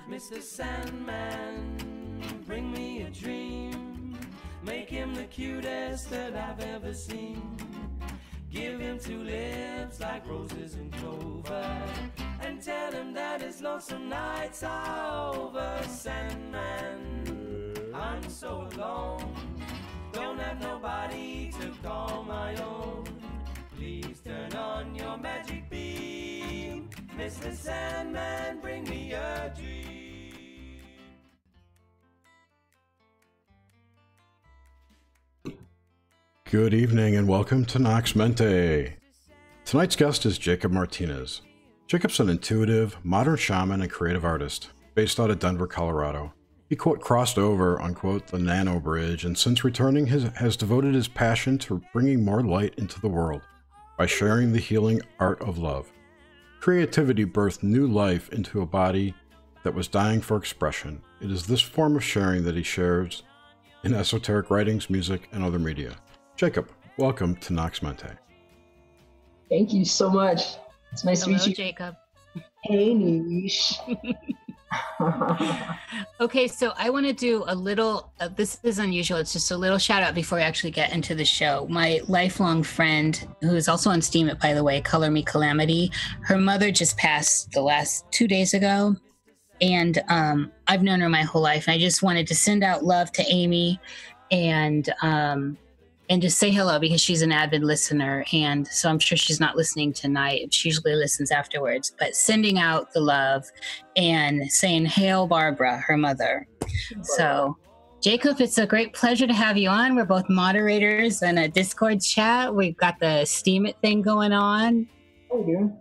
Mr. Sandman, bring me a dream. Make him the cutest that I've ever seen. Give him two lips like roses and clover, and tell him that his lonesome nights are over. Sandman, I'm so alone, don't have nobody to call my own. Please turn on your magic beam. Mr. Sandman, bring me a dream. Good evening and welcome to Nox Mente. Tonight's guest is Jakob Martinez. Jakob's an intuitive, modern shaman and creative artist based out of Denver, Colorado. He quote crossed over, unquote, the nano-bridge, and since returning has devoted his passion to bringing more light into the world by sharing the healing art of love. Creativity birthed new life into a body that was dying for expression. It is this form of sharing that he shares in esoteric writings, music, and other media. Jakob, welcome to Nox Mente. Thank you so much. It's nice to meet you. Jakob. Hey, Nish. Okay, so I want to do a little, this is unusual, it's just a little shout out before we actually get into the show. My lifelong friend, who is also on Steam It, by the way, Color Me Calamity, her mother just passed the last 2 days ago. And I've known her my whole life. And I just wanted to send out love to Amy and just say hello because she's an avid listener. And so I'm sure she's not listening tonight. She usually listens afterwards, but sending out the love and saying, "Hail Barbara," her mother. So Jakob, it's a great pleasure to have you on. We're both moderators in a Discord chat. We've got the Steam It thing going on. Oh, dear.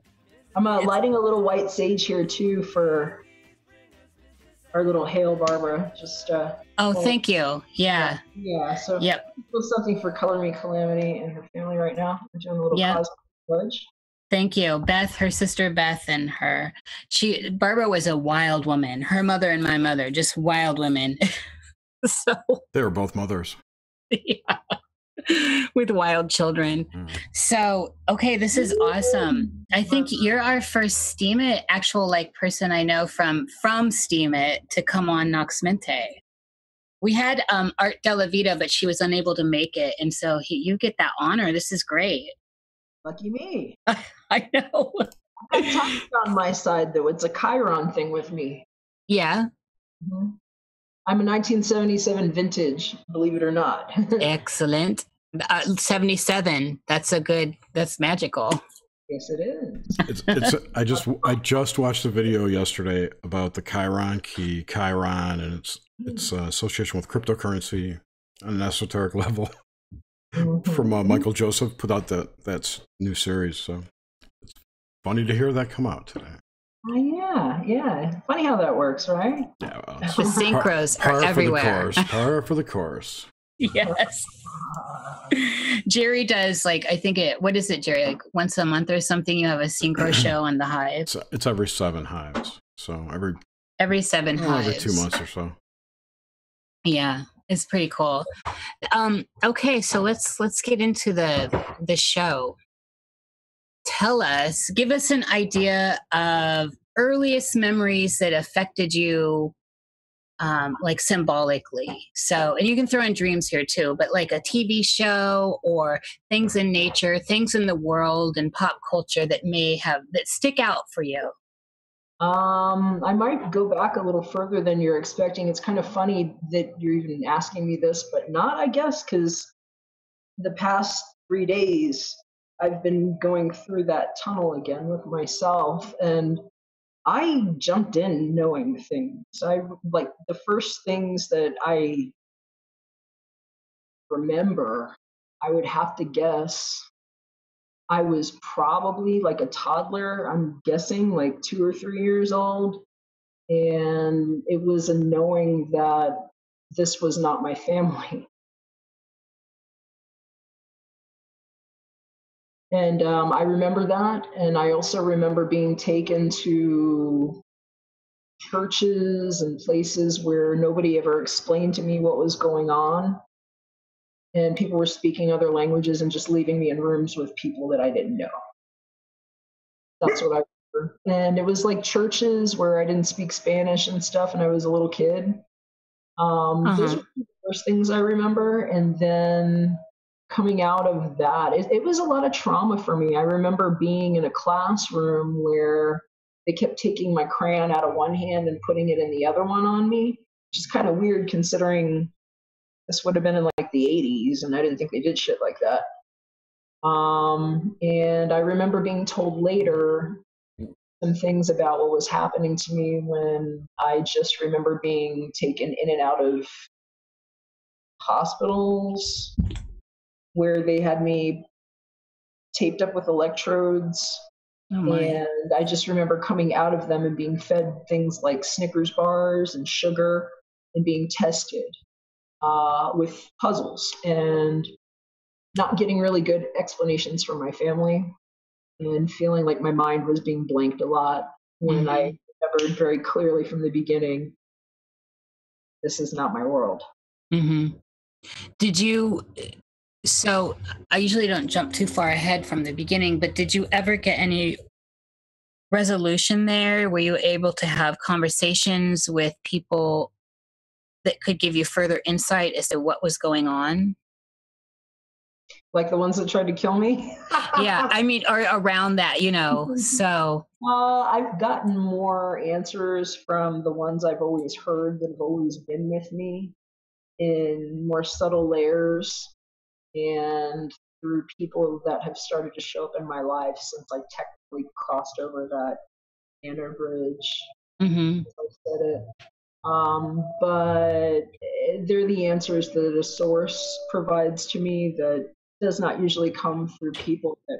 I'm lighting a little white sage here too for our little Hail Barbara. Just thank you. Yeah. Yeah. So yep. Something for Color Me Calamity and her family right now. We're doing a little cosmic pledge. Thank you. Beth, her sister Beth, and Barbara was a wild woman. Her mother and my mother, just wild women. So They were both mothers. Yeah. With wild children. So, okay, this is awesome. I think you're our first Steam It actual person I know from Steam It to come on Nox Mente. We had Art Della Vita, but she was unable to make it. And so you get that honor. This is great. Lucky me. I know. I'm talking on my side, though. It's a Chiron thing with me. Yeah. Mm-hmm. I'm a 1977 vintage, believe it or not. Excellent. 77. That's magical. Yes, it is. I just watched a video yesterday about the Chiron key, and its association with cryptocurrency on an esoteric level. From Michael Joseph put out that new series. So it's funny to hear that come out today. Yeah. Funny how that works, right? Yeah, well, the synchros are everywhere. Par for the course. Yes. Jerry does I think what is it, Jerry? Once a month or something, you have a synchro show on the Hive. It's every 7 hives. So every 7 hives. Every 2 months or so. Yeah, it's pretty cool. Okay, so let's get into the show. Give us an idea of earliest memories that affected you, symbolically. So, and you can throw in dreams here too, but like a TV show or things in nature, things in the world and pop culture that stick out for you. I might go back a little further than you're expecting. It's kind of funny that you're even asking me this, but not, I guess, because the past 3 days I've been going through that tunnel again with myself, and I jumped in knowing things. The first things that I remember, I would have to guess, I was probably like a toddler, I'm guessing 2 or 3 years old. And it was a knowing that this was not my family. And I remember that. And I also remember being taken to churches and places where nobody ever explained to me what was going on. and people were speaking other languages and just leaving me in rooms with people that I didn't know. That's what I remember. And it was like churches where I didn't speak Spanish and stuff, and I was a little kid. Those were the first things I remember. And then coming out of that, it was a lot of trauma for me. I remember being in a classroom where they kept taking my crayon out of one hand and putting it in the other one on me, which is kind of weird considering this would have been in like the 80s, and I didn't think they did shit like that. And I remember being told later some things about what was happening to me when I just remember being taken in and out of hospitals where they had me taped up with electrodes. And I just remember coming out of them and being fed things like Snickers bars and sugar and being tested with puzzles and not getting really good explanations from my family and feeling like my mind was being blanked a lot when I remembered very clearly from the beginning, this is not my world. Did you, so I usually don't jump too far ahead from the beginning, but did you ever get any resolution there? Were you able to have conversations with people that could give you further insight as to what was going on? Like the ones that tried to kill me? Yeah, I mean, or around that, you know, so. I've gotten more answers from the ones I've always heard that have always been with me in more subtle layers and through people that have started to show up in my life since I technically crossed over that nano-bridge. I said it. But they're the answers that a source provides to me that does not usually come through people that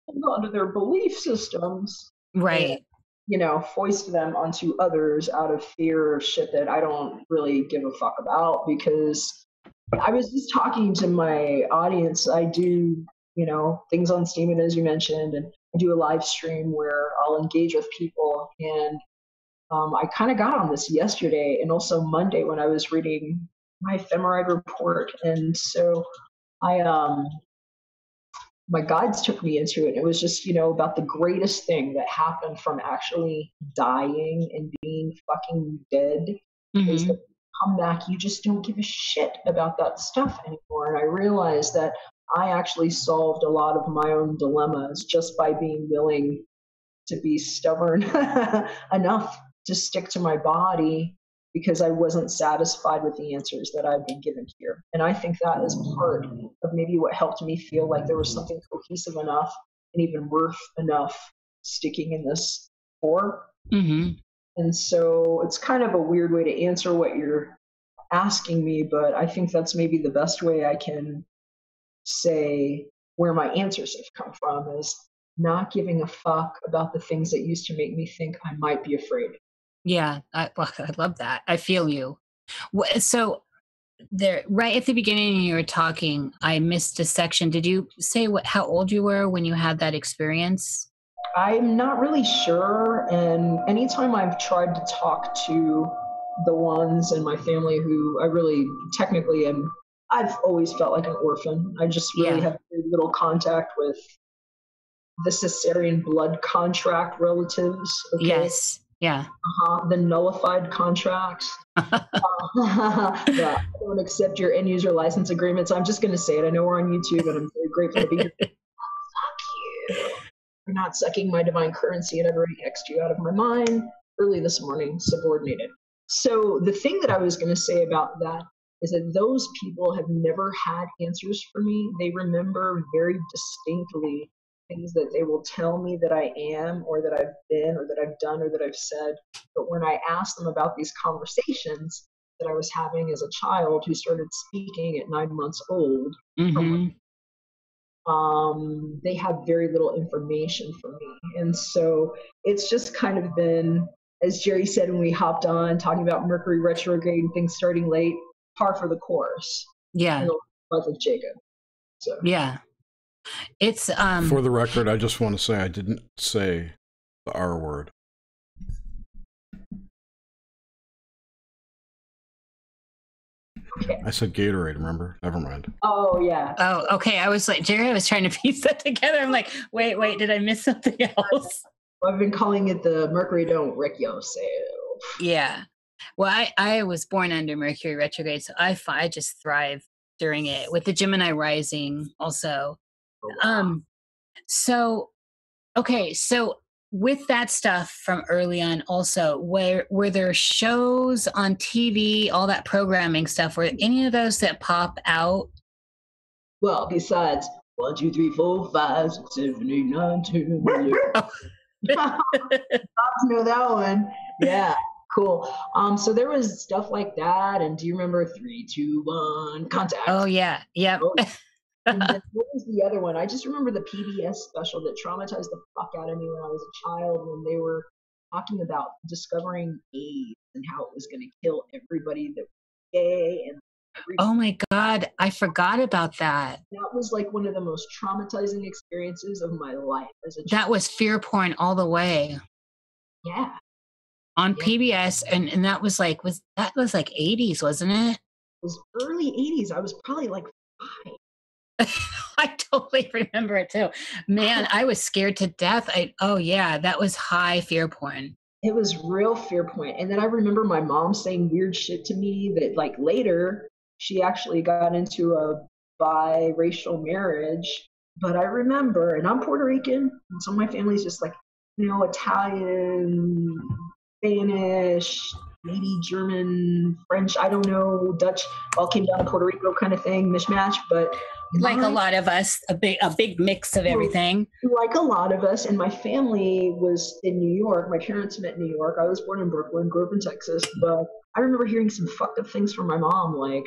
hold on to their belief systems. Right. And, you know, foist them onto others out of fear of shit that I don't really give a fuck about. Because I was just talking to my audience. I do, you know, things on Steam, as you mentioned, and I do a live stream where I'll engage with people. And I kind of got on this yesterday and also Monday when I was reading my ephemeride report. And so my guides took me into it. It was just, you know, about the greatest thing that happened from actually dying and being fucking dead is that you come back, you just don't give a shit about that stuff anymore. And I realized that I actually solved a lot of my own dilemmas just by being willing to be stubborn enough to stick to my body because I wasn't satisfied with the answers that I've been given here. And I think that is part of maybe what helped me feel like there was something cohesive enough and even worth enough sticking in this for. And so it's kind of a weird way to answer what you're asking me, but I think that's maybe the best way I can say where my answers have come from is not giving a fuck about the things that used to make me think I might be afraid. Yeah, I love that. I feel you. So there, right at the beginning you were talking, I missed a section. Did you say how old you were when you had that experience? I'm not really sure. And anytime I've tried to talk to the ones in my family who I really technically am, I've always felt like an orphan. I just really have very little contact with the cesarean blood contract relatives. Okay? Yes. Yeah. The nullified contracts. Yeah, I don't accept your end user license agreement. So I'm just going to say it. I know we're on YouTube and I'm very grateful to be here. Fuck you. I'm not sucking my divine currency and I've already X'd you out of my mind early this morning, subordinated. So the thing that I was going to say about that is that those people have never had answers for me. They remember very distinctly things that they will tell me that I am or that I've been or that I've done or that I've said. But when I ask them about these conversations that I was having as a child who started speaking at 9 months old, they have very little information for me. And so it's just kind of been, as Jerry said when we hopped on, talking about Mercury retrograde and things starting late, par for the course. Yeah. In the life of Jacob. So. Yeah. It's For the record, I just want to say I didn't say the R word. Okay. I said Gatorade, remember? Never mind. Oh, yeah. Oh, okay. I was like, Jerry, I was trying to piece that together. I'm like, wait, did I miss something else? I've been calling it the Mercury don't wreck yourself. Yeah. Well, I was born under Mercury retrograde, so I just thrive during it with the Gemini rising also. Oh, wow. So, okay. So with that stuff from early on also, were there shows on TV, all that programming stuff, were any of those that pop out? Well, besides 1, 2, 3, 4, 5, 6, 7, 8, 9, 10. Know that one. Yeah, cool. So there was stuff like that. And do you remember 3, 2, 1, contact? Oh yeah, yep. Oh, and then what was the other one? I just remember the PBS special that traumatized the fuck out of me when I was a child, when they were talking about discovering AIDS and how it was going to kill everybody that was gay and Oh my God, I forgot about that. That was like one of the most traumatizing experiences of my life as a child. That was fear porn all the way. Yeah. On PBS, and that was like 80s, wasn't it? It was early 80s. I was probably like 5. I totally remember it too. Man, I was scared to death. Oh yeah, that was high fear porn. It was real fear point. And then I remember my mom saying weird shit to me that like later she actually got into a biracial marriage. But I remember, and I'm Puerto Rican, and so my family's just like, Italian, Spanish, maybe German, French, I don't know, Dutch, all came down to Puerto Rico kind of thing, mishmash. But like a lot of us, a big mix of everything. Like a lot of us, and my family was in New York. My parents met in New York. I was born in Brooklyn, grew up in Texas, but I remember hearing some fucked up things from my mom, like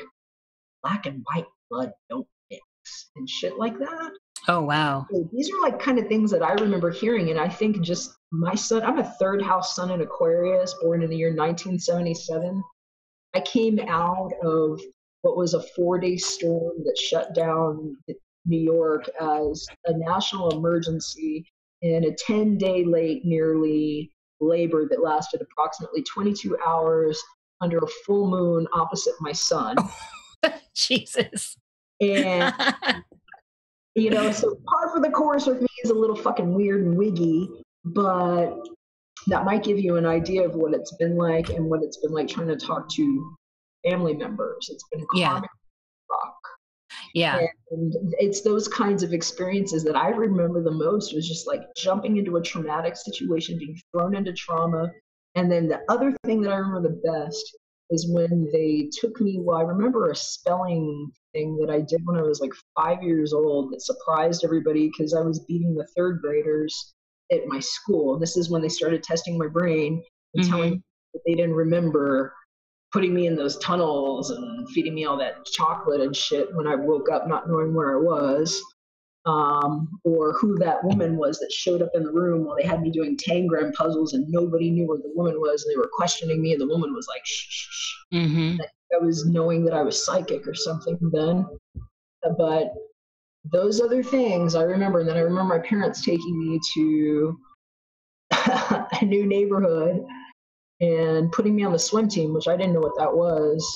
black and white blood don't mix and shit like that. Oh, wow. So these are like kind of things that I remember hearing, and I think just my son, I'm a third house son in Aquarius, born in the year 1977. I came out of what was a 4-day storm that shut down New York as a national emergency, and a 10-day late nearly labor that lasted approximately 22 hours under a full moon opposite my son. Jesus. And, so par for the course with me is a little fucking weird and wiggy, but that might give you an idea of what it's been like and what it's been like trying to talk to family members. It's been a karmic rock. Yeah. And it's those kinds of experiences that I remember the most, was just like jumping into a traumatic situation, being thrown into trauma. And then the other thing that I remember the best is when they took me, I remember a spelling thing that I did when I was like 5 years old that surprised everybody because I was beating the third graders at my school. This is when they started testing my brain and telling me that they didn't remember putting me in those tunnels and feeding me all that chocolate and shit when I woke up not knowing where I was, or who that woman was that showed up in the room while they had me doing tangram puzzles and nobody knew where the woman was, and they were questioning me and the woman was like, shh, shh, shh. I was knowing that I was psychic or something then. But those other things I remember. And then I remember my parents taking me to a new neighborhood and putting me on the swim team, which I didn't know what that was,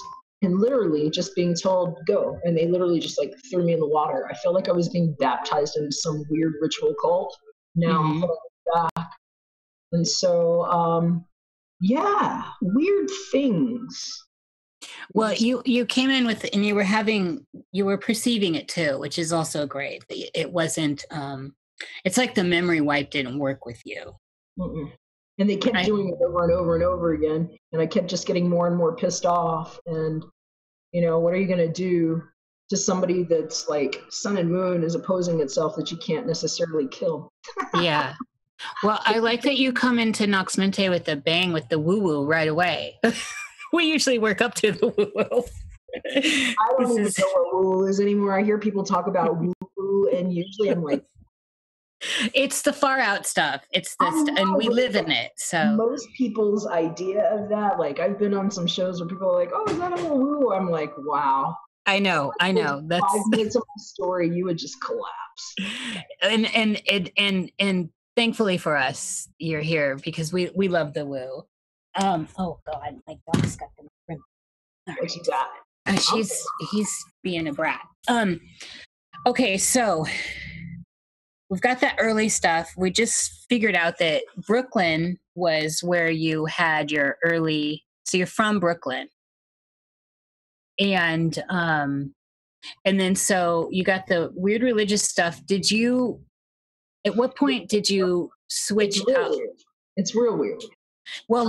and literally just being told, go. And they literally just like threw me in the water. I felt like I was being baptized into some weird ritual cult. Now I'm back. And so, yeah, weird things. Well, you came in with, and you were perceiving it too, which is also great. It wasn't, it's like the memory wipe didn't work with you. Mm-mm. And they kept doing it over and over and over again. And I kept just getting more and more pissed off. And, what are you going to do to somebody that's like sun and moon is opposing itself that you can't necessarily kill? Yeah. Well, I like that you come into Nox Mente with a bang with the woo-woo right away. We usually work up to the woo-woo. I don't even know what woo-woo is anymore. I hear people talk about woo-woo, and usually I'm like, it's the far out stuff. It's this, and we live in it. So most people's idea of that, like I've been on some shows where people are like, "Oh, is that a little woo?" I'm like, "Wow." I know. That's 5 minutes of my story. You would just collapse. And thankfully for us, you're here because we love the woo. Oh God, my dog's got the. What you got? He's being a brat. Okay, so we've got that early stuff. We just figured out that Brooklyn was where you had your early. So you're from Brooklyn, and then so you got the weird religious stuff. Did you? At what point did you switch out? Weird. It's real weird. Well,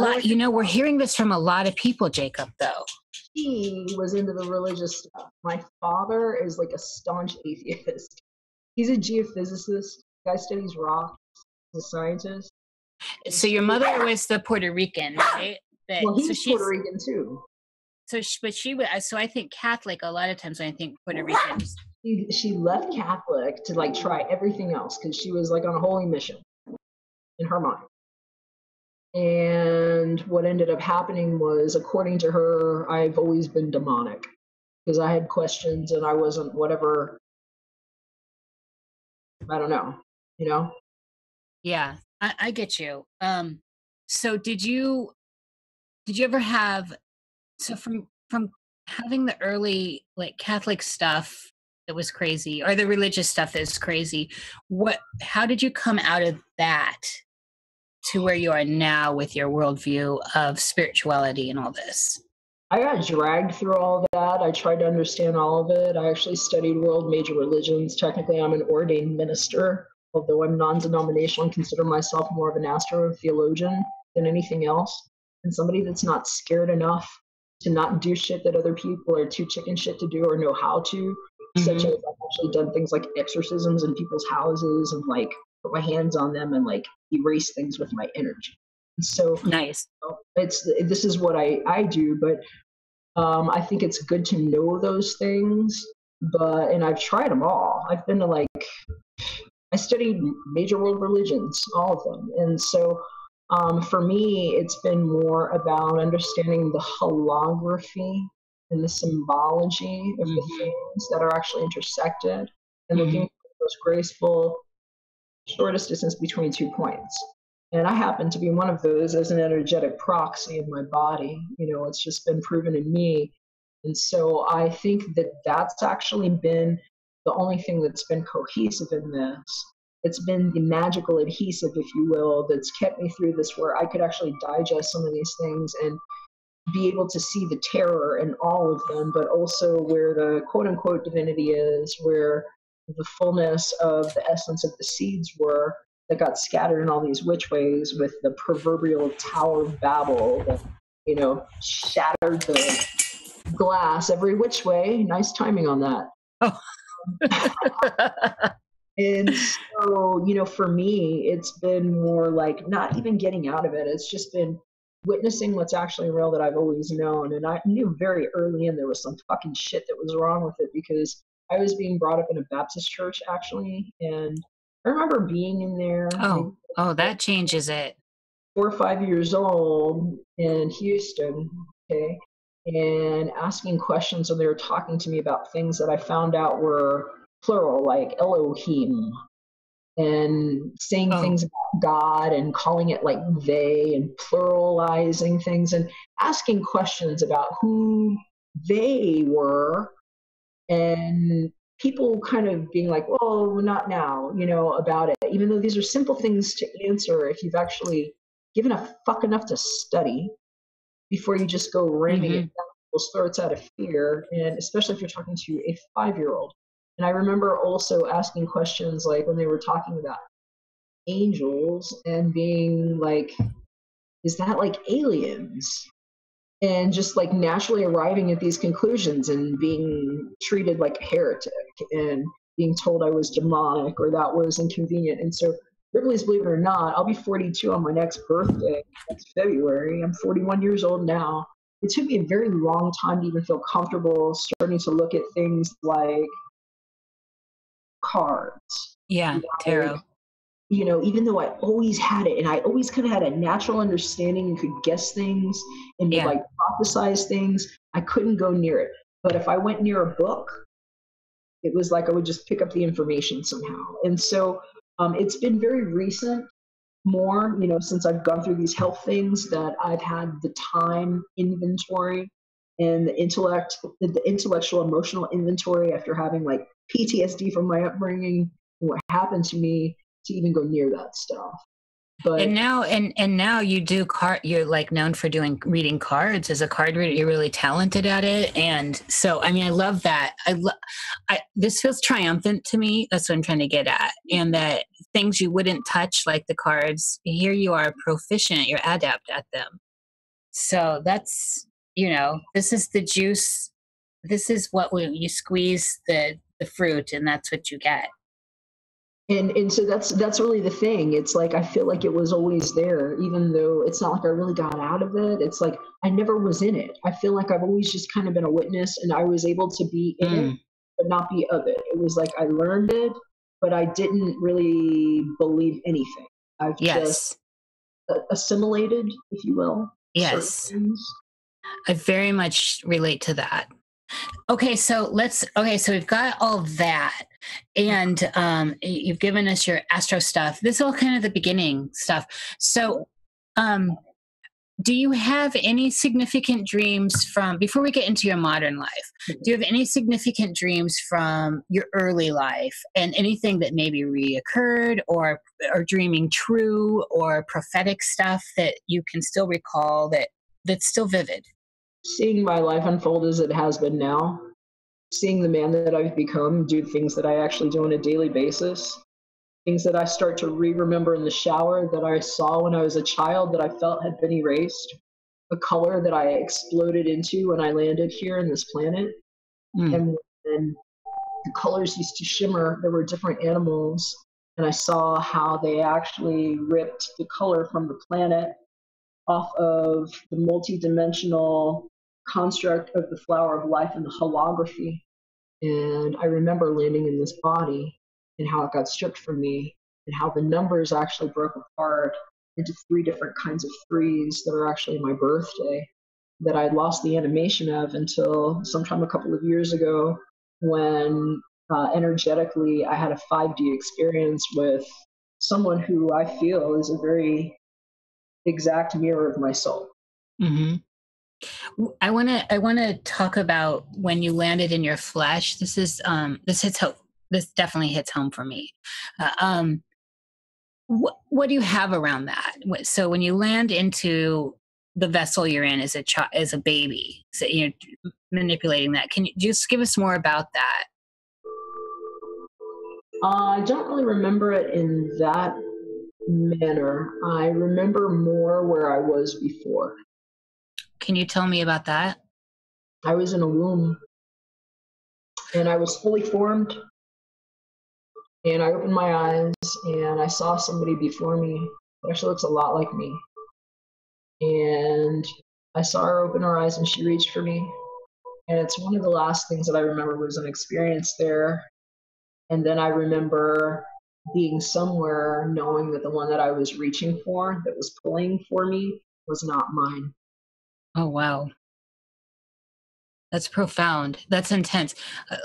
we're hearing this from a lot of people, Jacob, though. He was into the religious stuff. My father is like a staunch atheist. He's a geophysicist. Guy studies rocks. He's a scientist. So your mother was the Puerto Rican, right? Well, he's Puerto Rican too. So, so I think Catholic a lot of times when I think Puerto Rican. She left Catholic to like try everything else because she was like on a holy mission in her mind. And what ended up happening was, according to her, I've always been demonic because I had questions and I wasn't whatever. I don't know, Yeah, I get you. So did you ever have, so from having the early like Catholic stuff that was crazy, or the religious stuff that is crazy, how did you come out of that to where you are now with your worldview of spirituality and all this? I got dragged through all that. I tried to understand all of it. I actually studied world major religions. Technically, I'm an ordained minister, although I'm non-denominational and consider myself more of an astral theologian than anything else. And somebody that's not scared enough to not do shit that other people are too chicken shit to do or know how to, such as I've actually done things like exorcisms in people's houses and like put my hands on them and like erase things with my energy. And so nice. This is what I do, but I think it's good to know those things. And I've tried them all. I've been to I studied major world religions, all of them. And so for me, it's been more about understanding the holography and the symbology of the things that are actually intersected and looking for the most graceful, shortest distance between 2 points. And I happen to be one of those as an energetic proxy in my body. It's just been proven in me. And so I think that that's actually been the only thing that's been cohesive in this. It's been the magical adhesive, if you will, that's kept me through this, where I could actually digest some of these things and be able to see the terror in all of them, but also where the quote-unquote divinity is, where the fullness of the essence of the seeds were that got scattered in all these which ways with the proverbial Tower of Babel that, shattered the glass every which way. Nice timing on that. Oh. And so, for me, it's been more like not even getting out of it. It's just been witnessing what's actually real that I've always known. And I knew very early in there was some fucking shit that was wrong with it because I was being brought up in a Baptist church, actually. And I remember being in there. Oh, that changes it. 4 or 5 years old in Houston, okay, and asking questions, and they were talking to me about things that I found out were plural, like Elohim, and saying things about God and calling it like they, and pluralizing things and asking questions about who they were, and people kind of being like, well, not now, about it, even though these are simple things to answer if you've actually given a fuck enough to study before you just go ramming it down people's throats out of fear, and especially if you're talking to a 5-year-old. And I remember also asking questions like when they were talking about angels and being like, is that like aliens? And just like naturally arriving at these conclusions and being treated like a heretic and being told I was demonic or that was inconvenient. And so, please believe it or not, I'll be 42 on my next birthday, next February. I'm 41 years old now. It took me a very long time to even feel comfortable starting to look at things like cards. Yeah, tarot. Even though I always had it and I always kind of had a natural understanding and could guess things and like prophesize things, I couldn't go near it. But if I went near a book, it was like I would just pick up the information somehow. And so it's been very recent, since I've gone through these health things, that I've had the time inventory and the intellectual emotional inventory after having like PTSD from my upbringing and what happened to me to even go near that stuff. But and now you do you're like known for reading cards as a card reader. You're really talented at it. And so, I mean, I love that. This feels triumphant to me. That's what I'm trying to get at. And that things you wouldn't touch, like the cards, here you are proficient, you're adept at them. So that's, this is the juice. This is what you squeeze the fruit, and that's what you get. And so that's really the thing. It's like I feel like it was always there, even though it's not like I really got out of it. It's like I never was in it. I feel like I've always just kind of been a witness, and I was able to be in it, but not be of it. It was like I learned it, but I didn't really believe anything. I've just assimilated, if you will. Yes. I very much relate to that. Okay, so we've got all that, and you've given us your astro stuff. This is all kind of the beginning stuff. So, do you have any significant dreams from, before we get into your modern life, do you have any significant dreams from your early life, and anything that maybe reoccurred or dreaming true or prophetic stuff that you can still recall that's still vivid? Seeing my life unfold as it has been now, seeing the man that I've become do things that I actually do on a daily basis, things that I start to remember in the shower that I saw when I was a child that I felt had been erased, a color that I exploded into when I landed here in this planet. And when the colors used to shimmer, there were different animals, and I saw how they actually ripped the color from the planet off of the multi-dimensional construct of the flower of life and the holography. And I remember landing in this body and how it got stripped from me, and how the numbers actually broke apart into 3 different kinds of 3s that are actually my birthday, that I lost the animation of until sometime a couple of years ago, when energetically I had a 5D experience with someone who I feel is a very exact mirror of my soul. Mm-hmm. I want to talk about when you landed in your flesh. This hits home. This definitely hits home for me. What do you have around that? So when you land into the vessel you're in as a baby, so you're manipulating that. Can you just give us more about that? I don't really remember it in that manner. I remember more where I was before. Can you tell me about that? I was in a womb, and I was fully formed, and I opened my eyes, and I saw somebody before me that actually looks a lot like me. And I saw her open her eyes, and she reached for me. And it's one of the last things that I remember was an experience there. And then I remember being somewhere knowing that the one that I was reaching for, that was pulling for me, was not mine. Oh, wow. That's profound. That's intense.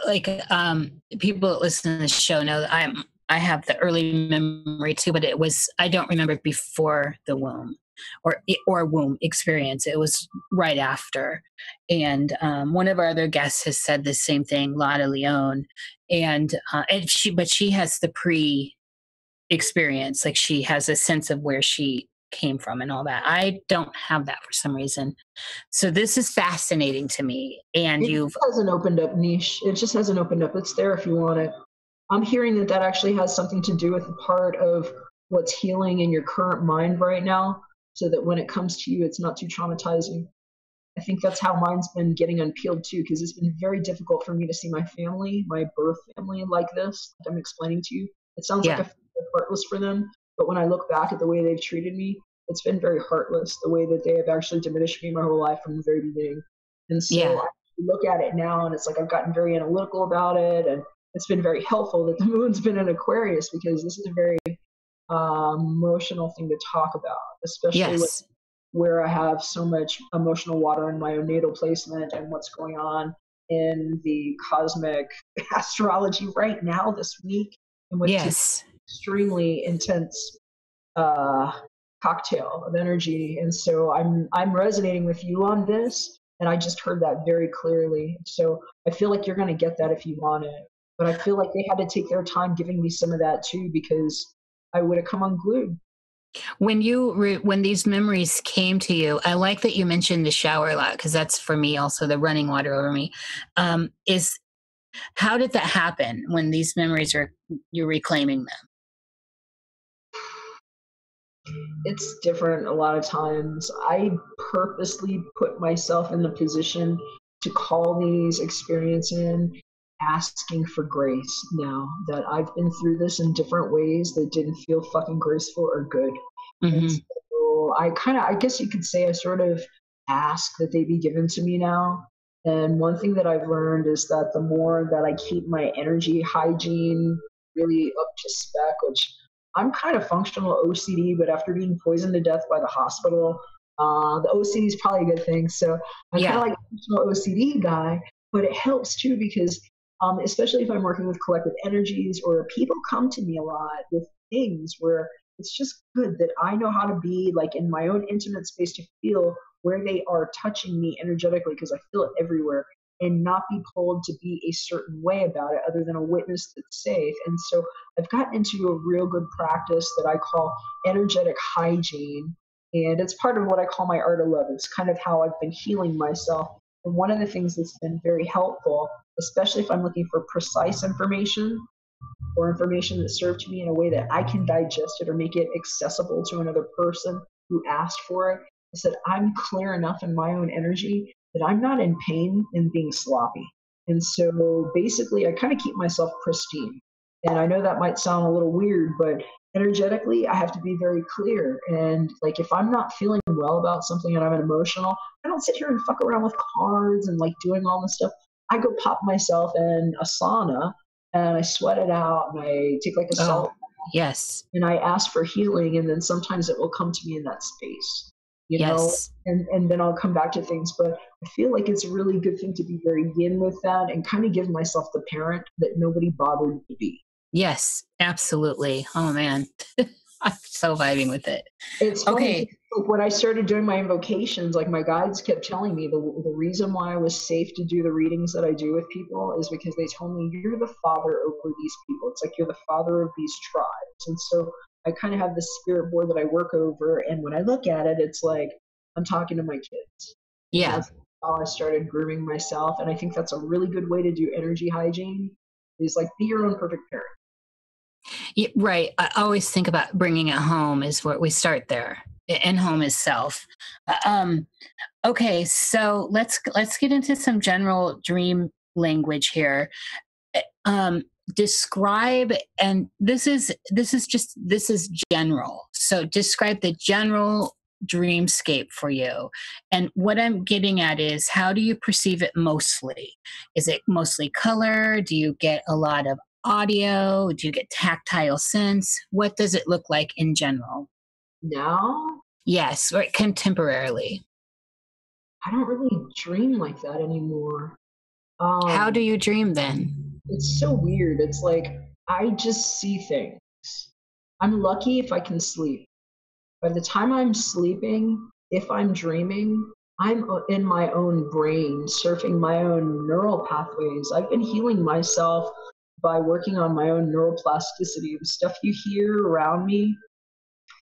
People that listen to the show know that I have the early memory too, but I don't remember before the womb or womb experience. It was right after. And one of our other guests has said the same thing, Lotta Leone, and she has the pre-experience, like she has a sense of where she came from and all that. I don't have that for some reason. So this is fascinating to me. And it hasn't opened up, niche. It just hasn't opened up. It's there if you want it. I'm hearing that actually has something to do with the part of what's healing in your current mind right now, so that when it comes to you, it's not too traumatizing. I think that's how mine's been getting unpeeled too, because it's been very difficult for me to see my family, my birth family, like this, that I'm explaining to you. It sounds like I feel heartless for them, but when I look back at the way they've treated me, it's been very heartless, the way that they have actually diminished me my whole life from the very beginning. And so I look at it now, and it's like I've gotten very analytical about it, and it's been very helpful that the moon's been in Aquarius, because this is a very emotional thing to talk about, especially with where I have so much emotional water in my own natal placement and what's going on in the cosmic astrology right now this week, and with this extremely intense cocktail of energy. And so I'm resonating with you on this, And I just heard that very clearly. So I feel like you're going to get that if you want it. But I feel like they had to take their time giving me some of that too, because I would have come unglued. When when these memories came to you, I like that you mentioned the shower a lot, because that's for me also the running water over me. Is how did that happen when these memories you're reclaiming them? It's different a lot of times. I purposely put myself in the position to call these experiences in, asking for grace now that I've been through this in different ways that didn't feel fucking graceful or good. Mm-hmm. And so I guess you could say I sort of ask that they be given to me now. And one thing that I've learned is that the more that I keep my energy hygiene really up to spec, which I'm kind of functional OCD, but after being poisoned to death by the hospital, the OCD is probably a good thing. So I'm kind of like a functional OCD guy, but it helps too because especially if I'm working with collective energies or people come to me a lot with things where it's just good that I know how to be like in my own intimate space to feel where they are touching me energetically, because I feel it everywhere, and not be pulled to be a certain way about it other than a witness that's safe. And so I've gotten into a real good practice that I call energetic hygiene. And it's part of what I call my art of love. It's kind of how I've been healing myself. And one of the things that's been very helpful, especially if I'm looking for precise information or information that served me in a way that I can digest it or make it accessible to another person who asked for it, is that I'm clear enough in my own energy that I'm not in pain in being sloppy. And so basically, I kind of keep myself pristine. And I know that might sound a little weird, but energetically, I have to be very clear. And like, if I'm not feeling well about something and I'm emotional, I don't sit here and fuck around with cards and like doing all this stuff. I go pop myself in a sauna and I sweat it out and I take like a salt. Yes. And I ask for healing, and then sometimes it will come to me in that space. You yes. know, and then I'll come back to things. But I feel like it's a really good thing to be very yin with that and kind of give myself the parent that nobody bothered to be. Yes, absolutely. Oh man, I'm so vibing with it. It's funny. When I started doing my invocations, like my guides kept telling me the reason why I was safe to do the readings that I do with people is because they told me you're the father over these people. It's like you're the father of these tribes. And so I kind of have this spirit board that I work over. And when I look at it, it's like I'm talking to my kids. Yeah. And that's how I started grooming myself. And I think that's a really good way to do energy hygiene is like be your own perfect parent. Yeah, right. I always think about bringing it home is where we start there. And home is self. Okay, so let's get into some general dream language here. Describe, and this is general. So describe the general dreamscape for you. And what I'm getting at is, how do you perceive it mostly? Is it mostly color? Do you get a lot of audio? Do you get tactile sense? What does it look like in general? Now? Yes, or contemporarily. I don't really dream like that anymore. How do you dream then? It's so weird. It's like I just see things. I'm lucky if I can sleep. By the time I'm sleeping, if I'm dreaming, I'm in my own brain, surfing my own neural pathways. I've been healing myself by working on my own neuroplasticity. The stuff you hear around me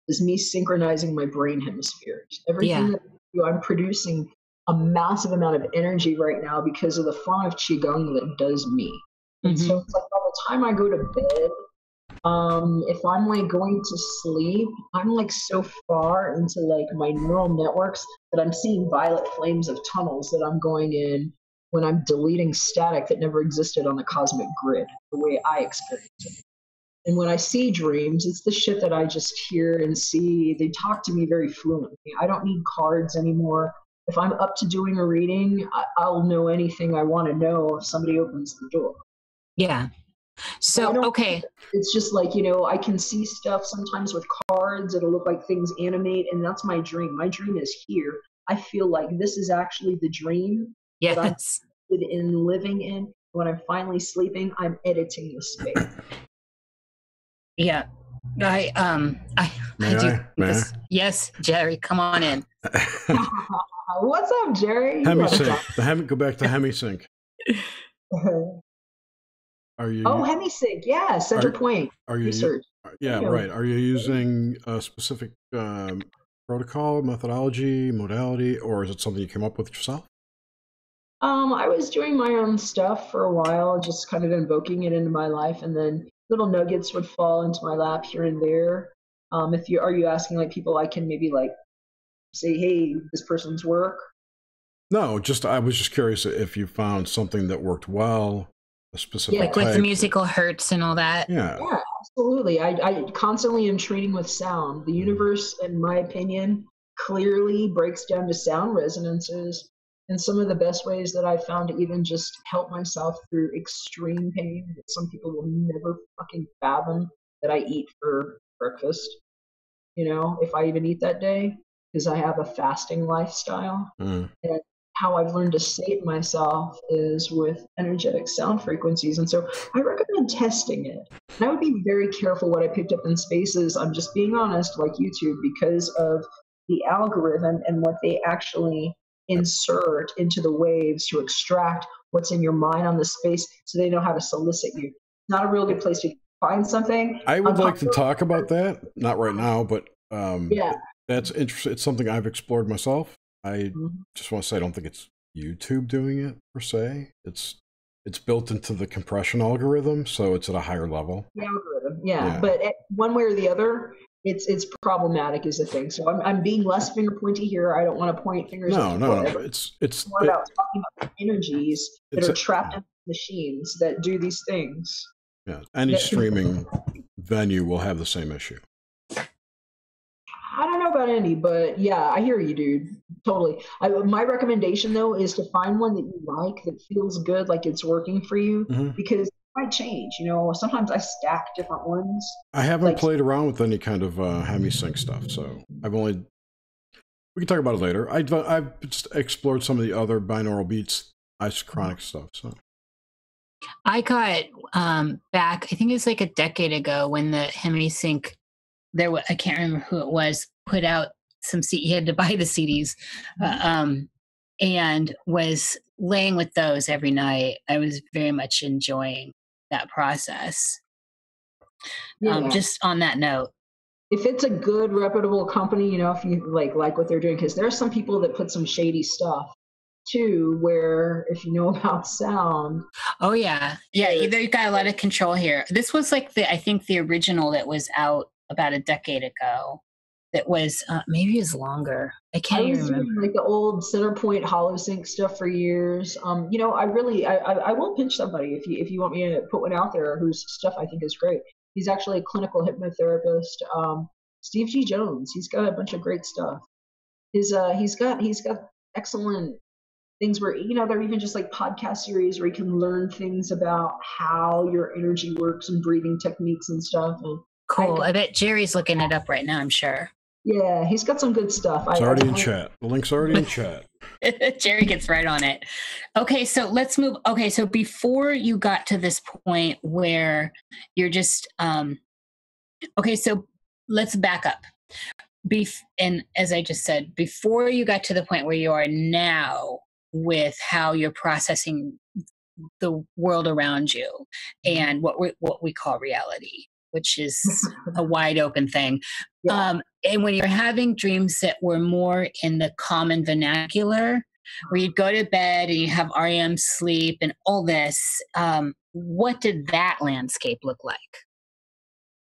is me synchronizing my brain hemispheres. Everything that I do, I'm producing a massive amount of energy right now because of the form of Qigong that does me. And so it's like by the time I go to bed, if I'm like going to sleep, I'm like so far into like my neural networks that I'm seeing violet flames of tunnels that I'm going in when I'm deleting static that never existed on the cosmic grid, the way I experience it. And when I see dreams, it's the shit that I just hear and see. They talk to me very fluently. I don't need cards anymore. If I'm up to doing a reading, I'll know anything I want to know if somebody opens the door. Yeah. So, okay. It's just like, you know, I can see stuff sometimes with cards. It'll look like things animate, and that's my dream. My dream is here. I feel like this is actually the dream that I'm in living in. When I'm finally sleeping, I'm editing the space. Yeah. May I? Yes, Jerry, come on in. What's up, Jerry? Hemisync. Go back to Hemisync. Are you? Oh, Hemisync. Yeah, center point. Are you research? Yeah, right. Are you using a specific protocol, methodology, modality, or is it something you came up with yourself? I was doing my own stuff for a while, just kind of invoking it into my life, and then little nuggets would fall into my lap here and there. Are you asking like people I can maybe like say, hey, this person's work? No, I was just curious if you found something that worked well, a specific like with the musical hertz and all that. Yeah, absolutely. I constantly am treating with sound. The universe, in my opinion, clearly breaks down to sound resonances. And some of the best ways that I've found to even just help myself through extreme pain that some people will never fucking fathom that I eat for breakfast. You know, if I even eat that day, because I have a fasting lifestyle. And how I've learned to sate myself is with energetic sound frequencies. And so I recommend testing it. And I would be very careful what I picked up in spaces. I'm just being honest, like YouTube, because of the algorithm and what they actually insert into the waves to extract what's in your mind on the space so they know how to solicit you. Not a real good place to find something. I would like to talk about that. Not right now, but that's interesting. It's something I've explored myself. I just want to say I don't think it's YouTube doing it per se. It's built into the compression algorithm, so it's at a higher level. The algorithm, yeah. But one way or the other, it's problematic is the thing. So I'm being less finger pointy here. I don't want to point fingers. No. It's more about talking about energies that are trapped in machines that do these things. Yeah, any streaming venue will have the same issue. I don't know about any, but yeah, I hear you, dude. Totally. My recommendation, though, is to find one that you like, that feels good, like it's working for you, because it might change. You know, sometimes I stack different ones. I haven't played around with any kind of Hemisync stuff, so we can talk about it later. I've just explored some of the other binaural beats, isochronic stuff, so. I got back, I think it was like a decade ago when the Hemisync, I can't remember who it was, put out some you had to buy the CDs, and was laying with those every night. I was very much enjoying that process. Just on that note, if it's a good reputable company, you know, if you like what they're doing, because there are some people that put some shady stuff too, where if you know about sound. Oh yeah. They've got a lot of control here. This was like I think the original that was out about a decade ago. That was maybe it's longer. I can't even remember. Doing like the old Centerpoint HoloSync stuff for years. You know, I will pinch somebody if you want me to put one out there whose stuff I think is great. He's actually a clinical hypnotherapist. Steve G. Jones. He's got a bunch of great stuff. He's got excellent things where, you know, they're even just like podcast series where you can learn things about how your energy works and breathing techniques and stuff. And cool. I bet Jerry's looking it up right now, I'm sure. Yeah, he's got some good stuff. It's already in chat. The link's already in chat. Jerry gets right on it. Okay, so let's move. Okay, so before you got to this point where you're just, okay, so let's back up. And as I just said, before you got to the point where you are now with how you're processing the world around you and what we call reality, which is a wide open thing. Yeah. And when you're having dreams that were more in the common vernacular, where you'd go to bed and you have REM sleep and all this, what did that landscape look like?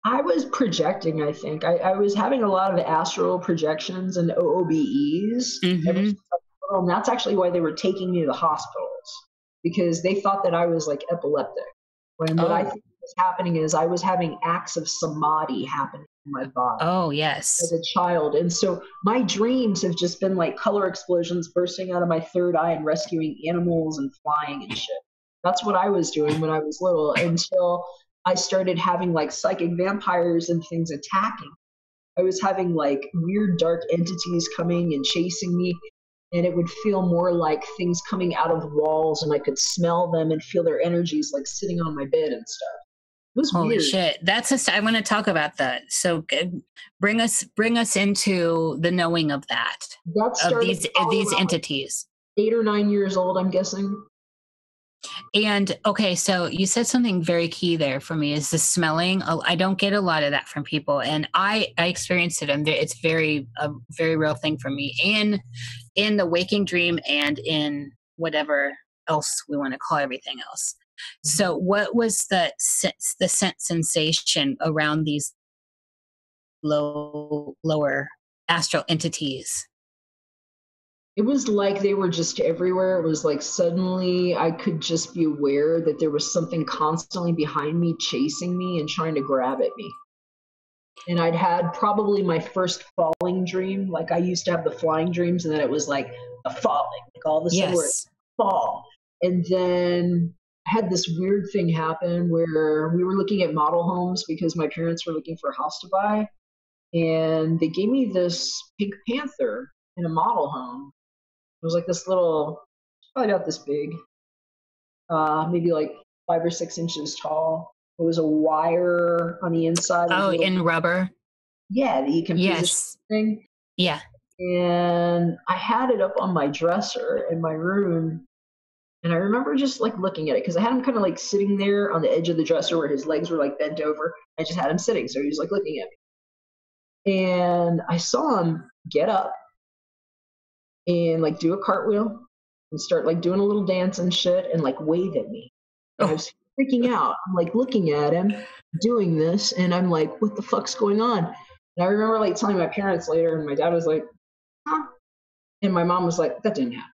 I was projecting, I think. I was having a lot of astral projections and OOBEs. And that's actually why they were taking me to the hospitals, because they thought that I was like epileptic. When what I think was happening is I was having acts of samadhi happening in my body. Oh, yes. As a child. And so my dreams have just been like color explosions bursting out of my third eye and rescuing animals and flying and shit. That's what I was doing when I was little, until I started having like psychic vampires and things attacking. I was having like weird dark entities coming and chasing me. And it would feel more like things coming out of walls, and I could smell them and feel their energies like sitting on my bed and stuff. was Holy weird. shit. I want to talk about that. So bring us into the knowing of that, That of started these around entities. 8 or 9 years old, I'm guessing. And okay, so you said something very key there for me is the smelling. I don't get a lot of that from people, and I experienced it, and it's a very real thing for me in the waking dream and in whatever else we want to call everything else. So what was the sensation around these lower astral entities? It was like they were just everywhere. It was like suddenly I could just be aware that there was something constantly behind me, chasing me and trying to grab at me. And I'd had probably my first falling dream. Like I used to have the flying dreams, and then it was like a falling, like all of a sudden where it fall. And then I had this weird thing happen where we were looking at model homes because my parents were looking for a house to buy. And they gave me this pink panther in a model home. It was like this little, probably about this big, maybe like 5 or 6 inches tall. It was a wire on the inside. Oh, in rubber? Yeah, that you can position thing. Yeah. And I had it up on my dresser in my room. And I remember just like looking at it because I had him kind of like sitting there on the edge of the dresser where his legs were like bent over. I just had him sitting. So he was like looking at me. And I saw him get up and like do a cartwheel and start like doing a little dance and shit and like wave at me. And I was freaking out. I'm like looking at him doing this and I'm like, what the fuck's going on? And I remember like telling my parents later, and my dad was like, huh? And my mom was like, that didn't happen.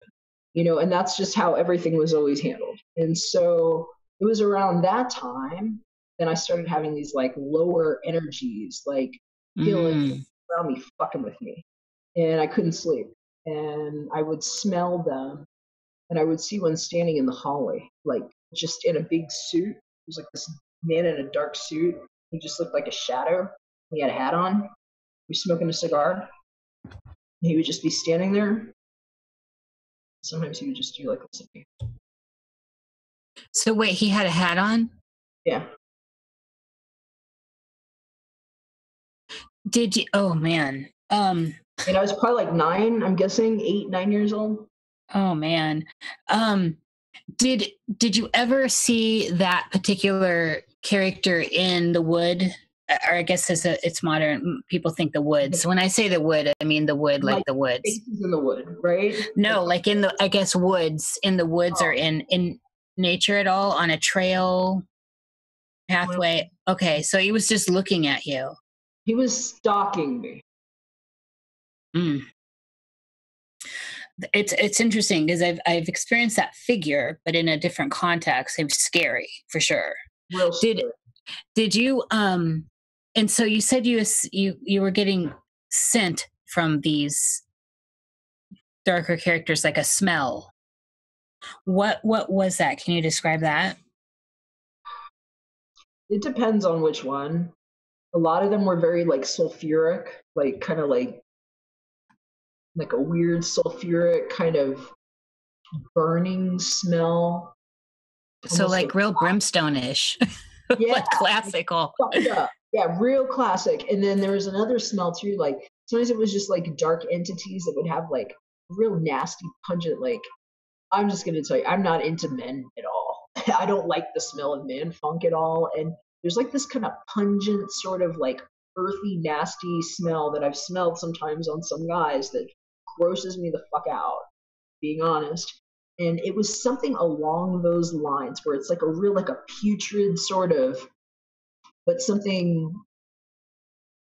You know, and that's just how everything was always handled. And so it was around that time that I started having these like lower energies, like feeling around me fucking with me. And I couldn't sleep. And I would smell them, and I would see one standing in the hallway, like just in a big suit. It was like this man in a dark suit. He just looked like a shadow. He had a hat on. He was smoking a cigar. He would just be standing there. Sometimes he would just do like this at me. So wait, he had a hat on? Yeah. Did you? Oh man. And I was probably like 9, I'm guessing 8, 9 years old. Oh man. Did you ever see that particular character in the wood? Or I guess it's modern. People think the woods. When I say the wood, I mean the wood, like the woods. Faces in the wood, right? No, like in the, I guess woods. In the woods or in nature at all, on a trail, pathway. Okay, so he was just looking at you. He was stalking me. It's interesting because I've experienced that figure, but in a different context. It was scary for sure. Real scary. Did you and so you said you were getting scent from these darker characters, like a smell. What was that? Can you describe that? It depends on which one. A lot of them were very like sulfuric, like kind of like a weird sulfuric kind of burning smell. So like real brimstone-ish. Yeah. Like classical. Yeah, real classic. And then there was another smell too, like sometimes it was just like dark entities that would have like real nasty, pungent, like, I'm just gonna tell you, I'm not into men at all. I don't like the smell of man funk at all. And there's like this kind of pungent, sort of like earthy, nasty smell that I've smelled sometimes on some guys that grosses me the fuck out, being honest. And it was something along those lines where it's like a real, like a putrid sort of, but something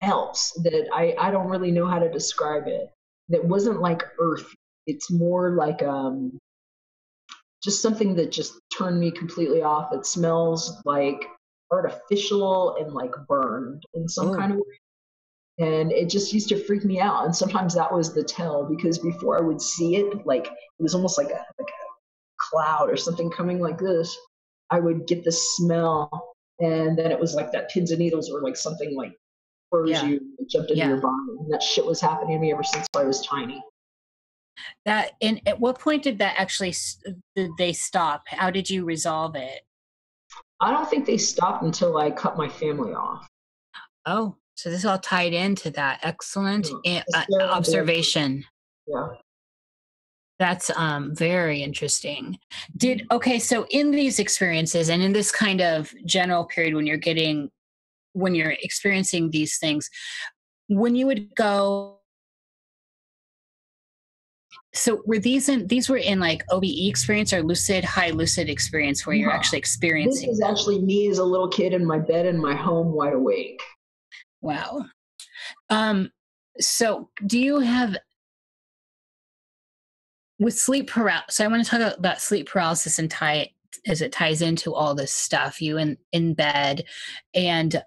else that I don't really know how to describe it. That wasn't like earth. It's more like just something that just turned me completely off. It smells like artificial and like burned in some kind of way. And it just used to freak me out. And sometimes that was the tell, because before I would see it, like it was almost like a cloud or something coming like this. I would get the smell, and then it was like that pins and needles, or like something like froze you, and jumped into your body. And that shit was happening to me ever since I was tiny. That, and at what point did that actually did they stop? How did you resolve it? I don't think they stopped until I cut my family off. Oh, so this all tied into that. Excellent Yeah. observation. Yeah. That's very interesting. Okay, so in these experiences and in this kind of general period when you're experiencing these things, when you would go, so were these were in like OBE experience or high lucid experience where you're actually experiencing? This is actually me as a little kid in my bed in my home, wide awake. Wow. So do you have, with sleep paralysis, so I want to talk about sleep paralysis and as it ties into all this stuff, you in bed, and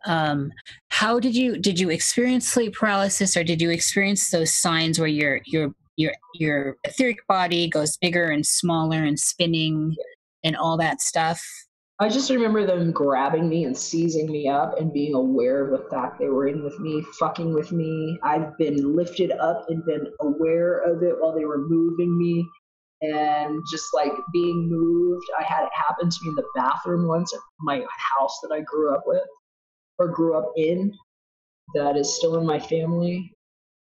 how did you experience sleep paralysis, or did you experience those signs where your etheric body goes bigger and smaller and spinning and all that stuff? I just remember them grabbing me and seizing me up and being aware of the fact they were in with me, fucking with me. I've been lifted up and been aware of it while they were moving me and just like being moved. I had it happen to me in the bathroom once at my house that I grew up with or grew up in that is still in my family.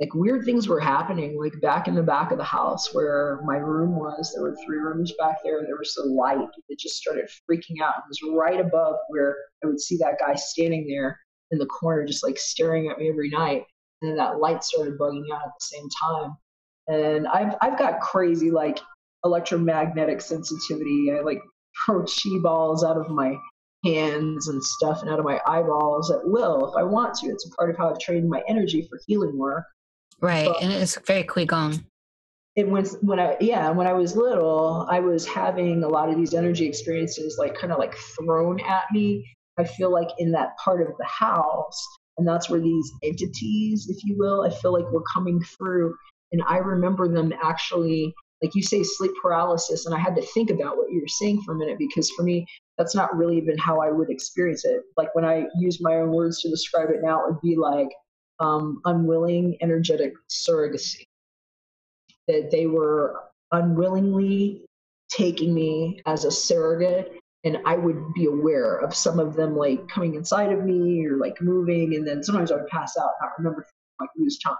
Like weird things were happening, like back in the back of the house where my room was. There were 3 rooms back there, and there was a light that just started freaking out. It was right above where I would see that guy standing there in the corner, just like staring at me every night. And then that light started bugging out at the same time. And I've got crazy like electromagnetic sensitivity. I like throw chi balls out of my hands and stuff and out of my eyeballs at will if I want to. It's a part of how I've trained my energy for healing work. Right, but, and it's very Qigong. When I was little, I was having a lot of these energy experiences, like kind of like thrown at me. I feel like in that part of the house, and that's where these entities, if you will, I feel like were coming through. And I remember them actually, like you say, sleep paralysis, and I had to think about what you were saying for a minute because for me, that's not really even how I would experience it. Like when I use my own words to describe it now, it would be like unwilling energetic surrogacy. That they were unwillingly taking me as a surrogate, and I would be aware of some of them like coming inside of me or like moving, and then sometimes I would pass out and not remember, like lose time.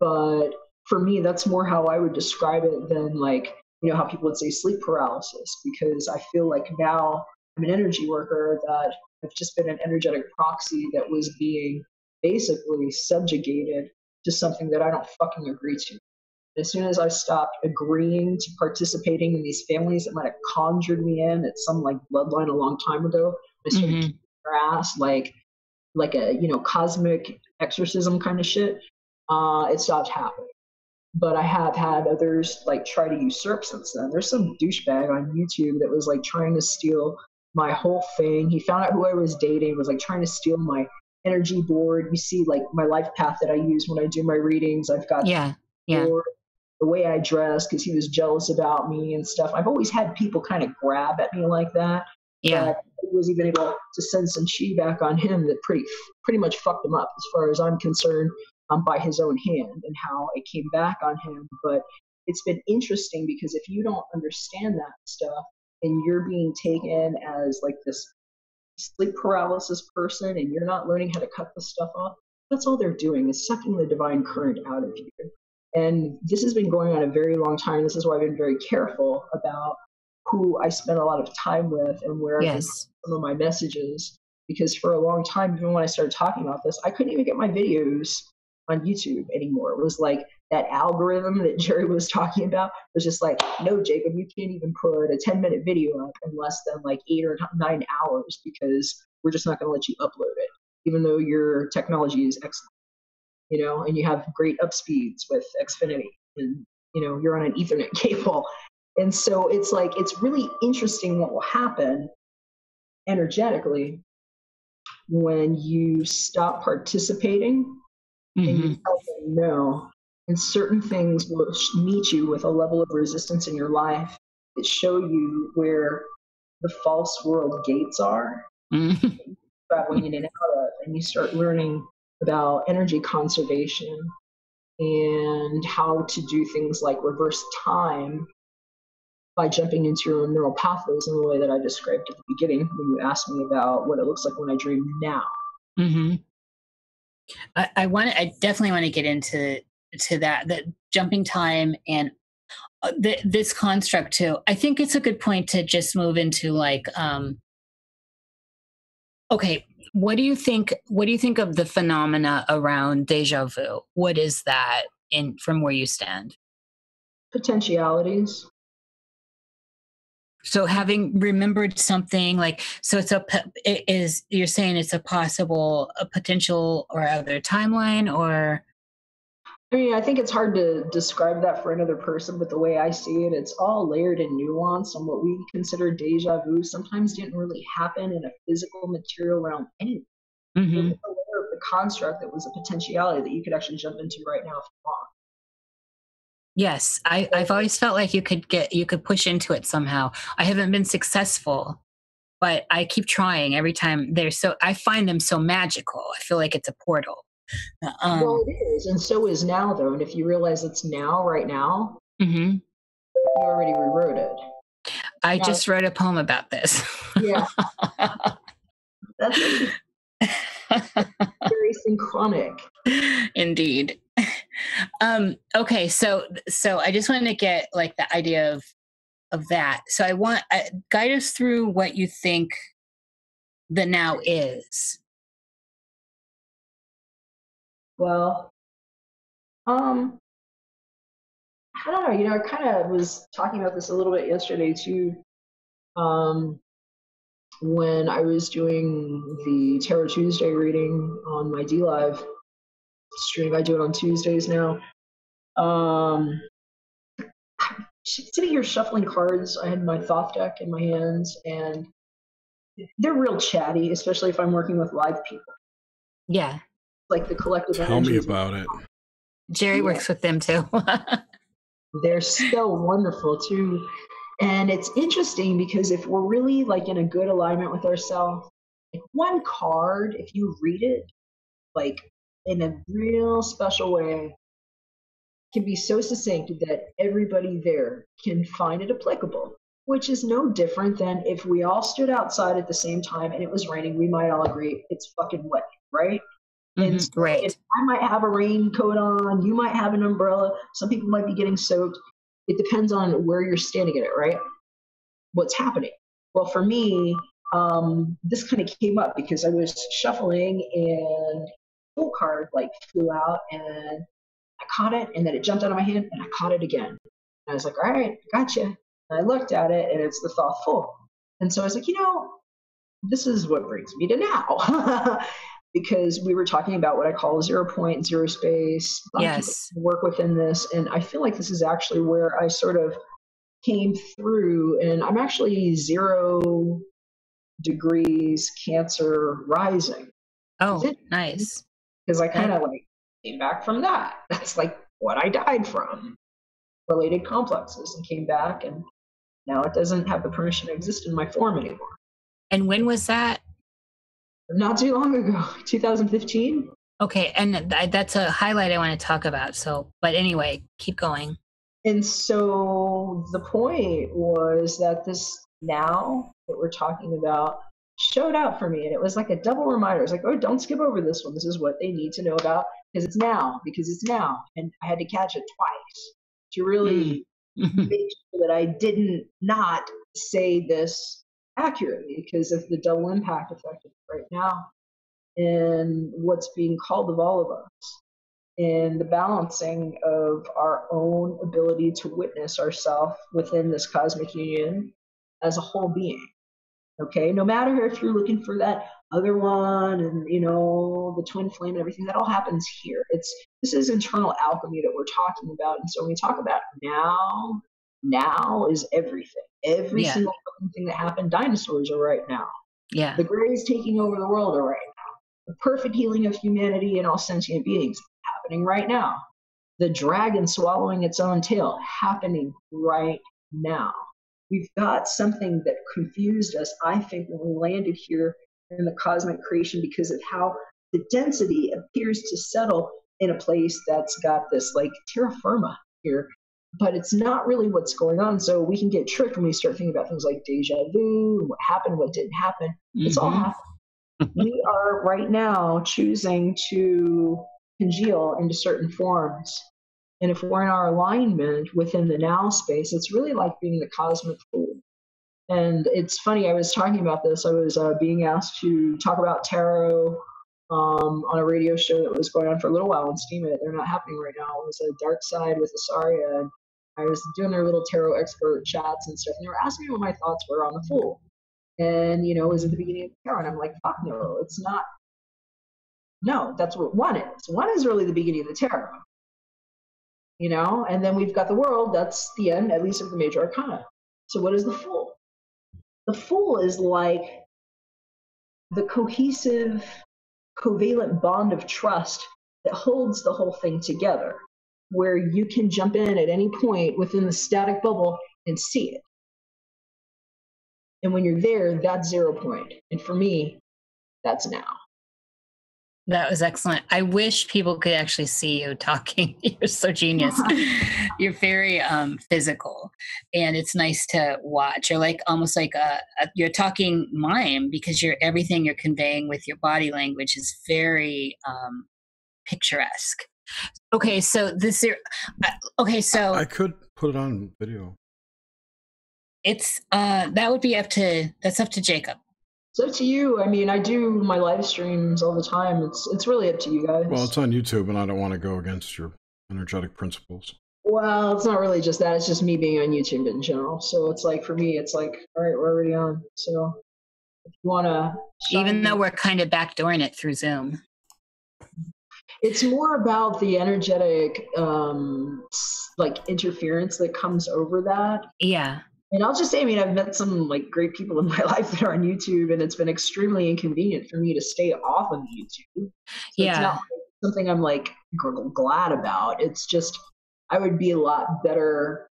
But for me, that's more how I would describe it than like, you know, how people would say sleep paralysis, because I feel like now I'm an energy worker, that I've just been an energetic proxy that was being basically subjugated to something that I don't fucking agree to. As soon as I stopped agreeing to participating in these families that might have conjured me in at some like bloodline a long time ago, I started kicking their ass like a, you know, cosmic exorcism kind of shit. It stopped happening. But I have had others like try to usurp since then. There's some douchebag on YouTube that was like trying to steal my whole thing. He found out who I was dating, was like trying to steal my energy board. You see like my life path that I use when I do my readings. I've got board, the way I dress, because he was jealous about me and stuff. I've always had people kind of grab at me like that. Yeah. But I was even able to send some chi back on him that pretty much fucked him up as far as I'm concerned, by his own hand, and how it came back on him. But it's been interesting because if you don't understand that stuff and you're being taken as like this sleep paralysis person and you're not learning how to cut the stuff off, that's all they're doing is sucking the divine current out of you. And this has been going on a very long time. This is why I've been very careful about who I spend a lot of time with and where I get some of my messages. Because for a long time, even when I started talking about this, I couldn't even get my videos on YouTube anymore. It was like that algorithm that Jerry was talking about was just like, no, Jacob, you can't even put a 10-minute video up in less than like 8 or 9 hours because we're just not going to let you upload it, even though your technology is excellent. You know, and you have great up speeds with Xfinity, and, you know, you're on an Ethernet cable. And so it's like, it's really interesting what will happen energetically when you stop participating and you tell them no. And certain things will meet you with a level of resistance in your life that show you where the false world gates are, traveling in and out of, and you start learning about energy conservation and how to do things like reverse time by jumping into your own neural pathways in the way that I described at the beginning when you asked me about what it looks like when I dream now. Mm-hmm. I definitely want to get into that jumping time and this construct too. I think it's a good point to just move into like, okay, what do you think of the phenomena around deja vu? What is that from where you stand? Potentialities. So having remembered something, like, so you're saying it's a potential or other timeline, or? I mean, I think it's hard to describe that for another person, but the way I see it, it's all layered and nuanced, and what we consider deja vu sometimes didn't really happen in a physical material realm anyway. Mm-hmm. It was a layer of the construct that was a potentiality that you could actually jump into right now if you want. Yes, I've always felt like you could push into it somehow. I haven't been successful, but I keep trying every time. I find them so magical. I feel like it's a portal. Well, it is, and so is now, though. And if you realize it's now, right now, mm-hmm. you already rewrote it. I just wrote a poem about this. Yeah. That's very synchronic. Indeed. Okay, so I just wanted to get like the idea of that. So guide us through what you think the now is. Well, I don't know. I kind of was talking about this a little bit yesterday too. When I was doing the Tarot Tuesday reading on my DLive stream, I do it on Tuesdays now. Sitting here shuffling cards, I had my Thoth deck in my hands, and they're real chatty, especially if I'm working with live people. Yeah. Like the collective energy. Tell me about it. Jerry works with them too. They're so wonderful too. And it's interesting because if we're really like in a good alignment with ourselves, like one card, if you read it like in a real special way, can be so succinct that everybody there can find it applicable, which is no different than if we all stood outside at the same time and it was raining, we might all agree it's fucking wet, right? Mm-hmm, and so right. I might have a raincoat on, you might have an umbrella, some people might be getting soaked. It depends on where you're standing in it, right? What's happening? Well, for me, this kind of came up because I was shuffling and full card like flew out and I caught it, and then it jumped out of my hand and I caught it again. And I was like, all right, gotcha. And I looked at it and it's the thoughtful. And so I was like, this is what brings me to now. Because we were talking about what I call 0 point, 0 space. Yes. Work within this. And I feel like this is actually where I sort of came through, and I'm actually 0 degrees Cancer rising. Oh, nice. Because I kind of like came back from that. That's like what I died from, related complexes, and came back, and now it doesn't have the permission to exist in my form anymore. And when was that? Not too long ago, 2015. Okay, and that's a highlight I want to talk about. So, but anyway, keep going. And so the point was that this now that we're talking about showed up for me, and it was like a double reminder. It's like, oh, don't skip over this one. This is what they need to know about because it's now. And I had to catch it twice to really make sure that I didn't not say this accurately because of the double impact effect right now and what's being called of all of us, and the balancing of our own ability to witness ourselves within this cosmic union as a whole being. Okay, no matter if you're looking for that other one and the twin flame and everything, that all happens here. This is internal alchemy that we're talking about. And so when we talk about now is everything. Every single thing that happened. Dinosaurs are right now. Yeah. The Greys taking over the world are right now. The perfect healing of humanity and all sentient beings happening right now. The dragon swallowing its own tail happening right now. We've got something that confused us, I think, when we landed here in the cosmic creation because of how the density appears to settle in a place that's got this like terra firma here. but it's not really what's going on. So we can get tricked when we start thinking about things like deja vu, what happened, what didn't happen. It's all happened. We are right now choosing to congeal into certain forms. And if we're in our alignment within the now space, it's really like being the cosmic fool. And it's funny, I was talking about this. I was being asked to talk about tarot on a radio show that was going on for a little while on Steam It. They're not happening right now. It was a Dark Side with Asaria. And I was doing their little tarot expert chats and stuff. And they were asking me what my thoughts were on the Fool. And, you know, it was at the beginning of the tarot. And I'm like, fuck no, it's not. No, that's what one is. One is really the beginning of the tarot. You know, and then we've got the World. That's the end, at least of the major arcana. So what is the Fool? The Fool is like the cohesive, covalent bond of trust that holds the whole thing together, where you can jump in at any point within the static bubble and see it. And when you're there, that's 0 point. And for me, that's now. That was excellent. I wish people could actually see you talking. You're so genius. You're very physical, and it's nice to watch. You're like almost like you're talking mime, because everything you're conveying with your body language is very picturesque. Okay, so so I could put it on video. It's that would be up to Jakob. It's up to you. I mean, I do my live streams all the time. It's really up to you guys. Well, it's on YouTube, and I don't want to go against your energetic principles. Well, it's not really just that. It's just me being on YouTube in general. So it's like, for me, it's like, all right, we're already on. So if you want to... Even though we're kind of backdooring it through Zoom. It's more about the energetic, like, interference that comes over that. Yeah. And I'll just say, I mean, I've met some like great people in my life that are on YouTube, and it's been extremely inconvenient for me to stay off of YouTube. So yeah. It's not something I'm like glad about. It's just, I would be a lot better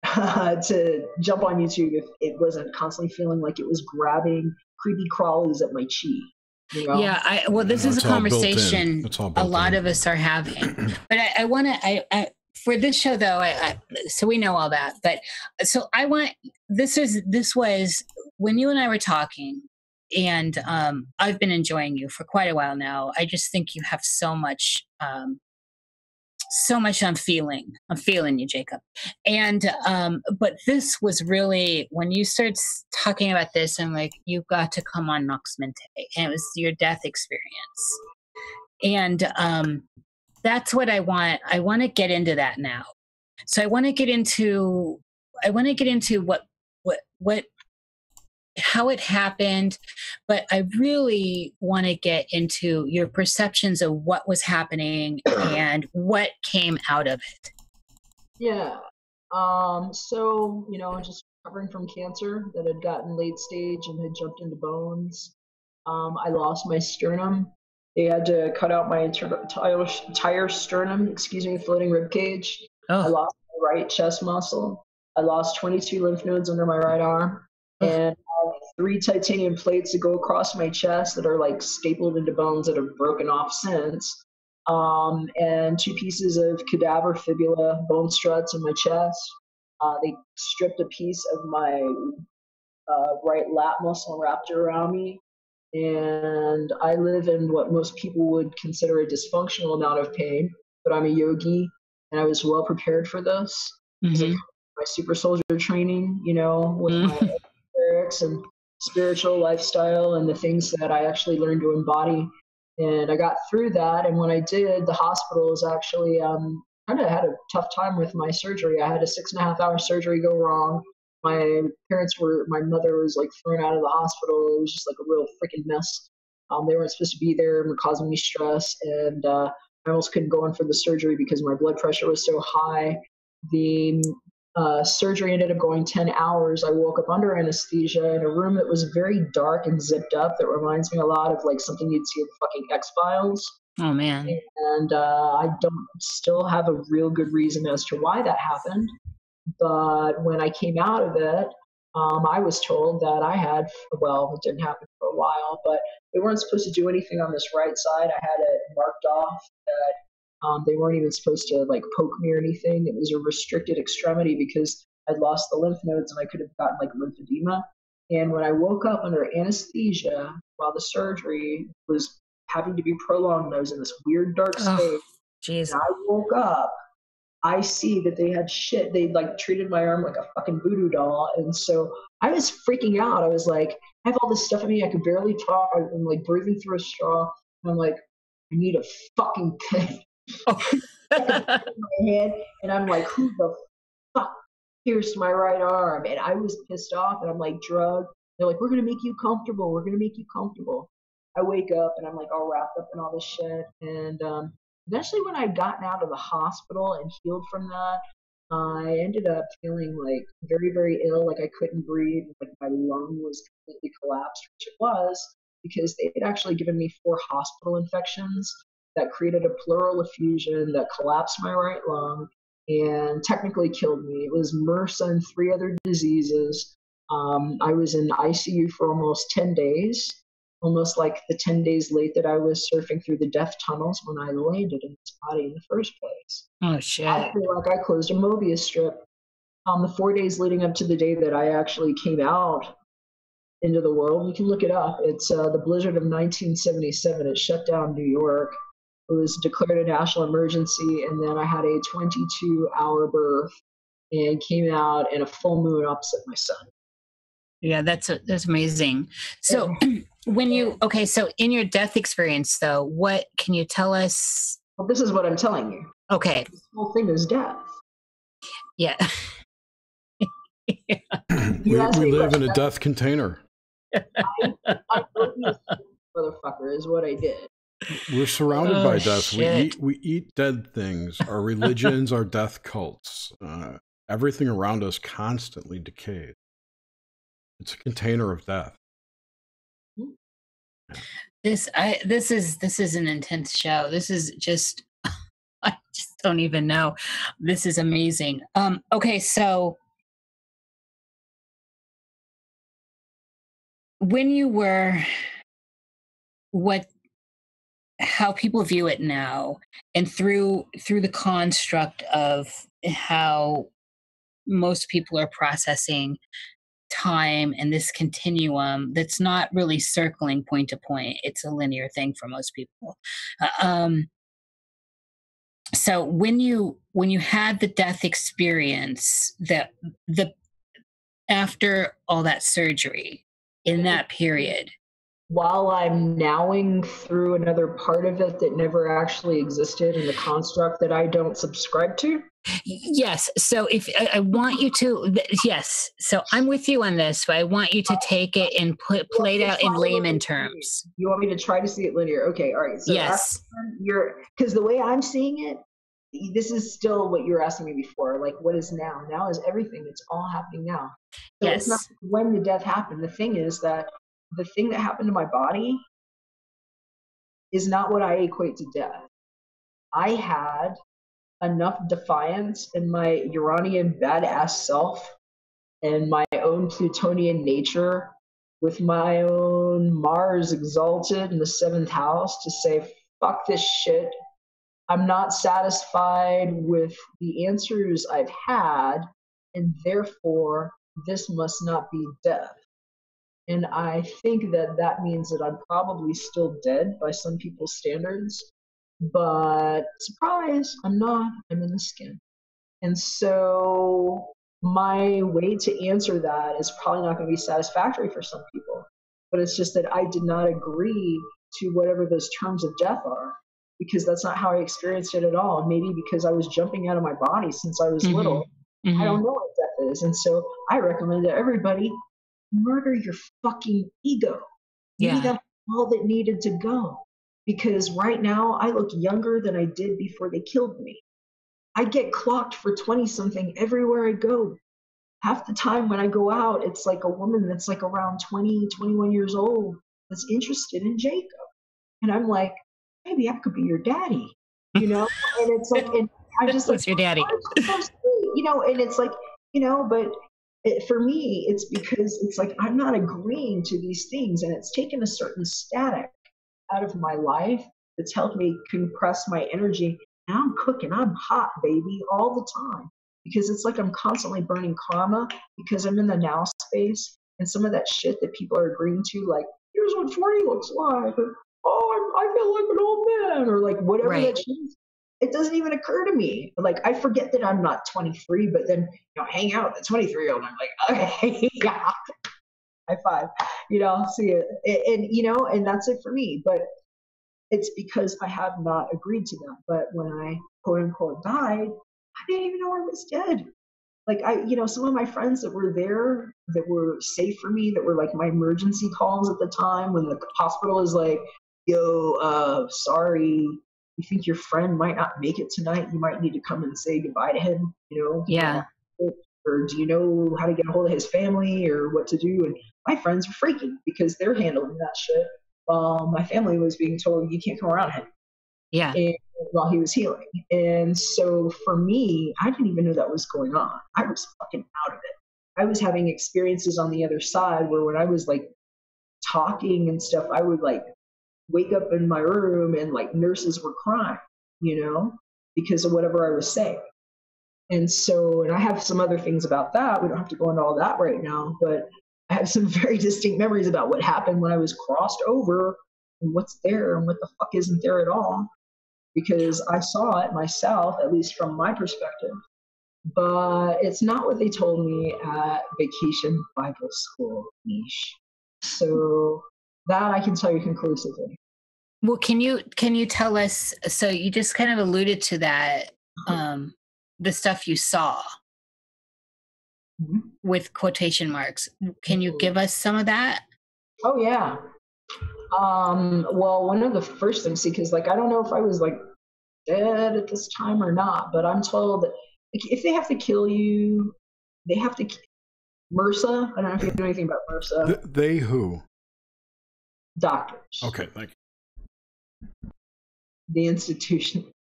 to jump on YouTube if it wasn't constantly feeling like it was grabbing creepy crawlies at my chi. You know? Yeah. This is a conversation a lot of us are having, but I want to, for this show, though, so we know all that. But so I want this was when you and I were talking, and I've been enjoying you for quite a while now. I just think you have so much. I'm feeling you, Jakob. And but this was really when you started talking about this. I'm like, you've got to come on Nox Mente, and it was your death experience, and that's what I want. I want to get into that now. So I want to get into what how it happened, but I really want to get into your perceptions of what was happening and what came out of it. Yeah. So, you know, just recovering from cancer that had gotten late stage and had jumped into bones. I lost my sternum. They had to cut out my entire sternum, floating rib cage. Oh. I lost my right chest muscle. I lost 22 lymph nodes under my right arm. Oh. And I have 3 titanium plates that go across my chest that are like stapled into bones that have broken off since. And 2 pieces of cadaver fibula bone struts in my chest. They stripped a piece of my right lat muscle wrapped around me. And I live in what most people would consider a dysfunctional amount of pain, but I'm a yogi, and I was well prepared for this. Mm-hmm. My super soldier training, you know, with my esoterics and spiritual lifestyle and the things that I actually learned to embody. And I got through that. And when I did, the hospital was actually kind of had a tough time with my surgery. I had a 6.5-hour surgery go wrong. My mother was like thrown out of the hospital. It was just like a real freaking mess. They weren't supposed to be there and were causing me stress. And I almost couldn't go in for the surgery because my blood pressure was so high. The surgery ended up going 10 hours. I woke up under anesthesia in a room that was very dark and zipped up. That reminds me a lot of like something you'd see in fucking X-Files. Oh, man. And I don't still have a real good reason as to why that happened. But when I came out of it, I was told that I had, well, it didn't happen for a while, but they weren't supposed to do anything on this right side. I had it marked off that They weren't even supposed to like poke me or anything. It was a restricted extremity because I'd lost the lymph nodes and I could have gotten like lymphedema. And when I woke up under anesthesia while the surgery was having to be prolonged, I was in this weird dark space. Jeez. And I woke up, I see that they had shit. They like treated my arm like a fucking voodoo doll. And so I was freaking out. I was like, I have all this stuff in me. I could barely talk. I'm like breathing through a straw. And I'm like, I need a fucking pen. in my head. And I'm like, who the fuck pierced my right arm? And I was pissed off. And I'm like, drugged. They're like, we're going to make you comfortable. We're going to make you comfortable. I wake up and I'm like all wrapped up in all this shit. And eventually when I'd gotten out of the hospital and healed from that, I ended up feeling like very, very ill, like I couldn't breathe, like my lung was completely collapsed, which it was, because they had actually given me 4 hospital infections that created a pleural effusion that collapsed my right lung and technically killed me. It was MRSA and 3 other diseases. I was in ICU for almost 10 days. Almost like the 10 days late that I was surfing through the death tunnels when I landed in this body in the first place. Oh, shit. I feel like I closed a Mobius strip. The 4 days leading up to the day that I actually came out into the world, you can look it up. It's the blizzard of 1977. It shut down New York. It was declared a national emergency, and then I had a 22-hour birth and came out in a full moon opposite my sun. Yeah, that's amazing. So so in your death experience though, what can you tell us? Well, this is what I'm telling you. Okay. This whole thing is death. Yeah. we live in a death container. I motherfucker is what I did. We're surrounded by death. Shit. We eat dead things. Our religions are death cults. Everything around us constantly decays. It's a container of death. This is an intense show. This is just I just don't even know. This is amazing. Okay, so when you were how people view it now, and through the construct of how most people are processing time and this continuum that's not really circling point to point, it's a linear thing for most people. So when you had the death experience, the after all that surgery, in that period, while I'm nowing through another part of it that never actually existed in the construct that I don't subscribe to? Yes. So if I want you to, yes. So I'm with you on this, but I want you to take it and play it out in layman terms. You want me to try to see it linear? Okay. All right. So yes. Because the way I'm seeing it, this is still what you were asking me before. Like, what is now? Now is everything. It's all happening now. So yes. It's not when the death happened. The thing is that the thing that happened to my body is not what I equate to death. I had enough defiance in my Uranian badass self and my own Plutonian nature with my own Mars exalted in the 7th house to say, fuck this shit. I'm not satisfied with the answers I've had, and therefore this must not be death. And I think that means that I'm probably still dead by some people's standards. But surprise, I'm not. I'm in the skin. And so my way to answer that is probably not going to be satisfactory for some people. But it's just that I did not agree to whatever those terms of death are, because that's not how I experienced it at all. Maybe because I was jumping out of my body since I was little. I don't know what death is. And so I recommend that everybody murder your fucking ego. Maybe that's all that needed to go. Because right now I look younger than I did before they killed me. I get clocked for 20-something everywhere I go. Half the time when I go out, it's like a woman that's like around 20, 21 years old that's interested in Jacob. And I'm like, maybe I could be your daddy, you know? And it's like, and I just what's your daddy? So sweet, you know, and it's like, you know, but for me, it's because it's like I'm not agreeing to these things, and it's taken a certain static out of my life that's helped me compress my energy and I'm cooking, I'm hot, baby, all the time. Because it's like I'm constantly burning karma because I'm in the now space, and some of that shit that people are agreeing to, like, here's what 40 looks like, or, oh, I feel like an old man, or like whatever that shit is. It doesn't even occur to me. Like, I forget that I'm not 23, but then, hang out with a 23-year-old, I'm like, okay, yeah, high five, see it. And, and that's it for me. But it's because I have not agreed to that. But when I, quote unquote, died, I didn't even know I was dead. Like, some of my friends that were there, that were safe for me, that were like my emergency calls at the time when the hospital is like, yo, sorry, you think your friend might not make it tonight? You might need to come and say goodbye to him, Yeah. Or do you know how to get a hold of his family or what to do? And my friends were freaking because they're handling that shit. My family was being told, you can't come around him. Yeah. And while he was healing. And so for me, I didn't even know that was going on. I was fucking out of it. I was having experiences on the other side where when I was like talking and stuff, I would like wake up in my room and like nurses were crying, because of whatever I was saying. And so, and I have some other things about that. We don't have to go into all that right now, but I have some very distinct memories about what happened when I was crossed over and what's there and what the fuck isn't there at all. Because I saw it myself, at least from my perspective. But it's not what they told me at Vacation Bible School, niche. So that I can tell you conclusively. Well, can you tell us, so you just kind of alluded to that, the stuff you saw with quotation marks. Can you give us some of that? Oh, yeah. Well, one of the first things, because like, I don't know if I was like dead at this time or not, but I'm told that if they have to kill you, they have to. MRSA, I don't know if you know anything about MRSA. They who? Doctors. Okay, thank you. The institutions,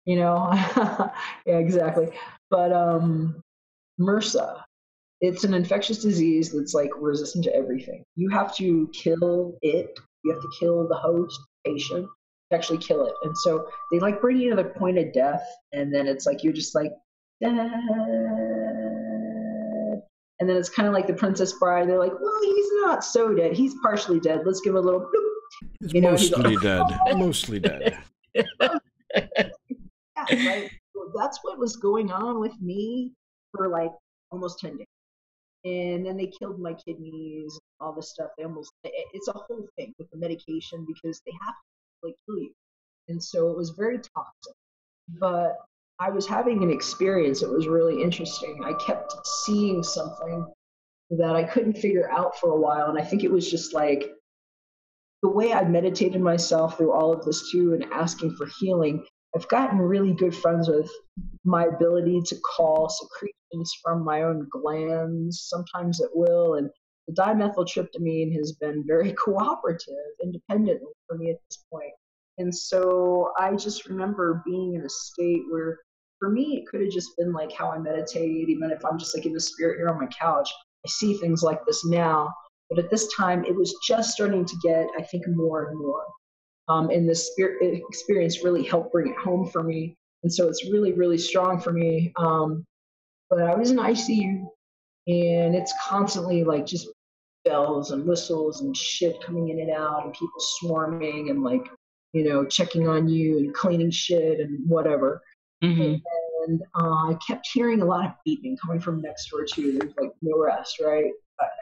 yeah, exactly. But MRSA, it's an infectious disease that's like resistant to everything. You have to kill it. You have to kill the host patient to actually kill it. And so they like bring you to the point of death, and then it's like you're just like dead. And then it's kind of like the Princess Bride. They're like, well, he's not so dead. He's partially dead. Let's give a little bloop. He's mostly dead. Mostly dead. Yeah, right. So that's what was going on with me for like almost 10 days. And then they killed my kidneys, all this stuff. It's a whole thing with the medication because they have to like kill you. And so it was very toxic. But I was having an experience that was really interesting. I kept seeing something that I couldn't figure out for a while. And I think it was just like the way I meditated myself through all of this too and asking for healing. I've gotten really good friends with my ability to call secretions from my own glands, sometimes at will. And the dimethyltryptamine has been very cooperative independently for me at this point. And so I just remember being in a state where, for me, it could have just been like how I meditate, even if I'm just like in the spirit here on my couch. I see things like this now. But at this time, it was just starting to get, I think, more and more. And the spirit experience really helped bring it home for me. And so it's really, really strong for me. But I was in ICU, and it's constantly like just bells and whistles and shit coming in and out, and people swarming and like, checking on you and cleaning shit and whatever. Mm-hmm. And I kept hearing a lot of beeping coming from next door too. There's like no rest, right?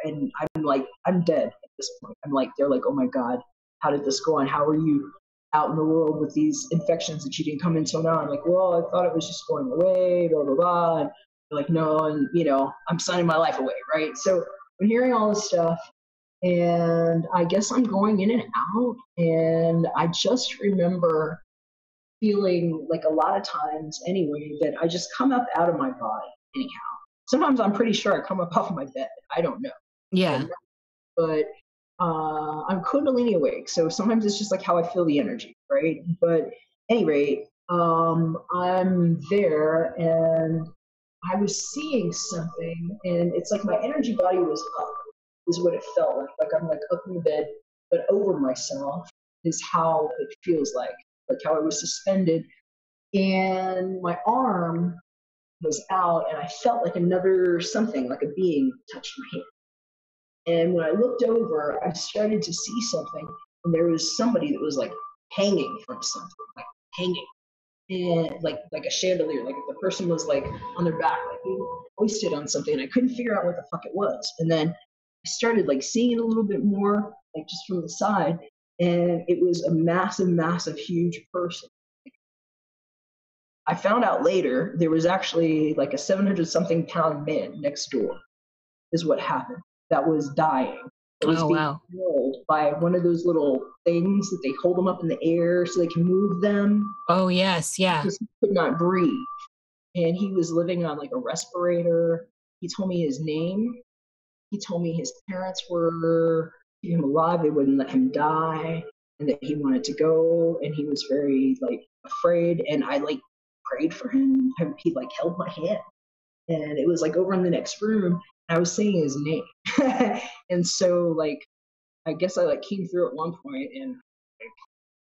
And I'm like, I'm dead at this point. I'm like, they're like, oh my God, how did this go on? How are you out in the world with these infections that you didn't come in till now? I'm like, well, I thought it was just going away, blah, blah, blah. And they're like, no, and I'm signing my life away, right? So I'm hearing all this stuff, and I guess I'm going in and out. And I just remember feeling like a lot of times anyway, that I just come up out of my body anyhow. Sometimes I'm pretty sure I come up off my bed. I don't know. Yeah. But I'm Kundalini awake. So sometimes it's just like how I feel the energy, right? But at any rate, I'm there and I was seeing something, and it's like my energy body was up, is what it felt like. Like I'm like up in the bed, but over myself is how it feels like how I was suspended and my arm was out, and I felt like another something, like a being touched my hand. And when I looked over, I started to see something, and there was somebody that was like hanging from something, like hanging, and like a chandelier, like the person was like on their back, like hoisted on something, and I couldn't figure out what the fuck it was. And then I started like seeing it a little bit more, like just from the side, and it was a massive, massive, huge person. I found out later there was actually like a 700-something pound man next door, is what happened, that was dying. It was being killed by one of those little things that they hold them up in the air so they can move them. Oh, yes, yeah. Because he could not breathe. And he was living on like a respirator. He told me his name. He told me his parents were keeping him alive. They wouldn't let him die, and that he wanted to go. And he was very like afraid. And I like prayed for him. He like held my hand. And it was like over in the next room. I was saying his name. And so like, I guess I like came through at one point and like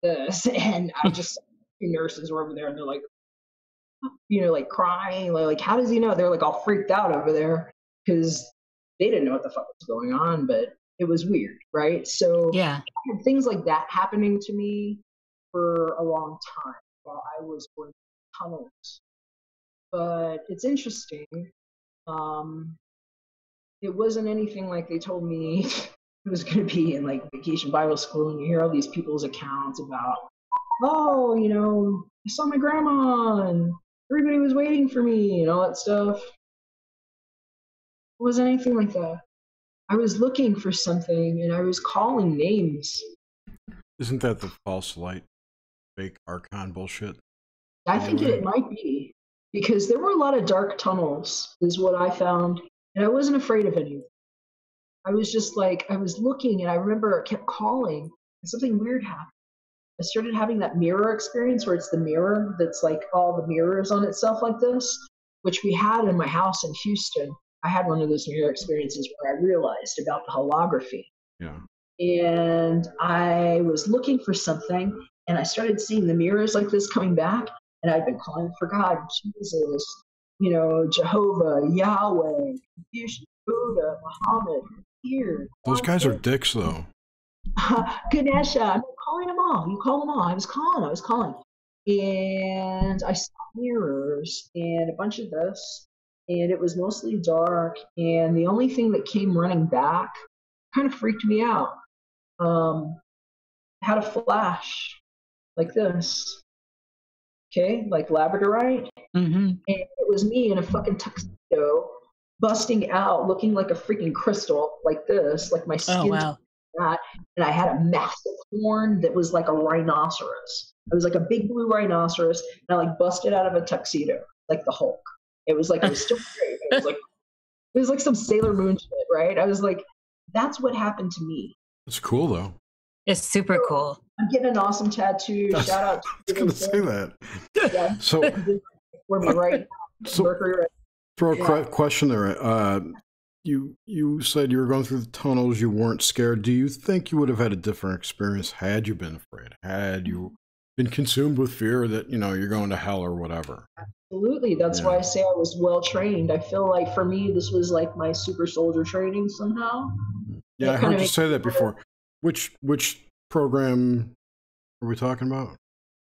this, and I just, two nurses were over there, and they're like, you know, like crying, like how does he know? They're like all freaked out over there because they didn't know what the fuck was going on, but it was weird, right? So yeah, I had things like that happening to me for a long time while I was going through tunnels. But it's interesting. It wasn't anything like they told me it was going to be in like Vacation Bible School, and you hear all these people's accounts about, oh, you know, I saw my grandma and everybody was waiting for me and all that stuff. It wasn't anything like that. I was looking for something and I was calling names. Isn't that the false light, fake archon bullshit? I think it might be, because there were a lot of dark tunnels, is what I found. And I wasn't afraid of anything. I was just like, I was looking, and I remember I kept calling, and something weird happened. I started having that mirror experience where it's the mirror that's like all the mirrors on itself like this, which we had in my house in Houston. I had one of those mirror experiences where I realized about the holography. Yeah. And I was looking for something, and I started seeing the mirrors like this coming back, and I'd been calling for God, Jesus, you know, Jehovah, Yahweh, Confucius, Buddha, Muhammad, here. Those guys are dicks, though. Ganesha, I'm calling them all. You call them all. I was calling. And I saw mirrors and a bunch of this, and it was mostly dark. And the only thing that came running back kind of freaked me out. Had a flash like this. Okay, like labradorite. Mm-hmm. And it was me in a fucking tuxedo, busting out, looking like a freaking crystal, like this, like my skin. Oh, wow. That. And I had a massive horn that was like a rhinoceros. It was like a big blue rhinoceros, and I like busted out of a tuxedo, like the Hulk. It was like, I was still great. It was like some Sailor Moon shit, right? I was like, that's what happened to me. It's cool, though. It's super cool. I'm getting an awesome tattoo. Shout out to I was going to say that. Yeah. So, for me right now. so Mercury, right? throw a question there. You said you were going through the tunnels, you weren't scared. Do you think you would have had a different experience had you been afraid? Had you been consumed with fear that, you know, you're going to hell or whatever? Absolutely. That's why I say I was well trained. I feel like for me, this was like my super soldier training somehow. Yeah, I heard you say that before. Which program are we talking about?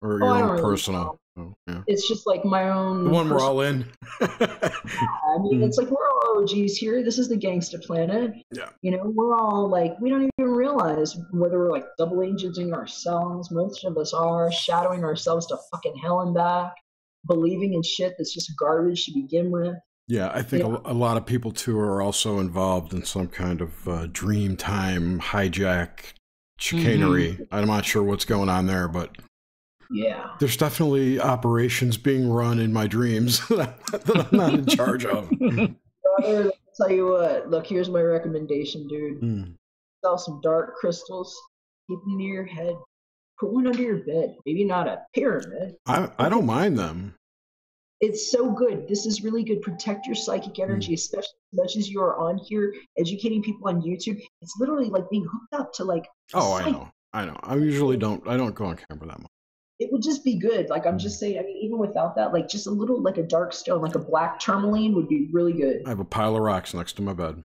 Or your own really personal? Oh, yeah. It's just like my own. The one we're all in. I mean, it's like we're all OGs here. This is the gangsta planet. Yeah. You know, we're all like, we don't even realize whether we're like double agenting ourselves. Most of us are shadowing ourselves to fucking hell and back, believing in shit that's just garbage to begin with. Yeah, I think a lot of people, too, are also involved in some kind of dream time hijack chicanery. Mm-hmm. I'm not sure what's going on there, but yeah, there's definitely operations being run in my dreams that I'm not in charge of. Brother, I'll tell you what. Look, here's my recommendation, dude. Sell some dark crystals. Keep them near your head. Put one under your bed. Maybe not a pyramid. I don't mind them. It's so good. This is really good. Protect your psychic energy, especially as much as you are on here educating people on YouTube. It's literally like being hooked up to like. Oh, I know. I usually don't go on camera that much. it would just be good. Like, I'm just saying, I mean, even without that, like just a little, like a dark stone, like a black tourmaline would be really good. I have a pile of rocks next to my bed.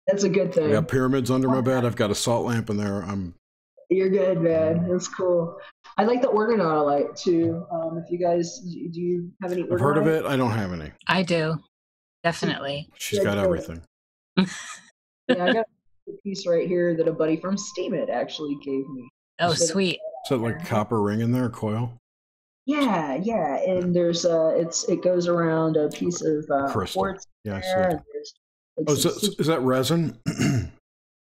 That's a good thing. I got pyramids under my bed. I've got a salt lamp in there. You're good, man. That's cool. I like the orgonite too. If you guys, do you have any orgonite? I've heard of it. I don't have any. I do. Definitely. She's got everything. Yeah, I got a piece right here that a buddy from Steemit actually gave me. Oh, sweet. Is that like a copper ring in there, a coil? Yeah. And there's it goes around a piece of crystal. quartz. Yeah, I see it. Is that resin?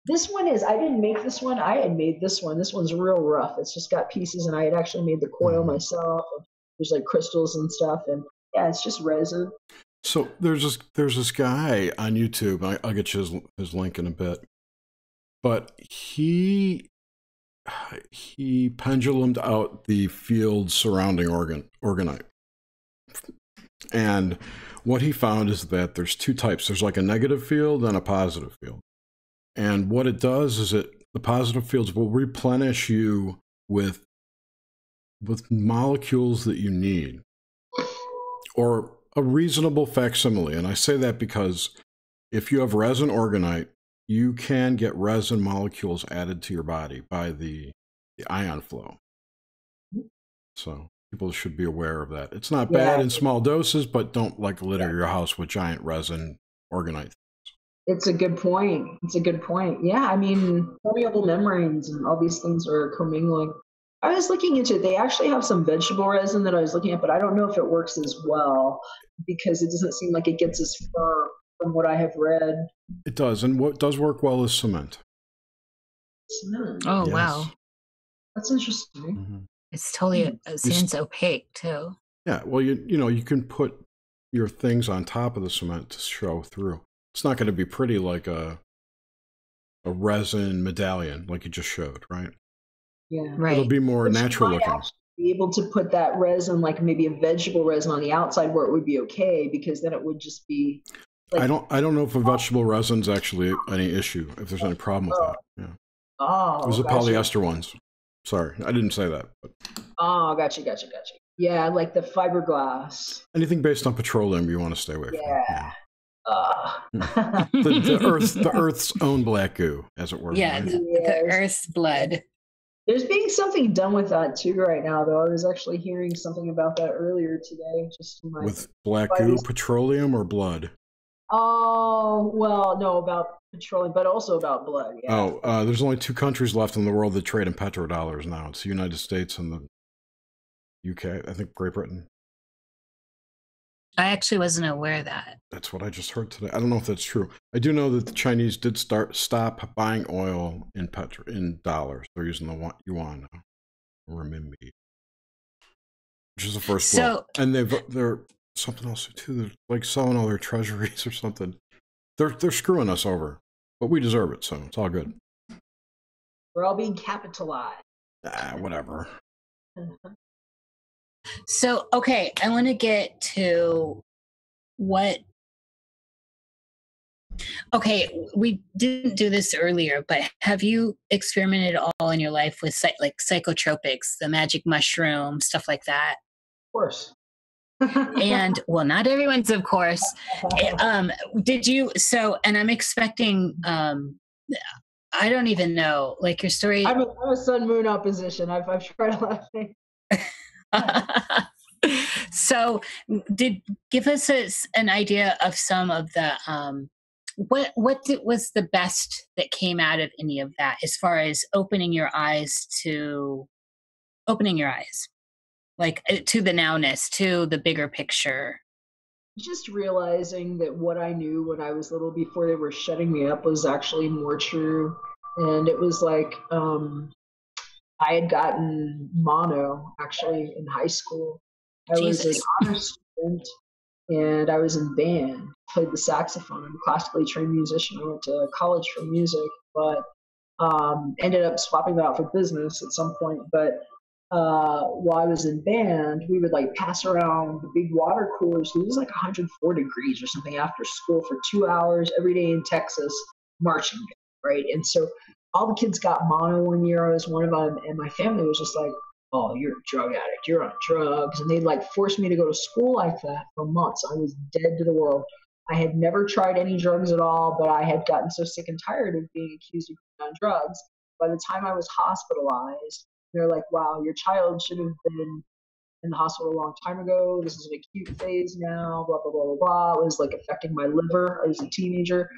This one is. I didn't make this one. I had made this one. This one's real rough. It's just got pieces, and I had actually made the coil myself. And there's like crystals and stuff, and yeah, it's just resin. So there's this guy on YouTube. I'll get you his link in a bit, but he pendulumed out the field surrounding orgonite, and what he found is that there's two types. There's like a negative field and a positive field. And what it does is the positive fields will replenish you with molecules that you need, or a reasonable facsimile. And I say that because if you have resin orgonite, you can get resin molecules added to your body by the ion flow. So people should be aware of that. It's not bad in small doses, but don't like litter your house with giant resin orgonite. It's a good point. Yeah, I mean, permeable membranes and all these things are commingling. I was looking into it. They actually have some vegetable resin that I was looking at, but I don't know if it works as well because it doesn't seem like it gets as firm from what I have read. It does, and what does work well is cement. Cement? Oh, yes. Wow. That's interesting. Mm-hmm. It's totally, it seems opaque too. Yeah, well, you can put your things on top of the cement to show through. It's not going to be pretty like a resin medallion like you just showed, right? Yeah, right. It'll be more natural looking. Be able to put that resin, like maybe a vegetable resin, on the outside where it would be okay, because then it would just be. Like, I don't know if a vegetable resin's actually any issue. If there's any problem with that, yeah. Oh, it was the polyester ones. Sorry, I didn't say that. But. Oh, gotcha. Yeah, like the fiberglass. Anything based on petroleum, you want to stay away from. Yeah. The Earth's own black goo, as it were. Yeah, right? the Earth's blood. There's being something done with that too right now, though. I was actually hearing something about that earlier today. With black goo, petroleum, or blood? Oh, well, no, about petroleum, but also about blood. Yeah. Oh, there's only two countries left in the world that trade in petrodollars now. It's the United States and the UK. I think Great Britain. I actually wasn't aware of that. That's what I just heard today. I don't know if that's true. I do know that the Chinese did stop buying oil in dollars. They're using the yuan now, renminbi, which is the first blow. And they're something else too. They're like selling all their treasuries or something. They're screwing us over, but we deserve it, so it's all good. We're all being capitalized. Whatever. So, okay, I want to get to okay, we didn't do this earlier, but have you experimented at all in your life with like psychotropics, the magic mushroom, stuff like that? Of course. And, well, not everyone's, of course. Did you, and I'm expecting, I don't even know, like your story. I'm a sun moon opposition. I've tried a lot of things. So give us an idea of some of the what was the best that came out of any of that, as far as opening your eyes, like to the nowness, to the bigger picture? Just realizing that what I knew when I was little, before they were shutting me up, was actually more true. And it was like I had gotten mono actually in high school. I was an honor student, and I was in band, played the saxophone. I'm a classically trained musician. I went to college for music, but ended up swapping that out for business at some point. But while I was in band, we would like pass around the big water coolers. It was like 104 degrees or something after school for 2 hours every day in Texas, marching band, right? And so all the kids got mono one year. I was one of them, and my family was just like, oh, you're a drug addict, you're on drugs. And they like forced me to go to school like that for months. I was dead to the world. I had never tried any drugs at all, but I had gotten so sick and tired of being accused of being on drugs. By the time I was hospitalized, they're like, wow, your child should have been in the hospital a long time ago. This is an acute phase now, blah, blah, blah, blah, blah. It was like affecting my liver. I was a teenager.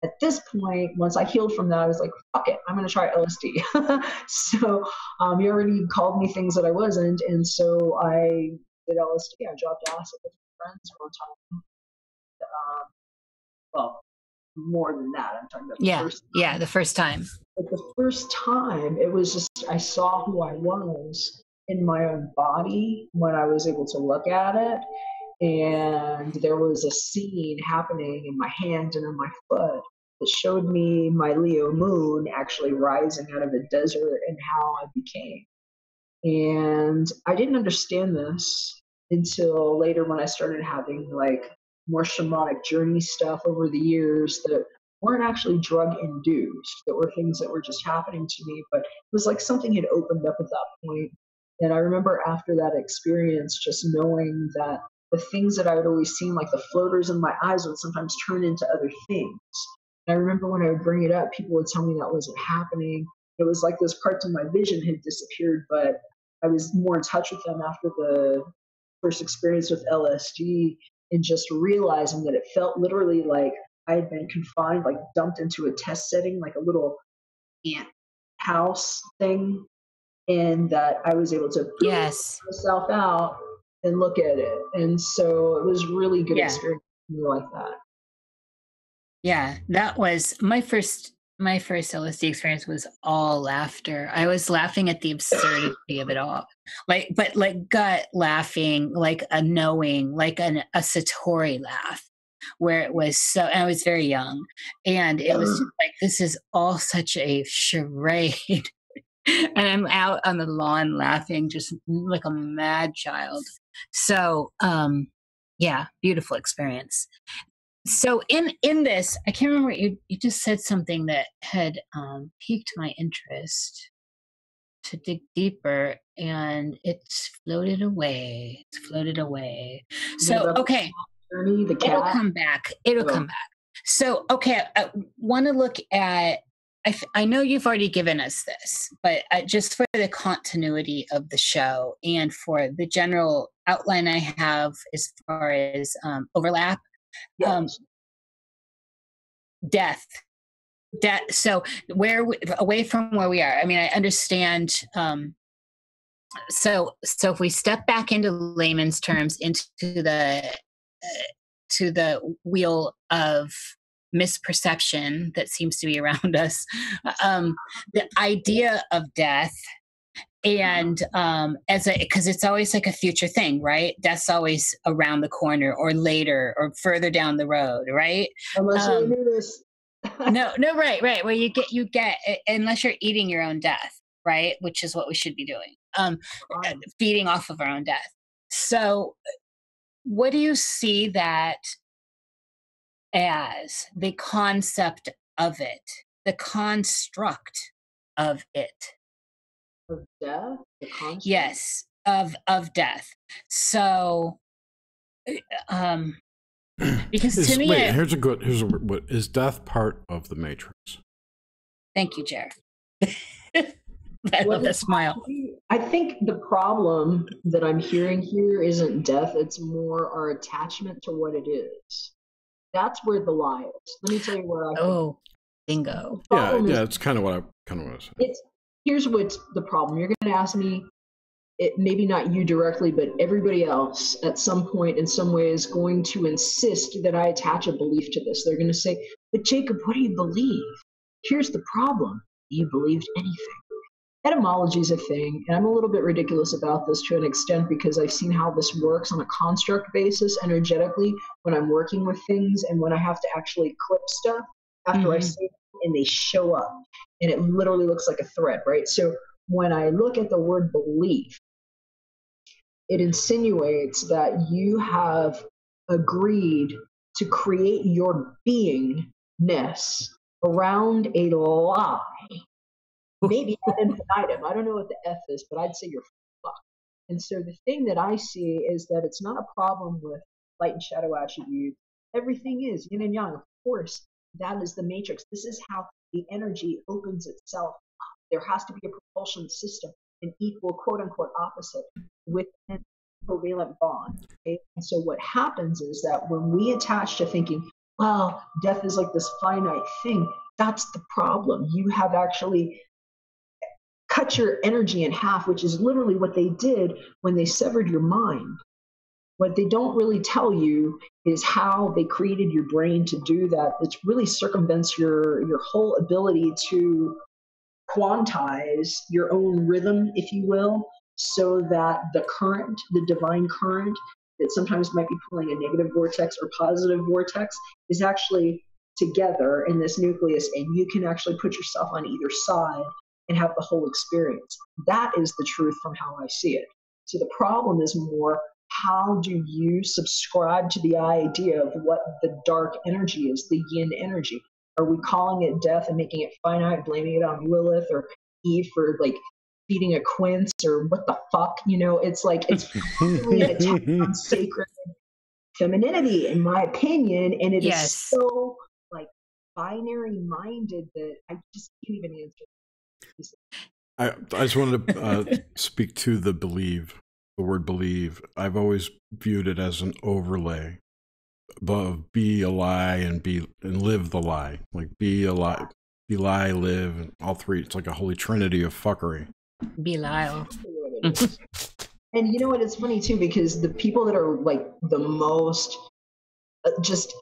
At this point, once I healed from that, I was like, fuck it, I'm going to try LSD. So he already called me things that I wasn't. And so I did LSD. I dropped acid with friends one time. Well, more than that. I'm talking about the first time. Yeah, the first time. But the first time, it was just, I saw who I was in my own body when I was able to look at it. And there was a scene happening in my hand and in my foot that showed me my Leo moon actually rising out of a desert and how I became. And I didn't understand this until later when I started having like more shamanic journey stuff over the years that weren't actually drug induced, that were things that were just happening to me, but it was like something had opened up at that point. And I remember after that experience, just knowing that the things that I would always see, like the floaters in my eyes, would sometimes turn into other things. And I remember when I would bring it up, people would tell me that wasn't happening. It was like those parts of my vision had disappeared, but I was more in touch with them after the first experience with LSD, and just realizing that it felt literally like I had been confined, like dumped into a test setting, like a little ant house thing, and that I was able to pull myself out and look at it. And so it was really good experience like that. Yeah, that was my first LSD experience was all laughter. I was laughing at the absurdity of it all. But gut laughing, like a knowing, like a Satori laugh, where it was so, and I was very young, and it was just like, this is all such a charade. And I'm out on the lawn laughing, just like a mad child. So, yeah, beautiful experience. So in this, I can't remember, you just said something that had piqued my interest to dig deeper, and it's floated away. So, okay, it'll come back. So, okay, I want to look at, I know you've already given us this, but just for the continuity of the show and for the general outline I have as far as overlap, death. So away from where we are, I mean, I understand. So if we step back into layman's terms, into to the wheel of misperception that seems to be around us, the idea of death, and because it's always like a future thing, right? Death's always around the corner or later or further down the road, right? Unless you knew this. no, right. Where you get unless you're eating your own death, right? Which is what we should be doing, feeding off of our own death. So what do you see that as, the concept of it, the construct of it? Of death? The construct? Yes, of death. So, because to me, here's what is death part of the Matrix? Thank you, Jared. I love that smile. I think the problem that I'm hearing here isn't death; it's more our attachment to what it is. That's where the lie is. Let me tell you where I. Oh, bingo. Yeah, it's kind of what I was saying. Here's what's the problem. You're going to ask me, maybe not you directly, but everybody else at some point in some way is going to insist that I attach a belief to this. They're going to say, but Jacob, what do you believe? Here's the problem. You believed anything. Etymology is a thing, and I'm a little bit ridiculous about this to an extent because I've seen how this works on a construct basis energetically when I'm working with things and when I have to actually clip stuff after I say it and they show up. And it literally looks like a thread, right? So when I look at the word belief, it insinuates that you have agreed to create your beingness around a lie. Maybe ad infinitum. I don't know what the F is, but I'd say you're fucked. And so the thing that I see is that it's not a problem with light and shadow attributes. Everything is yin and yang. Of course, that is the matrix. This is how the energy opens itself. There has to be a propulsion system, an equal, quote unquote, opposite within a covalent bond. Okay? And so what happens is that when we attach to thinking, well, death is like this finite thing, that's the problem. You have actually cut your energy in half, which is literally what they did when they severed your mind. What they don't really tell you is how they created your brain to do that. It really circumvents your whole ability to quantize your own rhythm, if you will, so that the current, the divine current, that sometimes might be pulling a negative vortex or positive vortex, is actually together in this nucleus, and you can actually put yourself on either side and have the whole experience. That is the truth from how I see it. So the problem is more, how do you subscribe to the idea of what the dark energy is, the yin energy? Are we calling it death and making it finite, blaming it on Lilith or Eve for like feeding a quince or what the fuck? You know, it's like, it's really an attack on sacred femininity, in my opinion. And it is so like binary minded that I just can't even answer. I just wanted to speak to the word believe. I've always viewed it as an overlay above be a lie and live the lie. Like be a lie, live, and all three. It's like a holy trinity of fuckery. Belial. And you know what? It's funny too, because the people that are like the most, just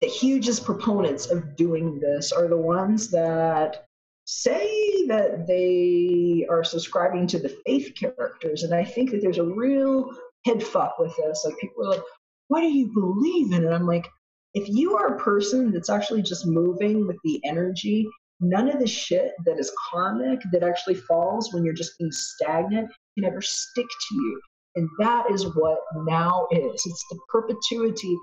the hugest proponents of doing this are the ones that say that they are subscribing to the faith characters. And I think that there's a real head fuck with this. Like people are like, what do you believe in? And I'm like, if you are a person that's actually just moving with the energy, none of the shit that is karmic, that actually falls when you're just being stagnant, can ever stick to you. And that is what now is. It's the perpetuity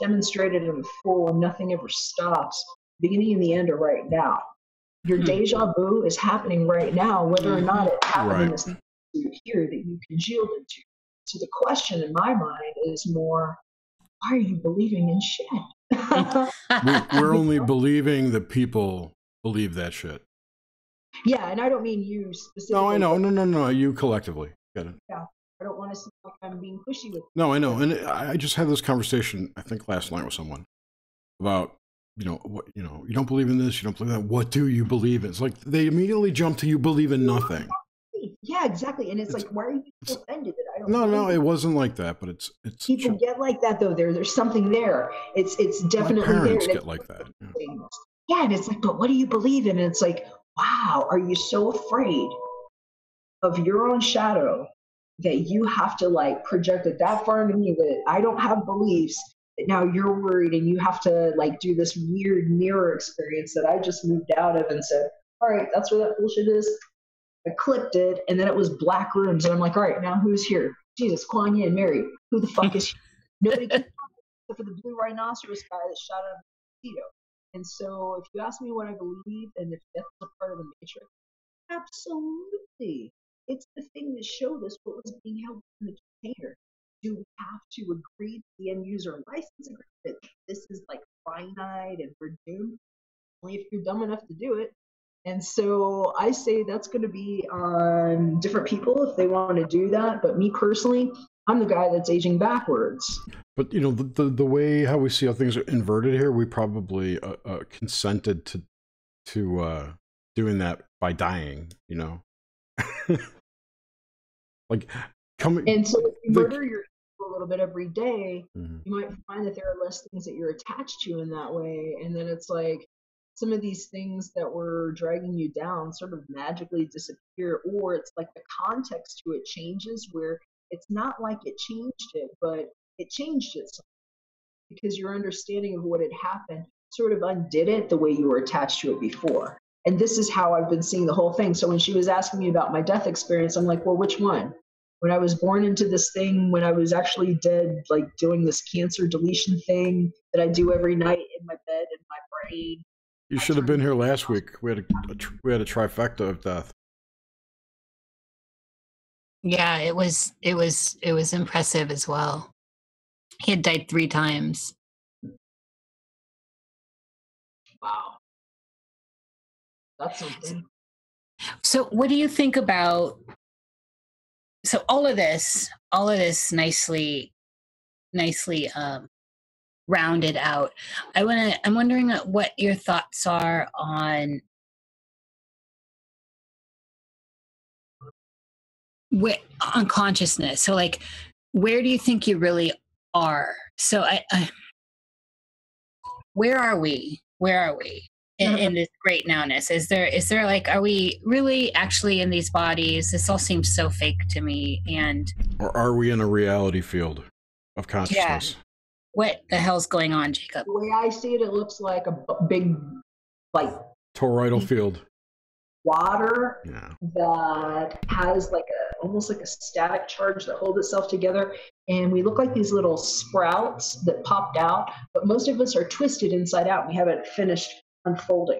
demonstrated in the full, and nothing ever stops. Beginning and the end are right now. Your deja vu is happening right now, whether or not it happened in this here that you congealed into. So the question in my mind is more, why are you believing in shit? We're only believing that people believe that shit. Yeah, and I don't mean you specifically. No, I know. No. You collectively. Get it. Yeah. I don't want to seem like I'm being pushy with. No, I know. And I just had this conversation, I think last night with someone, about, what, you don't believe in this, you don't believe that. What do you believe in? It's like they immediately jump to you believe in nothing. Yeah, exactly. And it's like, why are you so offended that I don't? No, it wasn't like that. But it's people get like that though. There's something there. It's definitely my parents there. Get like that. Yeah, and it's like, but what do you believe in? And it's like, wow, are you so afraid of your own shadow that you have to like project it that far into me that I don't have beliefs, that now you're worried and you have to like do this weird mirror experience that I just moved out of and said, all right, that's where that bullshit is. I clicked it, and then it was black rooms, and I'm like, all right, now who's here? Jesus, Kuan Yin, Mary, who the fuck is here? Nobody can except for the blue rhinoceros guy that shot out of the mosquito. And so if you ask me what I believe and if that's a part of the matrix, absolutely. It's the thing that showed us what was being held in the container. Do we have to agree to the end user license agreement that this is like finite and we're doomed? Only if you're dumb enough to do it. And so I say that's going to be on different people if they want to do that. But me personally, I'm the guy that's aging backwards. But the way how we see how things are inverted here, we probably consented to doing that by dying. Like coming. And so if you murder your ego a little bit every day, you might find that there are less things that you're attached to in that way. And then it's like some of these things that were dragging you down sort of magically disappear, or it's like the context to it changes where it's not like it changed it, but it changed it because your understanding of what had happened sort of undid it the way you were attached to it before. And this is how I've been seeing the whole thing. So when she was asking me about my death experience, I'm like, well, which one? When I was born into this thing, when I was actually dead, like doing this cancer deletion thing that I do every night in my bed in my brain. You should have been here last week. We had a trifecta of death. Yeah, it was impressive as well. He had died 3 times. Wow. That's something. So what do you think about, so all of this nicely rounded out. I'm wondering what your thoughts are on consciousness. So like, where do you think you really are? So where are we in this great nowness? Is there like, are we really actually in these bodies? This all seems so fake to me. And or are we in a reality field of consciousness? Yeah. What the hell's going on, Jacob? The way I see it, it looks like a big, like, toroidal field. Water that has like almost like a static charge that holds itself together, and we look like these little sprouts that popped out, but most of us are twisted inside out. We haven't finished unfolding.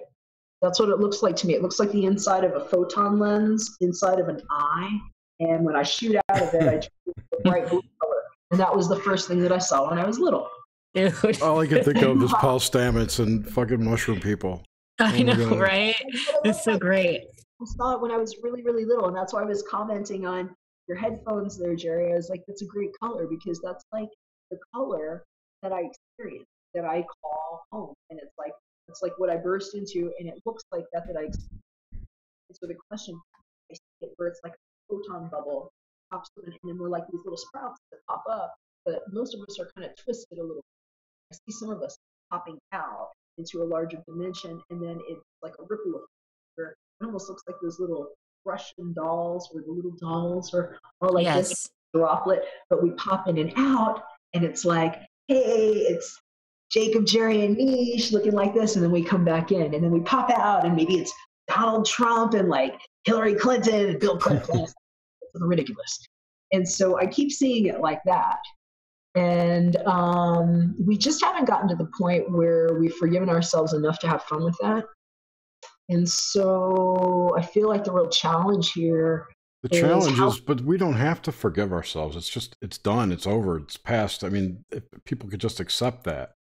That's what it looks like to me. It looks like the inside of a photon lens inside of an eye, and when I shoot out of it, I turn a bright blue color, and that was the first thing that I saw when I was little. Dude. All I can think of is Paul Stamets and fucking mushroom people. I know, right? It's so great. I saw it when I was really, really little, and that's why I was commenting on your headphones there, Jerry. I was like, that's a great color, because that's like the color that I experience, that I call home. And it's like what I burst into, and it looks like that I experience. So the question, I see it where it's like a photon bubble pops up, and then we're like these little sprouts that pop up, but most of us are kind of twisted a little. I see some of us popping out into a larger dimension, and then it's like a ripple effect where it almost looks like those little Russian dolls, where the little dolls are all like this droplet, but we pop in and out, and it's like, hey, it's Jacob, Jerry, and Niche looking like this, and then we come back in, and then we pop out, and maybe it's Donald Trump and like Hillary Clinton and Bill Clinton. It's ridiculous. And so I keep seeing it like that. And we just haven't gotten to the point where we've forgiven ourselves enough to have fun with that. And so I feel like the real challenge here is, but we don't have to forgive ourselves. It's just, it's done. It's over. It's past. I mean, if people could just accept that.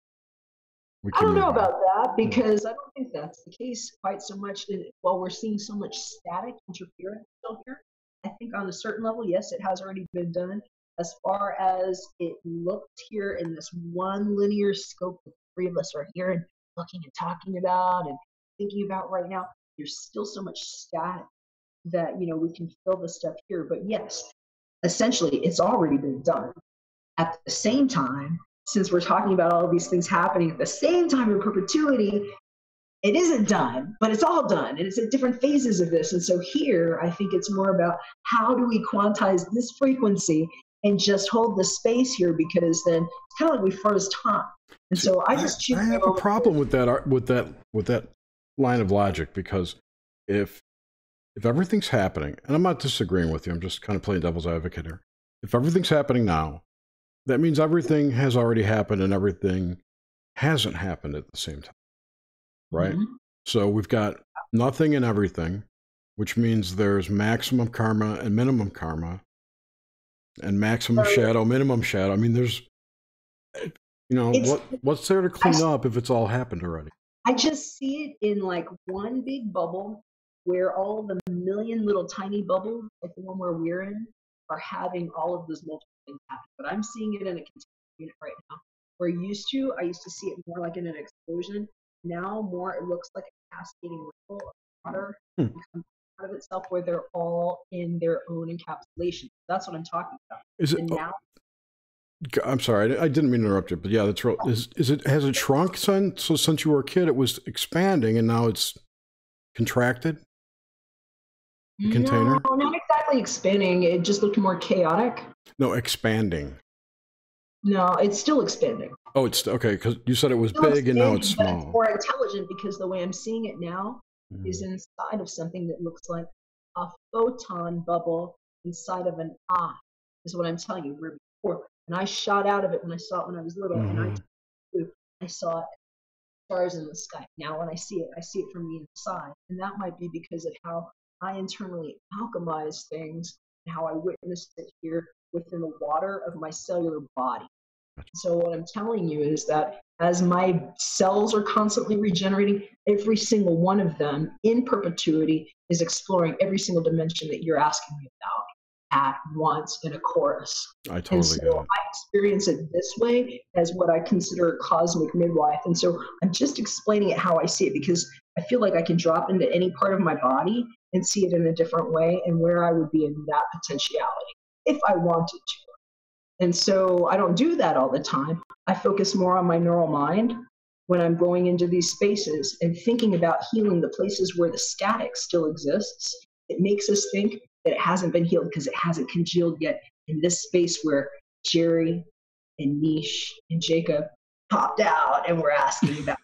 I don't know about that, because I don't think that's the case quite so much. While we're seeing so much static interference still here, I think on a certain level, yes, it has already been done. As far as it looked here in this one linear scope that the 3 of us are here and looking and talking about and thinking about right now, there's still so much static that, we can feel the stuff here. But yes, essentially, it's already been done. At the same time, since we're talking about all of these things happening at the same time in perpetuity, it isn't done, but it's all done, and it's at different phases of this. And so here, I think it's more about how do we quantize this frequency and just hold the space here, because then it's kind of like we froze time. And so I have a problem with that line of logic, because if everything's happening, and I'm not disagreeing with you, I'm just kind of playing devil's advocate here. If everything's happening now, that means everything has already happened and everything hasn't happened at the same time, right? Mm-hmm. So we've got nothing and everything, which means there's maximum karma and minimum karma, and maximum shadow, minimum shadow. I mean, there's, what's there to clean up if it's all happened already? I just see it in like one big bubble where all the million little tiny bubbles, like the one where we're in, are having all of those multiple things happen. But I'm seeing it in a containment unit right now. Where I used to see it more like in an explosion. Now more, it looks like a cascading ripple of water comes out of itself, where they're all in their own encapsulation. That's what I'm talking about. Is it? I'm sorry, I didn't mean to interrupt you, but yeah, that's right. Has it shrunk since? So since you were a kid, it was expanding, and now it's contracted? The container? No, not exactly expanding. It just looked more chaotic. No, expanding. No, it's still expanding. Oh, it's okay, because you said it was big and now it's small. It's more intelligent, because the way I'm seeing it now is inside of something that looks like a photon bubble inside of an eye, is what I'm telling you. Where before, and I shot out of it when I saw it when I was little, and I saw stars in the sky. Now when I see it from the inside, and that might be because of how I internally alchemize things and how I witnessed it here within the water of my cellular body. So what I'm telling you is that as my cells are constantly regenerating, every single one of them in perpetuity is exploring every single dimension that you're asking me about at once in a chorus. I totally get it. I experience it this way as what I consider a cosmic midwife. And so I'm just explaining it how I see it, because I feel like I can drop into any part of my body and see it in a different way and where I would be in that potentiality if I wanted to. And so I don't do that all the time. I focus more on my neural mind when I'm going into these spaces and thinking about healing the places where the static still exists. It makes us think that it hasn't been healed because it hasn't congealed yet in this space where Jerry and Niche and Jacob popped out and we're asking about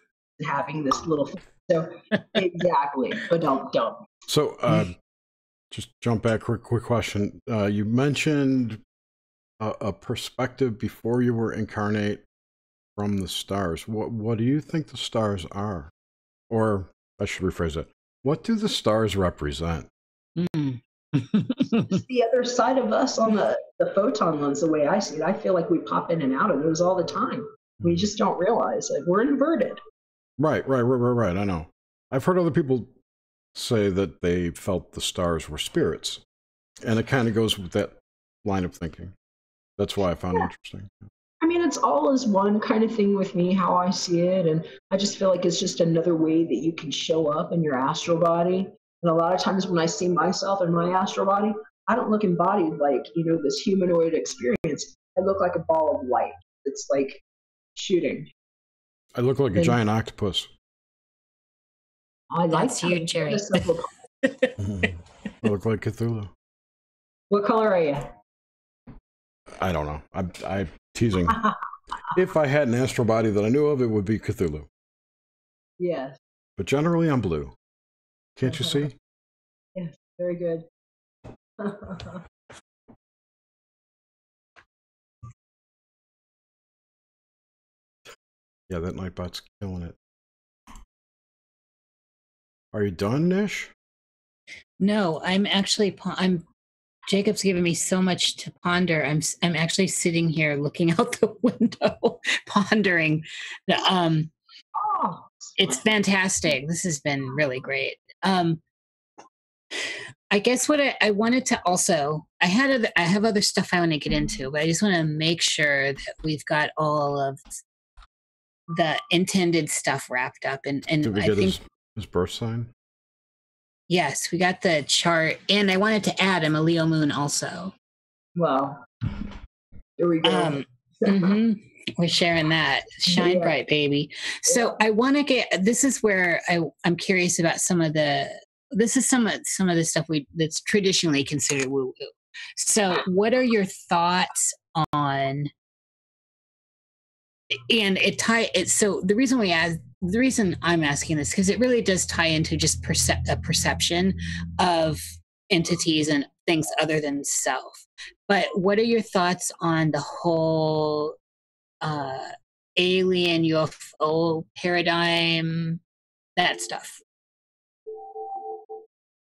having this little thing. So exactly, but don't. So just jump back, quick question. You mentioned a perspective before you were incarnate from the stars. What do you think the stars are? Or I should rephrase it. What do the stars represent? It's the other side of us on the photon lens, the way I see it. I feel like we pop in and out of those all the time. We just don't realize it. We're inverted. Right. I know. I've heard other people say that they felt the stars were spirits. And it kind of goes with that line of thinking. That's why I found it interesting. I mean, it's all as one kind of thing with me, how I see it. And I just feel like it's just another way that you can show up in your astral body. And a lot of times when I see myself in my astral body, I don't look embodied like, this humanoid experience. I look like a ball of light. It's like shooting. I look like a giant octopus. I like That's you, Jerry. I look like Cthulhu. What color are you? I don't know. I'm teasing. If I had an astral body that I knew of, it would be Cthulhu. Yes. But generally, I'm blue. Can't you see? Yes, very good. Yeah, that Nightbot's killing it. Are you done, Nish? No, I'm Jacob's given me so much to ponder. I'm actually sitting here looking out the window, pondering. It's fantastic. This has been really great. I guess what I wanted to also, I have other stuff I want to get into, but I just want to make sure that we've got all of the intended stuff wrapped up. And did we get his birth sign? Yes, we got the chart, and I wanted to add I'm a Leo moon also. Well, here we go. We're sharing that. Shine bright, baby. So I want to get, this is where I'm curious about some of the stuff that's traditionally considered woo-woo. So what are your thoughts on, and so the reason I'm asking this, because it really does tie into just a perception of entities and things other than self. But what are your thoughts on the whole alien UFO paradigm, that stuff?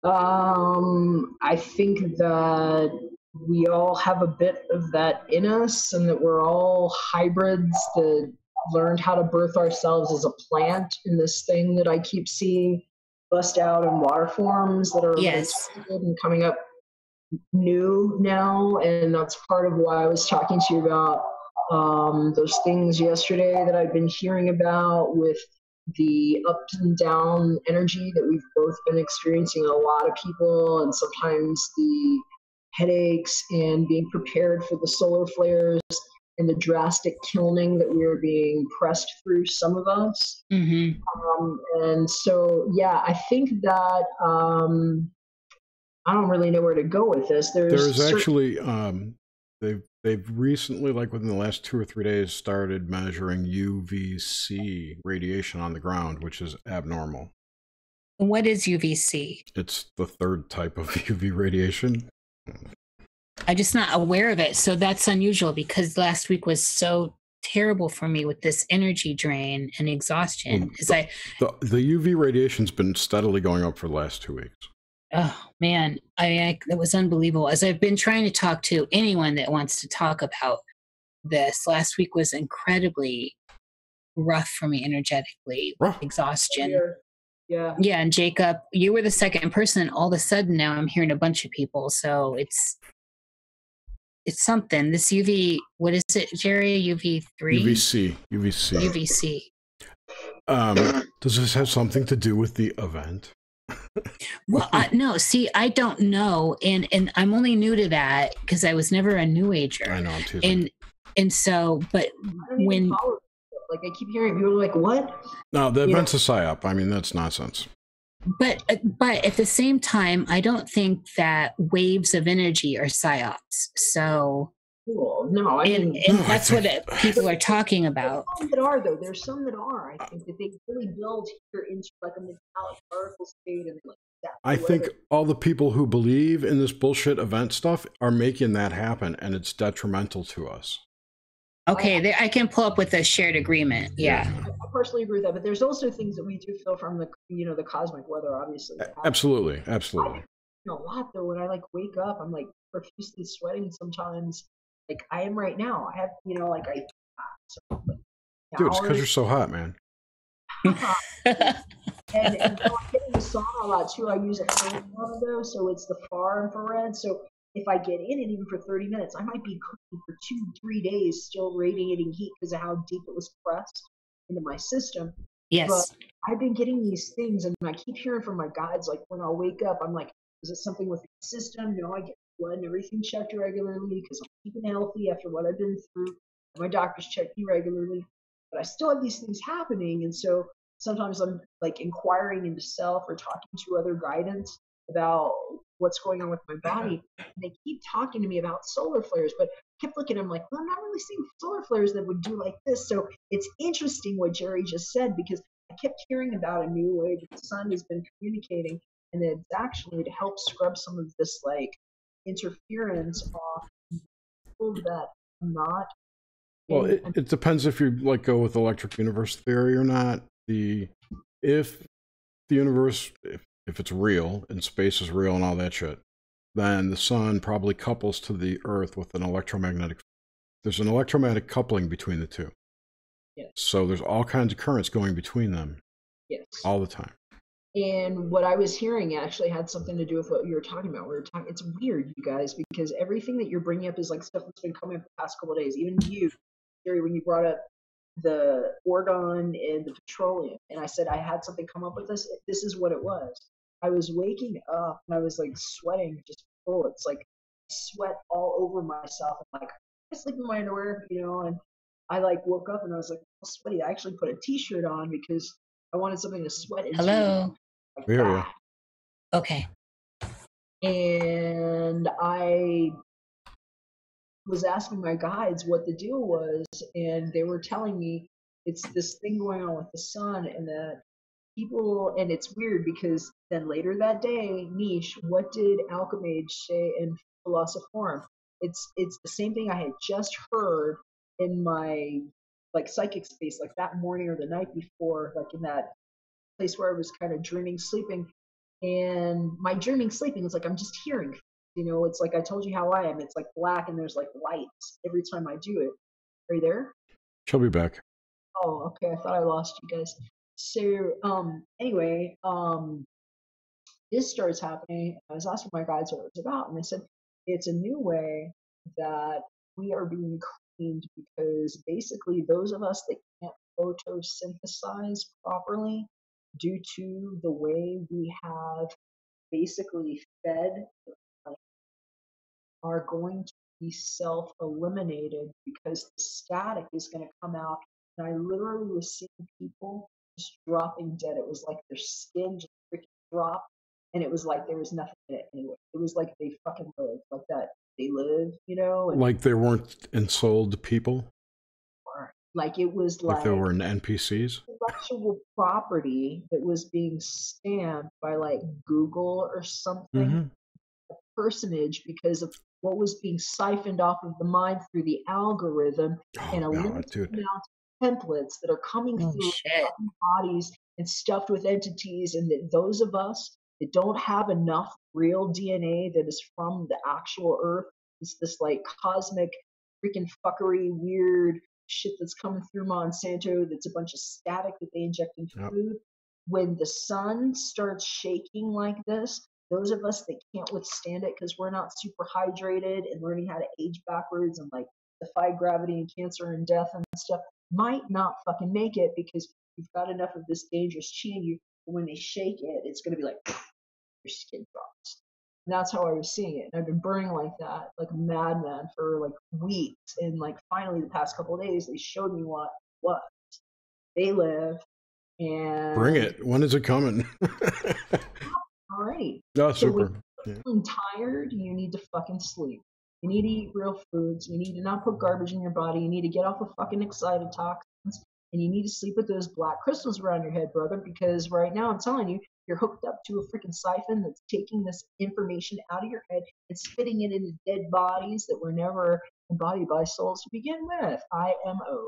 I think that we all have a bit of that in us, and that we're all hybrids that learned how to birth ourselves as a plant in this thing that I keep seeing bust out in water forms that are and coming up new now. And that's part of why I was talking to you about those things yesterday that I've been hearing about with the up and down energy that we've both been experiencing, a lot of people, and sometimes the headaches and being prepared for the solar flares and the drastic kilning that we are being pressed through, some of us. And so, yeah, I think that I don't really know where to go with this. There's actually they've recently, like within the last 2 or 3 days, started measuring UVC radiation on the ground, which is abnormal. What is UVC? It's the third type of UV radiation. I'm just not aware of it. So that's unusual, because last week was so terrible for me with this energy drain and exhaustion. The UV radiation's been steadily going up for the last 2 weeks. Oh man, it was unbelievable. As I've been trying to talk to anyone that wants to talk about this, last week was incredibly rough for me energetically, exhaustion. Yeah. Yeah, and Jacob, you were the second person. All of a sudden now I'm hearing a bunch of people. So it's something. This UV, what is it, Jerry? UV3? UVC. Does this have something to do with the event? Well, no, see, I don't know. And I'm only new to that because I was never a new ager. I know, I'm teasing. And so, but when... Like, I keep hearing people like, what? No, the event's a psyop. I mean, that's nonsense. But at the same time, I don't think that waves of energy are psyops. So... Cool. No, and that's what people are talking about. There's some that are, though. There's some that are. I think that they really build here into like a metallic particle state and like that. I think all the people who believe in this bullshit event stuff are making that happen, and it's detrimental to us. Okay, I can pull up with a shared agreement. Yeah, I personally agree with that. But there's also things that we do feel from the the cosmic weather, obviously. Absolutely. I a lot though. When I like wake up, I'm like profusely sweating sometimes. Like I am right now. I have, dude, it's because you're so hot, man. and I get in the sauna a lot too. I use a thermometer though, so it's the far infrared. So if I get in it even for 30 minutes, I might be cooking for 2-3 days, still radiating heat because of how deep it was pressed into my system. Yes. But I've been getting these things, and I keep hearing from my guides, like when I'll wake up, I'm like, is it something with the system? I get blood and everything checked regularly because I'm keeping healthy after what I've been through. My doctors check me regularly, but I still have these things happening, and so sometimes I'm like inquiring into self or talking to other guidance about what's going on with my body, and they keep talking to me about solar flares, but I kept looking, I'm like, well, I'm not really seeing solar flares that would do like this. So it's interesting what Jerry just said, because I kept hearing about a new way that the sun has been communicating, and it's actually to help scrub some of this like interference off people that I'm not. Well, it depends if you like go with electric universe theory or not. If the universe, if it's real and space is real and all that shit, then the sun probably couples to the earth with an electromagnetic. There's an electromagnetic coupling between the two. Yes. So there's all kinds of currents going between them. Yes. All the time. And what I was hearing actually had something to do with what you were talking about. It's weird, you guys, because everything that you're bringing up is like stuff that's been coming up the past couple of days. Even you, Jerry, when you brought up the orgone and the petroleum, and I said I had something come up with this. This is what it was. I was waking up and I was like sweating, just bullets, like sweat all over myself. I'm like, I sleep in my underwear, and I like woke up and I was like sweaty. I actually put a t-shirt on because I wanted something to sweat into. Hello. Like Here. Okay. And I was asking my guides what the deal was, and they were telling me it's this thing going on with the sun, and that people, and it's weird because then later that day, Niche, what did Alchemage say in Philosophorum? It's the same thing I had just heard in my like psychic space, like that morning or the night before, like in that place where I was kind of dreaming, sleeping, and my dreaming, sleeping is like I'm just hearing. It's like I told you how I am. It's like black and there's like lights every time I do it. Are you there? She'll be back. Oh, okay. I thought I lost you guys. So, anyway, this starts happening. I was asking my guides what it was about, and they said it's a new way that we are being cleaned because basically those of us that can't photosynthesize properly due to the way we have basically fed the plant are going to be self-eliminated because the static is going to come out. And I literally was seeing people just dropping dead. It was like their skin just freaking dropped, and it was like there was nothing in it anyway. It was like they fucking lived, like that they live, and like they weren't ensouled people? Like it was like they were NPCs? Intellectual property that was being stamped by like Google or something, a personage, because of what was being siphoned off of the mind through the algorithm, and a limited amount of templates that are coming through bodies and stuffed with entities, and that those of us that don't have enough real DNA that is from the actual Earth. It's this like cosmic freaking fuckery, weird shit that's coming through Monsanto that's a bunch of static that they inject into food. When the sun starts shaking like this, those of us that can't withstand it because we're not super hydrated and learning how to age backwards and like defy gravity and cancer and death and stuff might not fucking make it because you've got enough of this dangerous chi in you. But when they shake it, it's going to be like your skin drops. And that's how I was seeing it. And I've been burning like that, like a madman for like weeks. And like finally the past couple of days, they showed me what they live. And bring it. When is it coming? already. Oh, So super. when you're tired, you need to fucking sleep. You need to eat real foods. You need to not put garbage in your body. You need to get off of fucking excited toxins. And you need to sleep with those black crystals around your head, brother, because right now I'm telling you, you're hooked up to a freaking siphon that's taking this information out of your head and spitting it into dead bodies that were never embodied by souls to begin with. IMO.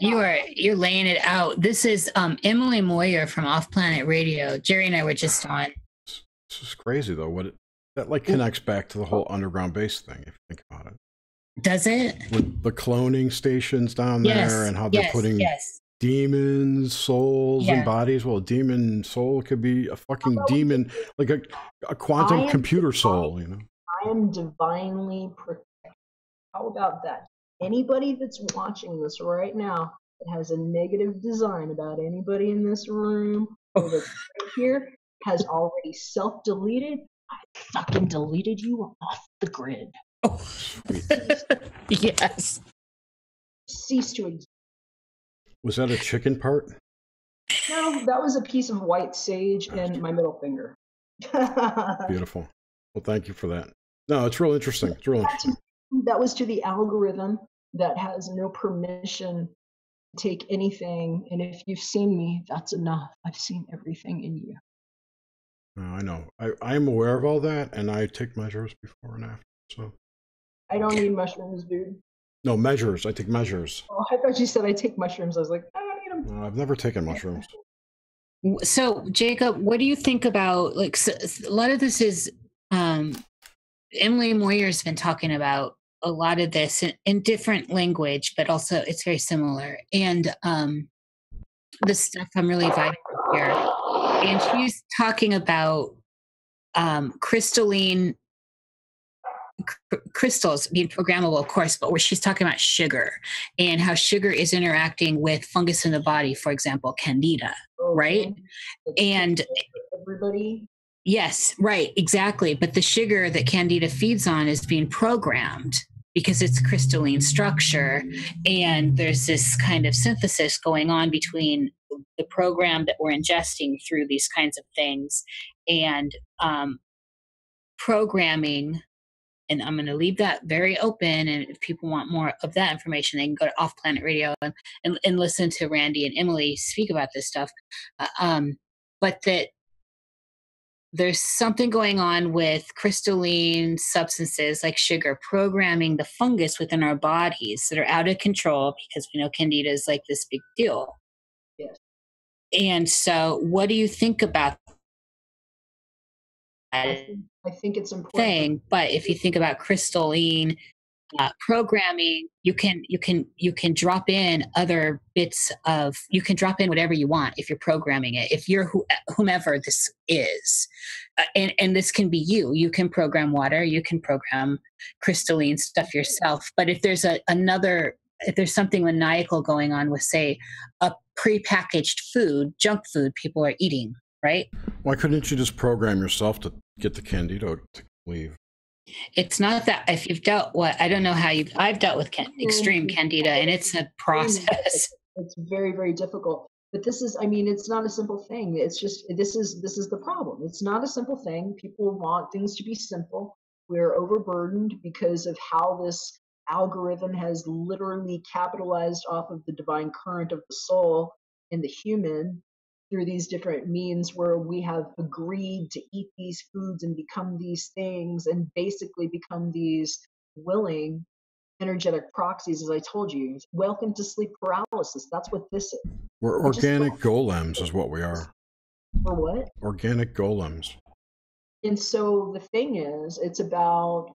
You're laying it out. This is Emily Moyer from Off Planet Radio. Jerry and I were just on. This is crazy though. That like connects back to the whole underground base thing, if you think about it. Does it? With the cloning stations down there and how they're putting demons, souls, and bodies. Well, a demon soul could be a fucking demon, like a quantum computer soul, you know. I am divinely protected. How about that? Anybody that's watching this right now that has a negative design about anybody in this room or that's right here has already self-deleted. I fucking deleted you off the grid. Oh, yes. Cease to exist. Was that a chicken part? No, that was a piece of white sage and my middle finger. Beautiful. Well, thank you for that. No, it's real interesting. It's real interesting. That was to the algorithm that has no permission to take anything. And if you've seen me, that's enough. I've seen everything in you. I know. I am aware of all that, and I take measures before and after. So I don't need mushrooms, dude. No, measures. I take measures. Oh, I thought you said I take mushrooms. I was like, I don't need them. No, I've never taken mushrooms. So, Jacob, what do you think about, like, so a lot of this is, Emily Moyer's been talking about a lot of this in different language, but also it's very similar. And the stuff I'm really vibing with here. And she's talking about crystals being programmable, of course, but where she's talking about sugar and how sugar is interacting with fungus in the body, for example, candida, right? And everybody. Yes, right, exactly. But the sugar that candida feeds on is being programmed because it's crystalline structure. And there's this kind of synthesis going on between the program that we're ingesting through these kinds of things and programming. And I'm going to leave that very open. And if people want more of that information, they can go to Off Planet Radio and listen to Randy and Emily speak about this stuff. But that there's something going on with crystalline substances like sugar programming the fungus within our bodies that are out of control because we know candida is like this big deal. Yes. And so what do you think about that? I think it's important. But if you think about crystalline programming, you can drop in other bits of, you can drop in whatever you want if you're programming it. If you're whomever this is, and this can be you can program water, you can program crystalline stuff yourself. But if there's if there's something maniacal going on with, say, a prepackaged food, junk food people are eating, right? Why couldn't you just program yourself to get the candida to leave? It's not that. If you've I don't know how I've dealt with extreme candida, and it's a process. It's very, very difficult. But this is, it's not a simple thing. It's just, this is the problem. It's not a simple thing. People want things to be simple. We're overburdened because of how this algorithm has literally capitalized off of the divine current of the soul and the human through these different means where we have agreed to eat these foods and become these things and basically become these willing energetic proxies, as I told you. Welcome to sleep paralysis. That's what this is. We're organic golems is what we are. For what? Organic golems. And so the thing is, it's about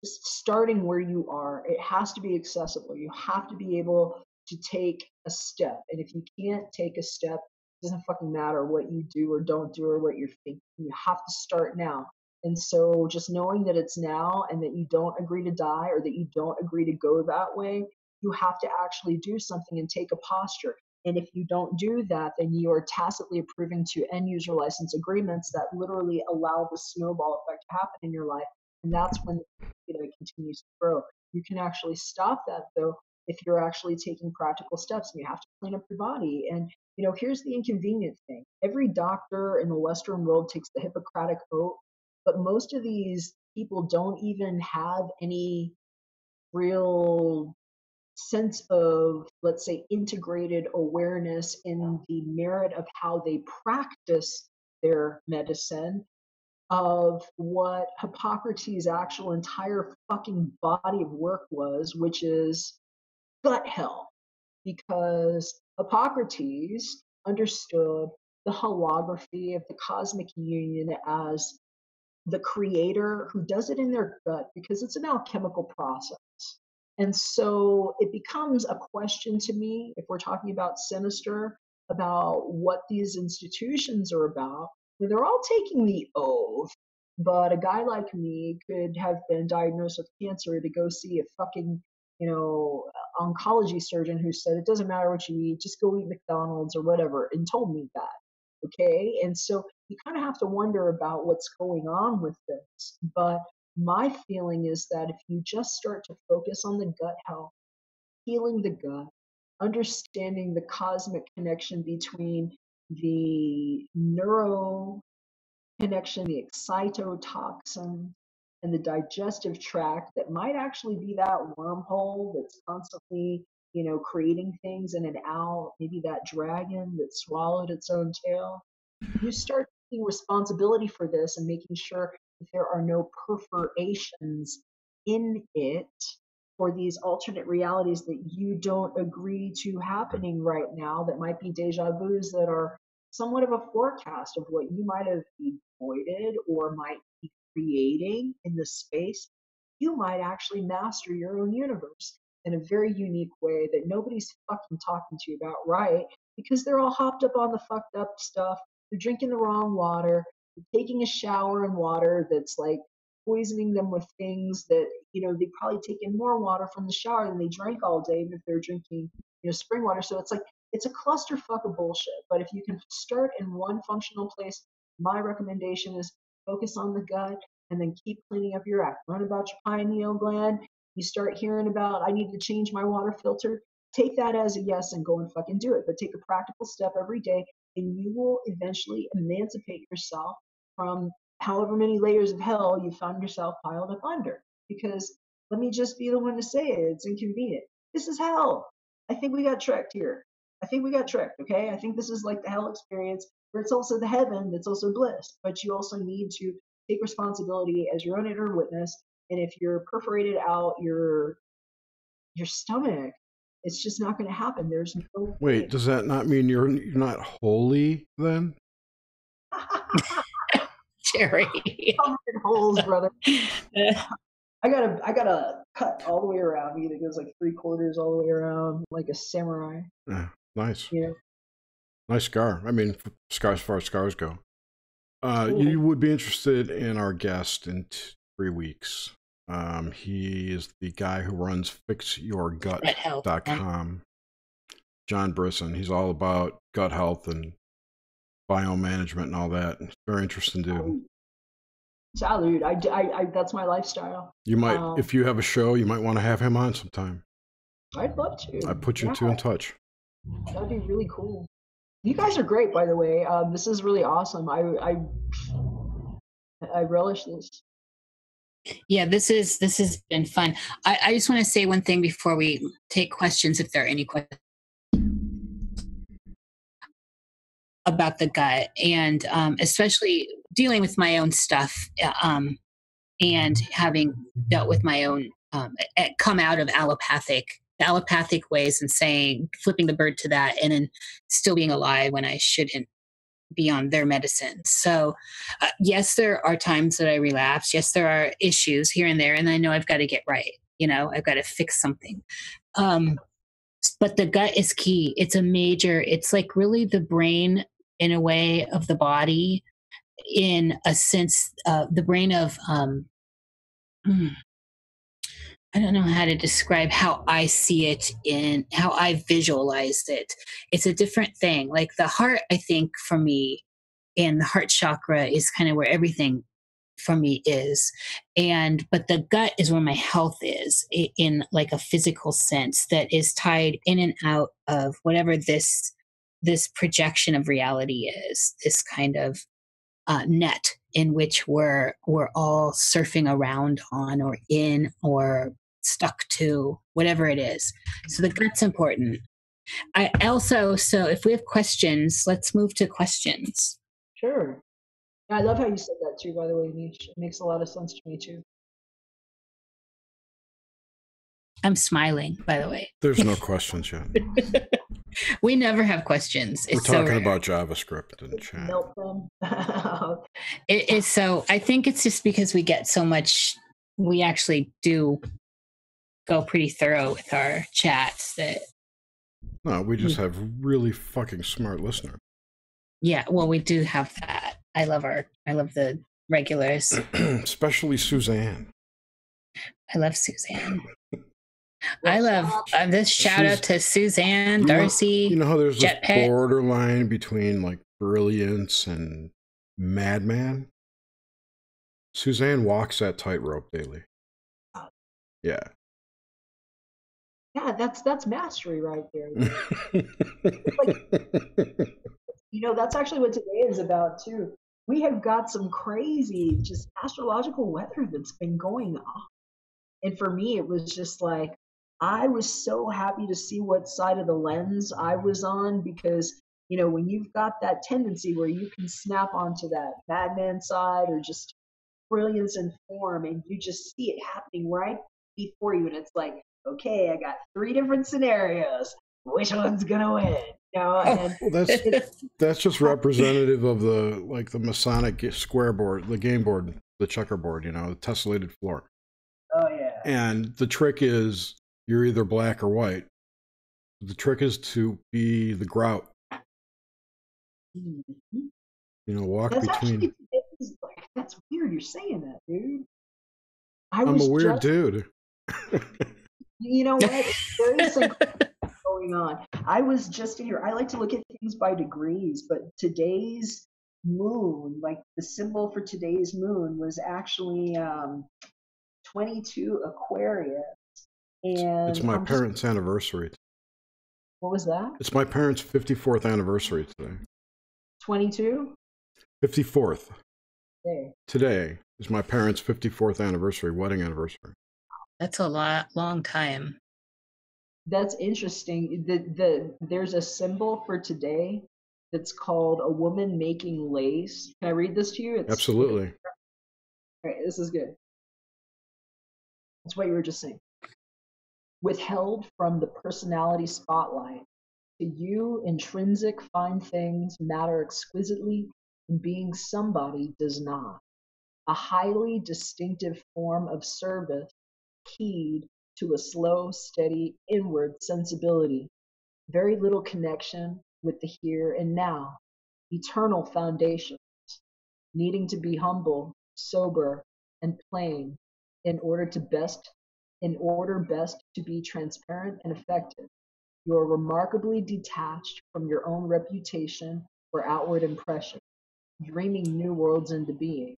starting where you are. It has to be accessible. You have to be able to take a step. And if you can't take a step, it doesn't fucking matter what you do or don't do or what you're thinking. You have to start now. And so just knowing that it's now and that you don't agree to die or that you don't agree to go that way, you have to actually do something and take a posture. And if you don't do that, then you are tacitly approving to end user license agreements that literally allow the snowball effect to happen in your life. And that's when it continues to grow. You can actually stop that though if you're actually taking practical steps, and you have to clean up your body. And here's the inconvenient thing. Every doctor in the Western world takes the Hippocratic oath, but most of these people don't even have any real sense of, let's say, integrated awareness in the merit of how they practice their medicine, of what Hippocrates' actual entire fucking body of work was, which is gut hell. Because Hippocrates understood the holography of the cosmic union as the creator who does it in their gut because it's an alchemical process. And so it becomes a question to me, if we're talking about sinister, about what these institutions are about. They're all taking the oath, but a guy like me could have been diagnosed with cancer to go see a fucking, oncology surgeon who said, it doesn't matter what you eat, just go eat McDonald's or whatever, and told me that. Okay. And so you kind of have to wonder about what's going on with this. But my feeling is that if you just start to focus on the gut health, healing the gut, understanding the cosmic connection between the neuro connection, the excitotoxin, and the digestive tract that might actually be that wormhole that's constantly, creating things in and out, maybe that dragon that swallowed its own tail. You start taking responsibility for this and making sure that there are no perforations in it for these alternate realities that you don't agree to happening right now, that might be deja vus that are somewhat of a forecast of what you might have avoided or might be creating in the space. You might actually master your own universe in a very unique way that nobody's fucking talking to you about, right? Because they're all hopped up on the fucked up stuff. They're drinking the wrong water. They're taking a shower in water that's like poisoning them with things that, they probably taken more water from the shower than they drank all day, even if they're drinking, spring water. So it's like, it's a clusterfuck of bullshit. But if you can start in one functional place, my recommendation is focus on the gut and then keep cleaning up your act. Learn about your pineal gland. You start hearing about, I need to change my water filter. Take that as a yes and go and fucking do it. But take a practical step every day, and you will eventually emancipate yourself from however many layers of hell you found yourself piled up under. Because let me just be the one to say it, it's inconvenient. This is hell. I think we got tricked here. I think we got tricked, okay? I think this is like the hell experience, where it's also the heaven that's also bliss. But you also need to take responsibility as your own inner witness. And if you're perforated out your stomach, it's just not going to happen. There's no Wait, way. does that not mean you're not holy then? Jerry. Covered holes, brother. I gotta cut all the way around me that goes like 3/4 all the way around, like a samurai. Yeah, nice. Yeah. Nice scar. I mean, scars, as far as scars go. Cool. You would be interested in our guest in 3 weeks. He is the guy who runs fixyourgut.com. John Brisson. He's all about gut health and biomanagement and all that. Very interesting dude. Salute. I that's my lifestyle. You might, if you have a show, you might want to have him on sometime. I'd love to. I put you two in touch. That'd be really cool. You guys are great, by the way. This is really awesome. I relish this. Yeah, this has been fun. I just want to say one thing before we take questions, if there are any questions about the gut, and especially dealing with my own stuff, and having dealt with my own come out of the allopathic ways, and saying, flipping the bird to that, and then still being alive when I shouldn't be on their medicine. So yes, there are times that I relapse. Yes, there are issues here and there, and I know I've got to get right. You know, I've got to fix something. But the gut is key. It's like really the brain in a way of the body, in a sense, the brain of, I don't know how to describe how I see it, in how I visualize it. It's a different thing. Like the heart, I think for me, and the heart chakra is kind of where everything for me is. But the gut is where my health is, in like a physical sense, that is tied in and out of whatever this projection of reality is, this kind of net in which we're all surfing around on, or in, or stuck to, whatever it is. So the gut's important. I also, so if we have questions, let's move to questions. Sure. I love how you said that too, by the way, Niche. It makes a lot of sense to me too. I'm smiling, by the way. There's no questions yet. We never have questions. We're talking about JavaScript and chat. Nope. It's so, I think it's just because we get so much, we actually do go pretty thorough with our chats that. No, we just have really fucking smart listeners. Yeah, well, we do have that. I love the regulars. Especially Suzanne. I love Suzanne. I love this shout out to Suzanne, Darcy. You know how there's this Jetpack. borderline between like brilliance and madman? Suzanne walks that tightrope daily. Yeah. Yeah, that's mastery right there. You know, that's actually what today is about too. We have got some crazy, just astrological weather that's been going on. And for me, it was just like, I was so happy to see what side of the lens I was on, because, you know, when you've got that tendency where you can snap onto that madman side or just brilliance in form, and you just see it happening right before you, and it's like, okay, I got 3 different scenarios. Which one's gonna win? You know, and well, that's just representative of the Masonic square board, the game board, the checkerboard, you know, the tessellated floor. Oh yeah. And the trick is you're either black or white. The trick is to be the grout. Mm-hmm. You know, walk that's between. That's weird. You're saying that, dude. I'm a weird dude. You know what? There is some going on. I was just here. I like to look at things by degrees, but today's moon, like the symbol for today's moon, was actually 22 Aquarius. And it's my parents' anniversary. What was that? It's my parents' 54th anniversary today. 22? 54th. Today. Today is my parents' 54th anniversary, wedding anniversary. That's a long time. That's interesting. There's a symbol for today that's called a woman making lace. Can I read this to you? Absolutely. All right, this is good. That's what you were just saying. Withheld from the personality spotlight, to you intrinsic fine things matter exquisitely, and being somebody does not. A highly distinctive form of service keyed to a slow, steady, inward sensibility. Very little connection with the here and now. Eternal foundations. Needing to be humble, sober, and plain in order best to be transparent and effective. You are remarkably detached from your own reputation or outward impression, dreaming new worlds into being,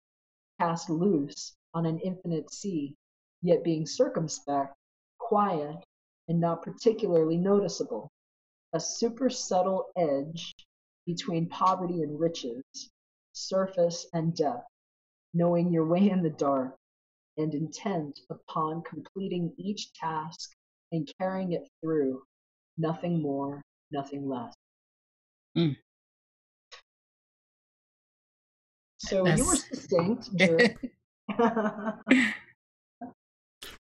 cast loose on an infinite sea, yet being circumspect, quiet, and not particularly noticeable. A super subtle edge between poverty and riches, surface and depth, knowing your way in the dark, and intent upon completing each task and carrying it through, nothing more, nothing less. Mm. So you were succinct, Drew.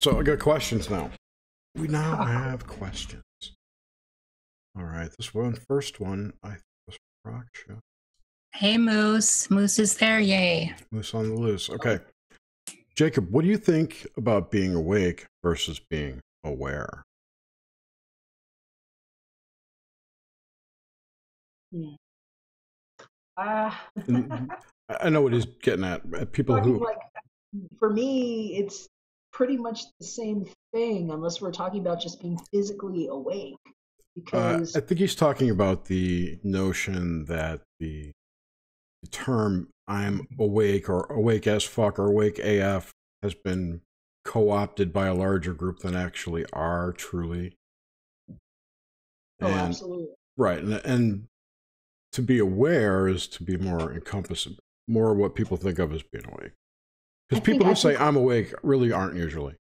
So I got questions now. We now have questions. All right, this first one, I think was Rock Show. Hey, Moose. Moose is there. Yay. Moose on the loose. Okay. Jacob, what do you think about being awake versus being aware? I know what he's getting at. People who... Like, for me, it's pretty much the same thing, unless we're talking about just being physically awake. Because I think he's talking about the notion that the term "I'm awake" or "awake as fuck" or "awake AF" has been co-opted by a larger group than actually are truly. Oh, absolutely. Right, and to be aware is to be more encompassing, more what people think of as being awake. Because people who say "I'm awake" really aren't usually.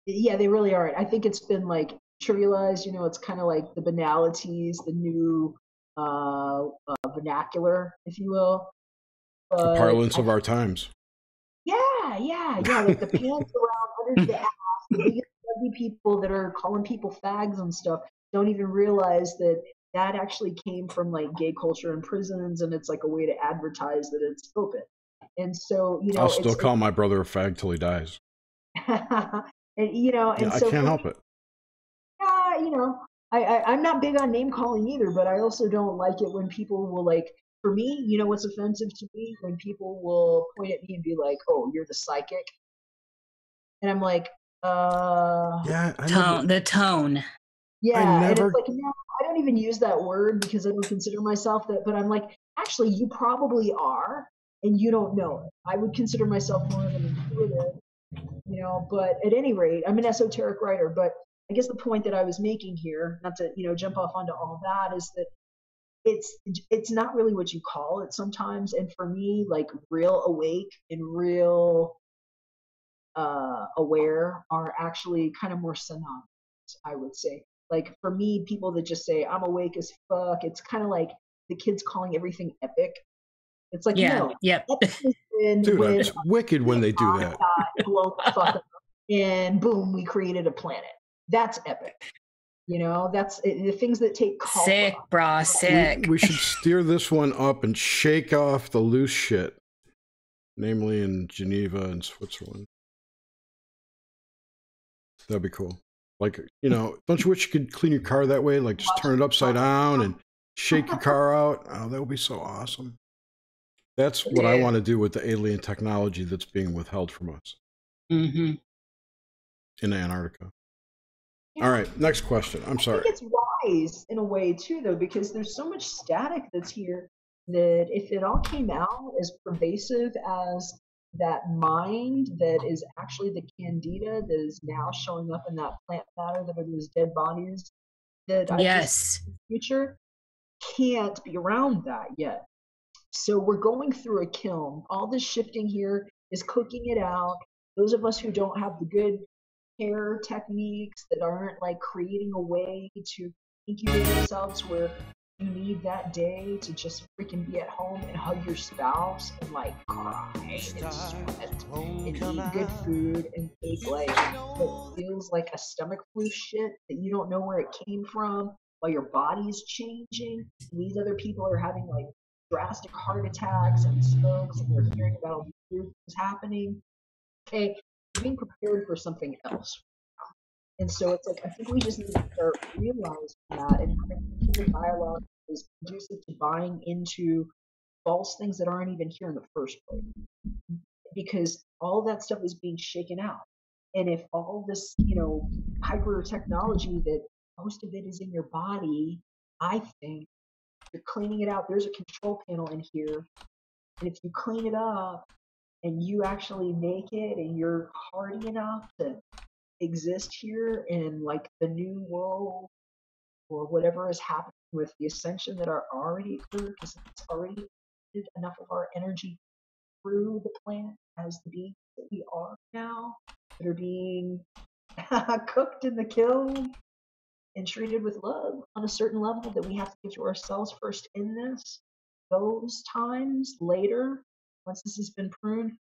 Yeah, they really aren't. I think it's been like trivialized. You know, it's kind of like the banalities, the new vernacular, if you will. The parlance of our times. Yeah. Like the pants around under the ass, the biggest ugly people that are calling people fags and stuff don't even realize that actually came from like gay culture in prisons, and it's like a way to advertise that it's open. And so, you know, I'll still call my brother a fag till he dies. And you know, and I can't help it. You know, I'm not big on name calling either, but I also don't like it when people will like. For me, you know what's offensive to me? When people will point at me and be like, "Oh, you're the psychic," and I'm like, yeah, the tone. Yeah, and it's like, no, I don't even use that word because I don't consider myself that. But I'm like, actually, you probably are, and you don't know it. I would consider myself more of an intuitive, you know. But at any rate, I'm an esoteric writer. But I guess the point that I was making here, not to jump off onto all that, is that it's not really what you call it sometimes. And for me, like real awake and real aware are actually kind of more synonymous, I would say. Like for me, people that just say I'm awake as fuck, it's kind of like the kids calling everything epic. It's like, no, yep. Dude, it's wicked when they do that. Blow the fuck up, and boom, we created a planet. That's epic. You know, that's the things that take call. Sick, brah, sick. We should steer this one up and shake off the loose shit, namely in Geneva and Switzerland. That'd be cool. Like, you know, don't you wish you could clean your car that way? Like, just turn it upside down and shake your car out. Oh, that would be so awesome. That's what I want to do with the alien technology that's being withheld from us. Mm-hmm. In Antarctica. All right, next question. I'm sorry. I think it's wise in a way, too, though, because there's so much static that's here that if it all came out as pervasive as that mind that is actually the candida that is now showing up in that plant matter that are those dead bodies, that I just in the future can't be around that yet. So we're going through a kiln. All this shifting here is cooking it out. Those of us who don't have the good care techniques, that aren't like creating a way to incubate ourselves where you need that day to just freaking be at home and hug your spouse and like cry and sweat and eat good food and take like what feels like a stomach flu shit that you don't know where it came from while your body's changing. And these other people are having like drastic heart attacks and strokes, and they're hearing about all these weird things happening. Okay, being prepared for something else. And so it's like, I think we just need to start realizing that, and the dialogue is conducive to buying into false things that aren't even here in the first place. Because all that stuff is being shaken out. And if all this, hyper technology that most of it is in your body, I think you're cleaning it out. There's a control panel in here. And if you clean it up and you actually make it and you're hardy enough to exist here in like the new world or whatever is happening with the ascension that are already occurred, because it's already enough of our energy through the planet as the beings that we are now, that are being cooked in the kiln and treated with love on a certain level that we have to give to ourselves first in this. Those times later, once this has been pruned,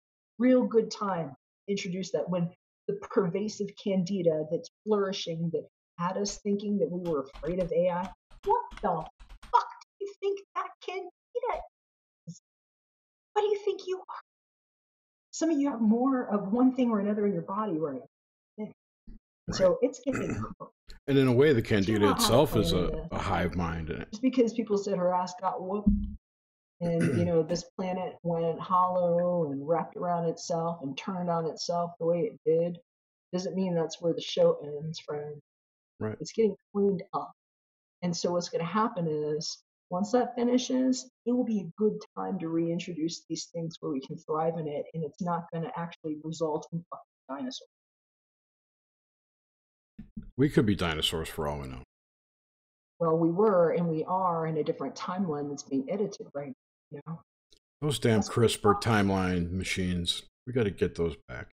real good time to introduce that, when the pervasive candida that's flourishing, that had us thinking that we were afraid of AI. What the fuck do you think that candida is? What do you think you are? Some of you have more of one thing or another in your body right now. Right. So it's getting cooked. And in a way, the But you candida know how to itself is plan a hive mind in it. Just because people said her ass got whooped, and you know this planet went hollow and wrapped around itself and turned on itself the way it did, doesn't mean that's where the show ends, friend. Right. It's getting cleaned up. And so what's going to happen is once that finishes, it will be a good time to reintroduce these things where we can thrive in it, and it's not going to actually result in fucking dinosaurs. We could be dinosaurs for all we know. Well, we were and we are in a different timeline that's being edited right now. You know? Those damn That's CRISPR timeline machines, we got to get those back.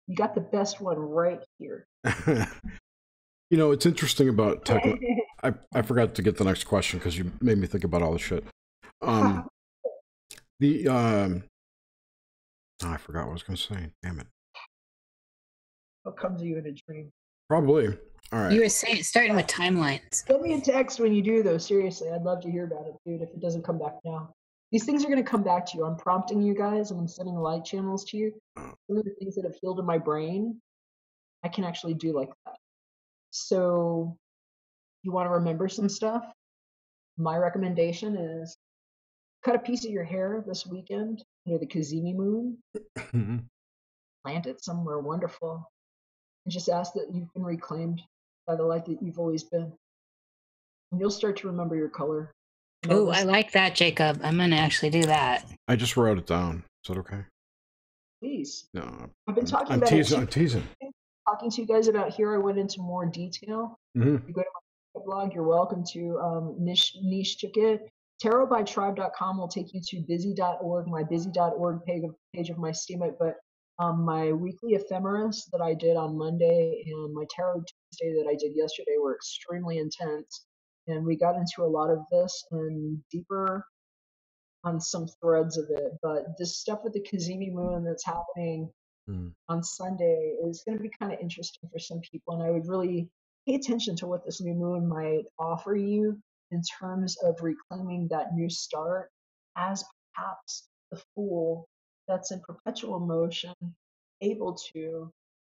You got the best one right here. You know, it's interesting about technology. I forgot to get the next question because you made me think about all the shit. I forgot what I was going to say. Damn it. What comes to you in a dream? Probably. All right. You were saying, starting with timelines. Send me a text when you do, though. Seriously, I'd love to hear about it, dude, if it doesn't come back now. These things are going to come back to you. I'm prompting you guys, and I'm sending light channels to you. Some of the things that have healed in my brain, I can actually do like that. So, you want to remember some stuff? My recommendation is cut a piece of your hair this weekend under the Kazemi moon, plant it somewhere wonderful, and just ask that you've been reclaimed by the light that you've always been. And you'll start to remember your color. Oh, I like that, Jacob. I'm going to actually do that. I just wrote it down. Is that okay? Please. No. I've been talking about teasing. it. I'm teasing. Talking to you guys about here, I went into more detail. You go to my blog, you're welcome to niche ticket. Tarotbytribe.com will take you to busy.org, my busy.org page of my steamite, but my weekly ephemeris that I did on Monday and my tarot Tuesday that I did yesterday were extremely intense. And we got into a lot of this and deeper on some threads of it. But this stuff with the Kazemi moon that's happening on Sunday is going to be kind of interesting for some people. And I would really pay attention to what this new moon might offer you in terms of reclaiming that new start as perhaps the fool that's in perpetual motion, able to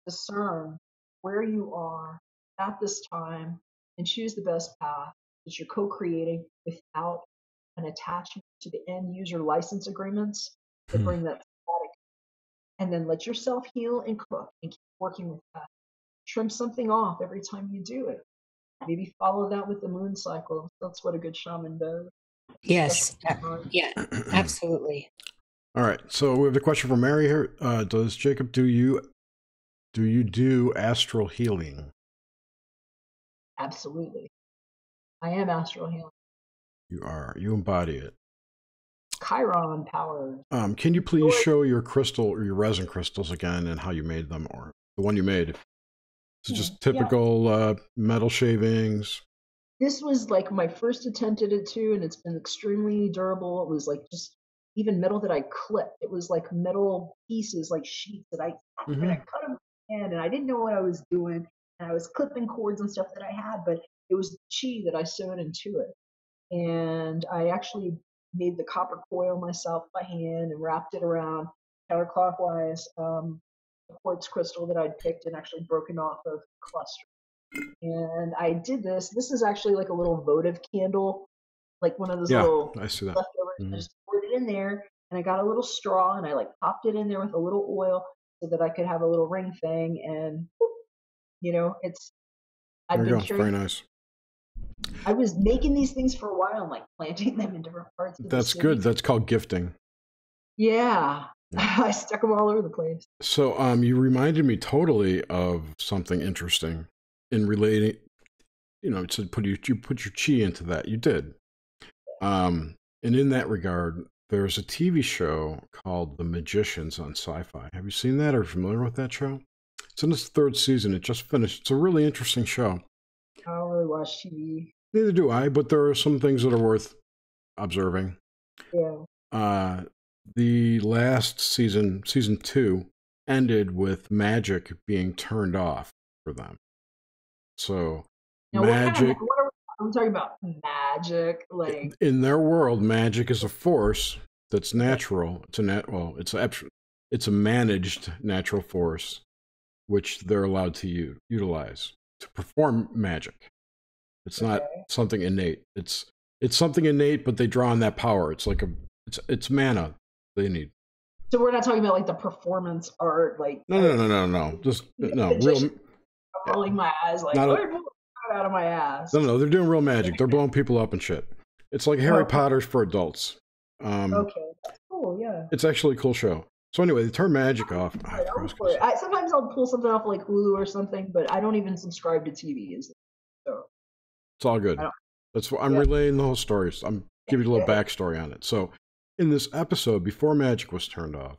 discern where you are at this time and choose the best path that you're co-creating without an attachment to the end user license agreements that bring that static. And then let yourself heal and cook and keep working with that. Trim something off every time you do it. Maybe follow that with the moon cycle. That's what a good shaman does. Yes. Yeah, absolutely. All right. So we have a question from Mary here. Does Jacob, do you do astral healing? Absolutely. I am astral healing. You are. You embody it. Chiron powers. Can you please show your crystal or your resin crystals again and how you made them, or the one you made? It's just typical metal shavings. This was like my first attempt at it too, and it's been extremely durable. It was like just even metal that I clipped. It was like metal pieces, like sheets that I cut them in, and I didn't know what I was doing. And I was clipping cords and stuff that I had, but it was chi that I sewed into it. And I actually made the copper coil myself by hand and wrapped it around counterclockwise, a quartz crystal that I'd picked and actually broken off of cluster. And I did this. This is actually like a little votive candle, like one of those little I see that. leftovers. I just poured it in there, and I got a little straw, and I like popped it in there with a little oil so that I could have a little ring thing. And whoop, you know, I've been very nice. I was making these things for a while and like planting them in different parts of That's the good. That's called gifting. Yeah. I stuck them all over the place. So you reminded me totally of something interesting in relating, you know, to you put your chi into that. You did. And in that regard, there's a TV show called The Magicians on Sci-Fi. Have you seen that or familiar with that show? It's in its 3rd season. It just finished. It's a really interesting show. I don't really watch TV. Neither do I, but there are some things that are worth observing. Yeah. The last season, season 2, ended with magic being turned off for them. So now, magic. What are we I'm talking about magic, like In their world, magic is a force that's natural. It's a managed natural force, which they're allowed to utilize to perform magic. It's not something innate. It's something innate, but they draw on that power. It's like it's mana they need. So we're not talking about like the performance art, like No. Just no real. I'm rolling my eyes like out of my ass. No, they're doing real magic. They're blowing people up and shit. It's like Harry Potter's for adults. Okay, that's cool. Yeah, it's actually a cool show. So anyway, they turn magic off. Sometimes I'll pull something off like Hulu or something, but I don't even subscribe to TV. So it's all good. That's what I'm relaying the whole story. I'm giving you a little backstory on it. So in this episode, before magic was turned off,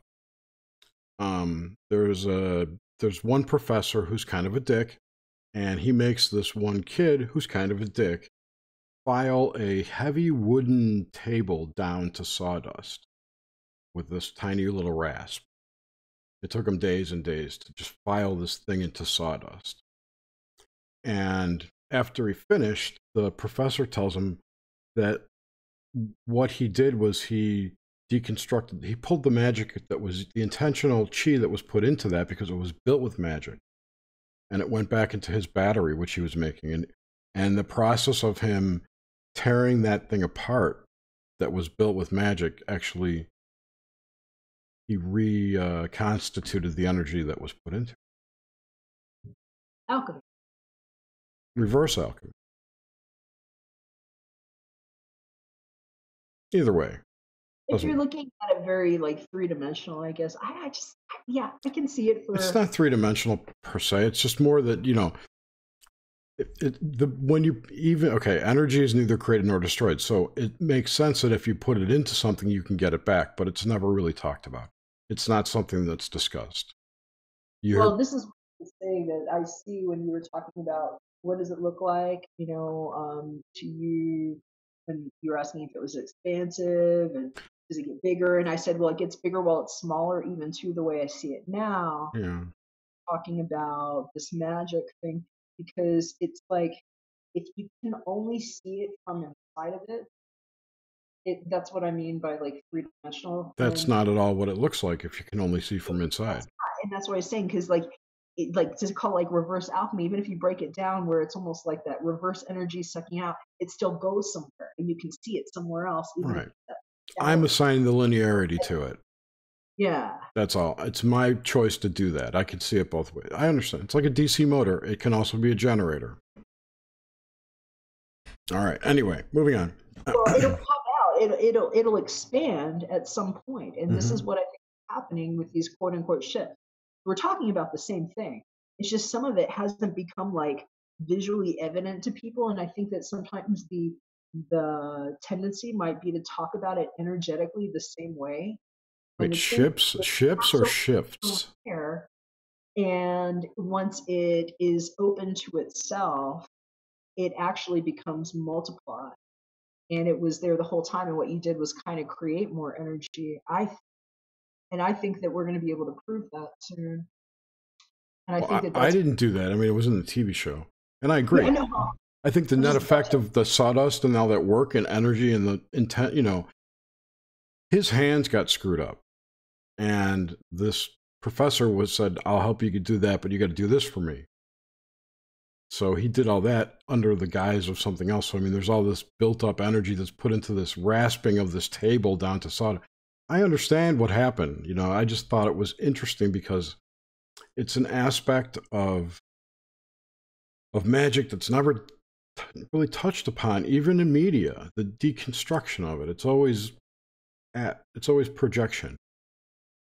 there's one professor who's kind of a dick, and he makes this one kid who's kind of a dick file a heavy wooden table down to sawdust with this tiny little rasp. It took him days and days to just file this thing into sawdust. And after he finished, the professor tells him that what he did was he pulled the magic that was the intentional chi that was put into that because it was built with magic. And it went back into his battery, which he was making. And the process of him tearing that thing apart that was built with magic, actually, he reconstituted the energy that was put into it. Alchemy. Reverse alchemy. Either way. If you're looking at it very like three-dimensional, I guess, I can see it for... It's not three-dimensional per se. It's just more that, energy is neither created nor destroyed. So it makes sense that if you put it into something, you can get it back, but it's never really talked about. It's not something that's discussed. This is the thing that I see when you were talking about what does it look like, to you, when you were asking if it was expansive and does it get bigger? And I said, well, it gets bigger while it's smaller, even to the way I see it now. Yeah. Talking about this magic thing, because it's like if you can only see it from inside of it, that's what I mean by like three-dimensional. That's not at all what it looks like if you can only see from inside. And that's what I was saying, because like to call it like reverse alchemy, even if you break it down where it's almost like that reverse energy sucking out, it still goes somewhere and you can see it somewhere else. Right. I'm assigning the linearity to it. Yeah. That's all. It's my choice to do that. I can see it both ways. I understand. It's like a DC motor. It can also be a generator. All right. Anyway, moving on. Well, it'll pop out. It'll expand at some point. And this is what I think is happening with these quote unquote shifts. We're talking about the same thing. It's just some of it hasn't become like visually evident to people. And I think that sometimes the tendency might be to talk about it energetically the same way. Wait, ships or shifts? And once it is open to itself, it actually becomes multiplied. And it was there the whole time. And what you did was kind of create more energy. I think that we're going to be able to prove that soon. And I didn't do that. I mean, it was in the TV show. And I agree. Yeah, I think the net effect of the sawdust and all that work and energy and the intent, his hands got screwed up. And this professor said, I'll help you do that, but you got to do this for me. So he did all that under the guise of something else. So, I mean, there's all this built up energy that's put into this rasping of this table down to sawdust. I understand what happened. I just thought it was interesting because it's an aspect of magic that's never really touched upon, even in media, the deconstruction of it. It's always projection.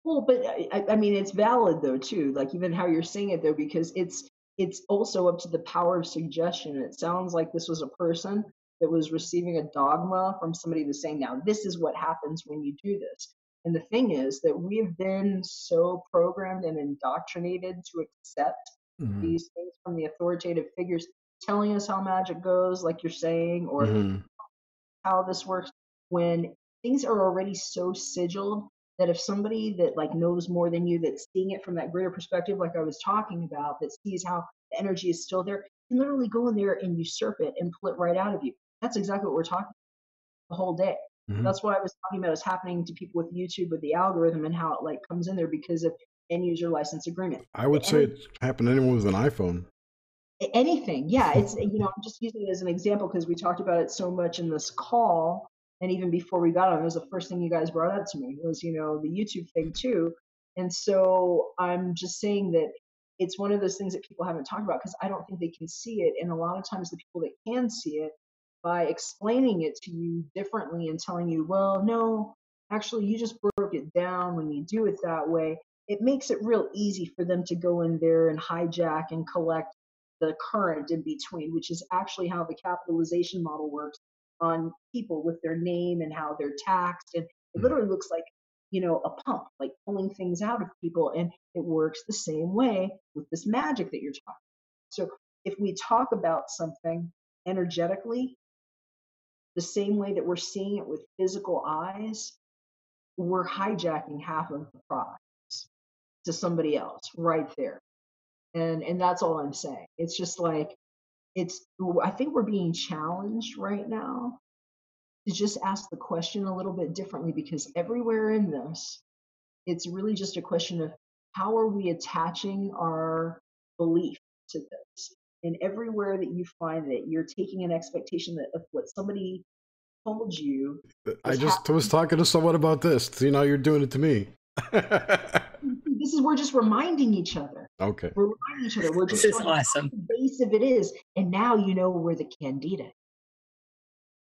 Well, but I mean, it's valid though too. Like even how you're saying it though, because it's also up to the power of suggestion. It sounds like this was a person that was receiving a dogma from somebody that's saying, now this is what happens when you do this. And the thing is that we have been so programmed and indoctrinated to accept these things from the authoritative figures telling us how magic goes, like you're saying, or how this works, when things are already so sigiled that if somebody that like knows more than you, that's seeing it from that greater perspective, like I was talking about, that sees how the energy is still there, can literally go in there and usurp it and pull it right out of you. That's exactly what we're talking about the whole day. That's what I was talking about is happening to people with YouTube with the algorithm and how it like comes in there because of end user license agreement. I would say it's happened to anyone with an iPhone. Anything. Yeah. It's, you know, I'm just using it as an example because we talked about it so much in this call. And even before we got on, it was the first thing you guys brought up to me was, you know, the YouTube thing too. And so I'm just saying that it's one of those things that people haven't talked about because I don't think they can see it. And a lot of times the people that can see it, by explaining it to you differently and telling you, well, no, actually, you just broke it down when you do it that way, it makes it real easy for them to go in there and hijack and collect the current in between, which is actually how the capitalization model works on people with their name and how they're taxed. And it literally looks like, you know, a pump, like pulling things out of people. And it works the same way with this magic that you're talking about. So if we talk about something energetically, the same way that we're seeing it with physical eyes, we're hijacking half of the prize to somebody else right there. And that's all I'm saying. It's just like, I think we're being challenged right now to just ask the question a little bit differently because everywhere in this, it's really just a question of how are we attaching our belief to this? And everywhere that you find that you're taking an expectation that of what somebody told you. I just was talking to someone about this. See, now you're doing it to me. This is, we're just reminding each other. Okay. We're reminding each other. We're just This is awesome. The base of it is, and now you know where the candida.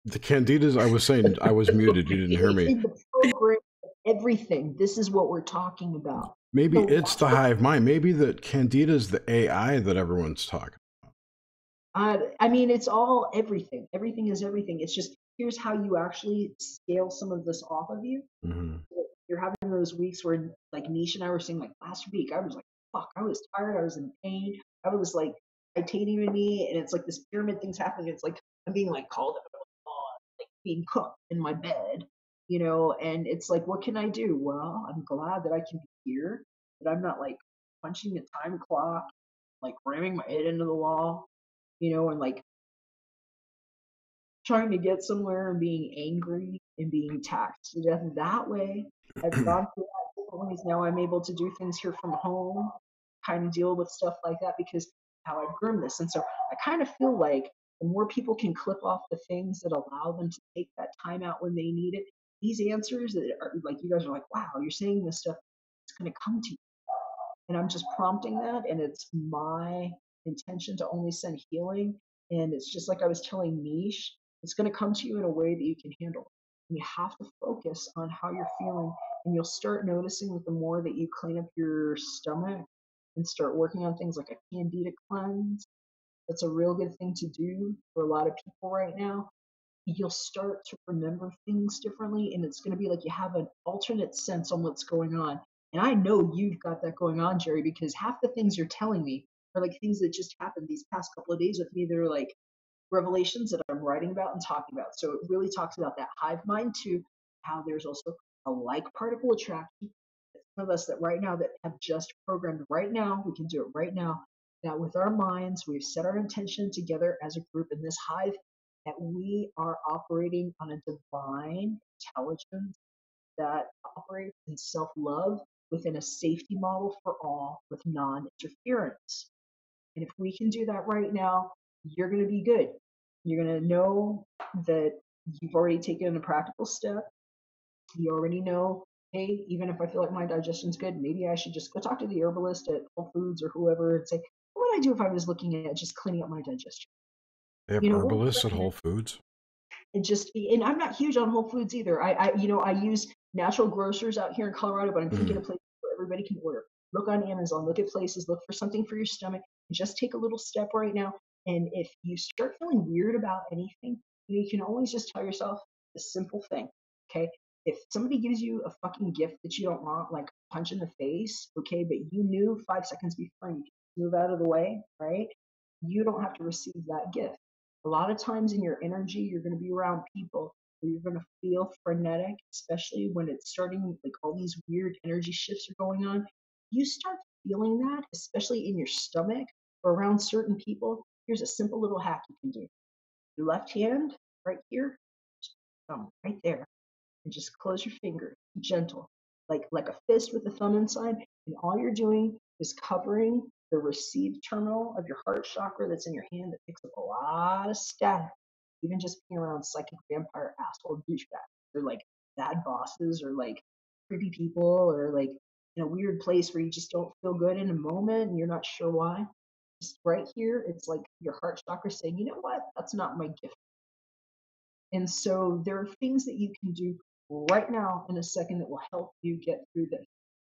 The candidas, I was saying, I was muted. You didn't hear me. In the program, everything. This is what we're talking about. Maybe it's the hive mind. Maybe the candida is the AI that everyone's talking about. I mean, it's all everything. Everything is everything. It's just, here's how you actually scale some of this off of you. You're having those weeks where, like Nish and I were saying, like last week, I was like, fuck, I was tired, I was in pain, I was like titanium in me, and it's like this pyramid thing's happening. It's like I'm being like called up, like being cooked in my bed, you know, and it's like, what can I do? Well, I'm glad that I can be here, that I'm not like punching a time clock, like ramming my head into the wall, you know, and like trying to get somewhere and being angry and being taxed to death that way. I've gone through that different ways. Now I'm able to do things here from home, kind of deal with stuff like that because how I've groomed this. And so I kind of feel like the more people can clip off the things that allow them to take that time out when they need it, these answers that are like, you guys are like, wow, you're saying this stuff, it's going to come to you. And I'm just prompting that. And it's my intention to only send healing. And it's just like I was telling Nish, it's going to come to you in a way that you can handle. And you have to focus on how you're feeling. And you'll start noticing that the more that you clean up your stomach and start working on things like a candida cleanse, that's a real good thing to do for a lot of people right now. You'll start to remember things differently. And it's going to be like you have an alternate sense on what's going on. And I know you've got that going on, Jerry, because half the things you're telling me are like things that just happened these past couple of days with me. They're like revelations that I'm writing about and talking about. So it really talks about that hive mind too, how there's also a like particle attraction. Some of us that right now that have just programmed right now, we can do it right now, that with our minds, we've set our intention together as a group in this hive, that we are operating on a divine intelligence that operates in self-love within a safety model for all with non-interference. And if we can do that right now, you're going to be good. You're going to know that you've already taken a practical step. You already know, hey, even if I feel like my digestion's good, maybe I should just go talk to the herbalist at Whole Foods or whoever and say, what would I do if I was looking at just cleaning up my digestion? They have herbalists at Whole Foods? And I'm not huge on Whole Foods either. I use natural grocers out here in Colorado, but I'm thinking of places where everybody can order. Look on Amazon, look at places, look for something for your stomach, and just take a little step right now. And if you start feeling weird about anything, you can always just tell yourself a simple thing, okay? If somebody gives you a fucking gift that you don't want, like a punch in the face, okay, but you knew 5 seconds before you move out of the way, right? You don't have to receive that gift. A lot of times in your energy, you're going to be around people where you're going to feel frenetic, especially when it's starting, like all these weird energy shifts are going on. You start feeling that, especially in your stomach or around certain people, Here's a simple little hack you can do. Your left hand right here, thumb right there, and just close your finger, gentle, like a fist with the thumb inside. And all you're doing is covering the received terminal of your heart chakra that's in your hand that picks up a lot of static. Even just being around psychic vampire asshole douchebags. They're like bad bosses or like creepy people or like in a weird place where you just don't feel good in a moment and you're not sure why. Just right here, it's like your heart chakra saying, you know what, that's not my gift. And so there are things that you can do right now in a second that will help you get through this.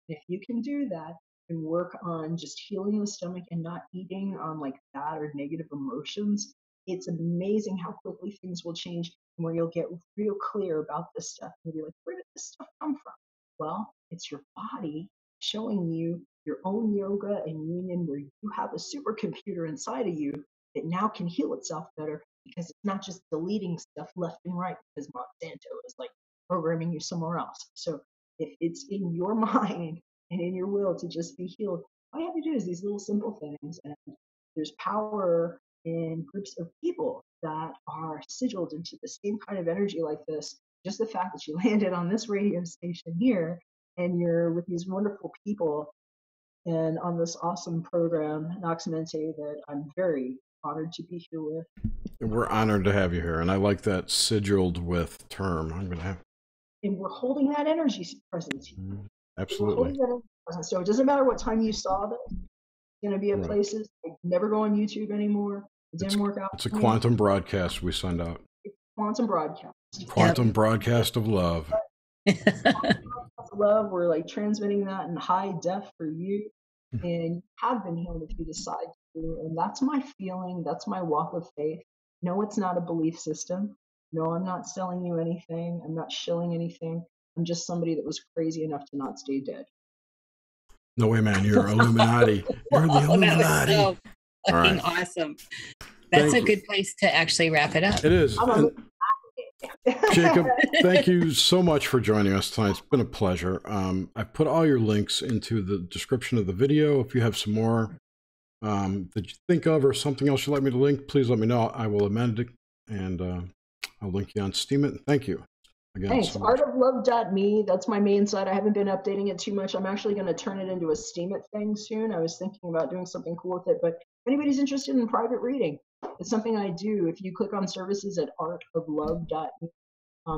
If you can do that and work on just healing the stomach and not eating on like bad or negative emotions, it's amazing how quickly things will change and where you'll get real clear about this stuff. And you'll be like, where did this stuff come from? Well, it's your body showing you your own yoga and union where you have a supercomputer inside of you that now can heal itself better because it's not just deleting stuff left and right because Monsanto is like programming you somewhere else. So if it's in your mind and in your will to just be healed, all you have to do is these little simple things. And there's power in groups of people that are sigiled into the same kind of energy like this. Just the fact that you landed on this radio station here and you're with these wonderful people and on this awesome program, Nox Mente, that I'm very honored to be here with. We're honored to have you here, and I like that sigiled with term. I'm going to have. And we're holding that energy presence. Absolutely. So it doesn't matter what time you saw this. It's going to be at places. I never go on YouTube anymore. It didn't work out. It's a quantum broadcast we send out. It's quantum broadcast. Quantum broadcast of love. Love. We're like transmitting that in high def for you, and have been healed if you decide to. And that's my feeling. That's my walk of faith. No, it's not a belief system. No, I'm not selling you anything. I'm not shilling anything. I'm just somebody that was crazy enough to not stay dead. No way, man. You're Illuminati. You're the Illuminati. That was so fucking awesome. That's a good place to actually wrap it up. It is. Jakob, thank you so much for joining us tonight. It's been a pleasure. I've put all your links into the description of the video. If you have some more that you think of or something else you'd like me to link, please let me know. I will amend it and I'll link you on Steam it. Thank you. Again, thanks. So ArtOfLove.me. That's my main site. I haven't been updating it too much. I'm actually going to turn it into a Steam it thing soon. I was thinking about doing something cool with it, but if anybody's interested in private reading, it's something I do. If you click on services at ArtOfLove.me,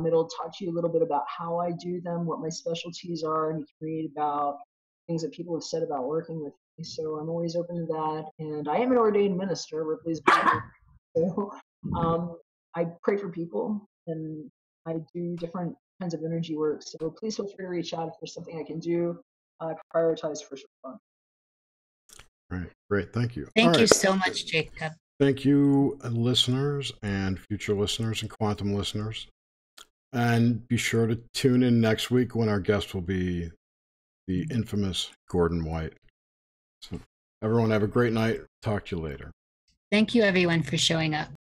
it'll talk to you a little bit about how I do them, what my specialties are, and you can read about things that people have said about working with me. So I'm always open to that. And I am an ordained minister. We're pleased to be here. So I pray for people and I do different kinds of energy work. So please feel free to reach out if there's something I can do. I prioritize first responder. All right. Great. Thank you. Thank you so much, Jakob. Thank you, listeners and future listeners and quantum listeners. And be sure to tune in next week when our guest will be the infamous Gordon White. So everyone have a great night. Talk to you later. Thank you, everyone, for showing up.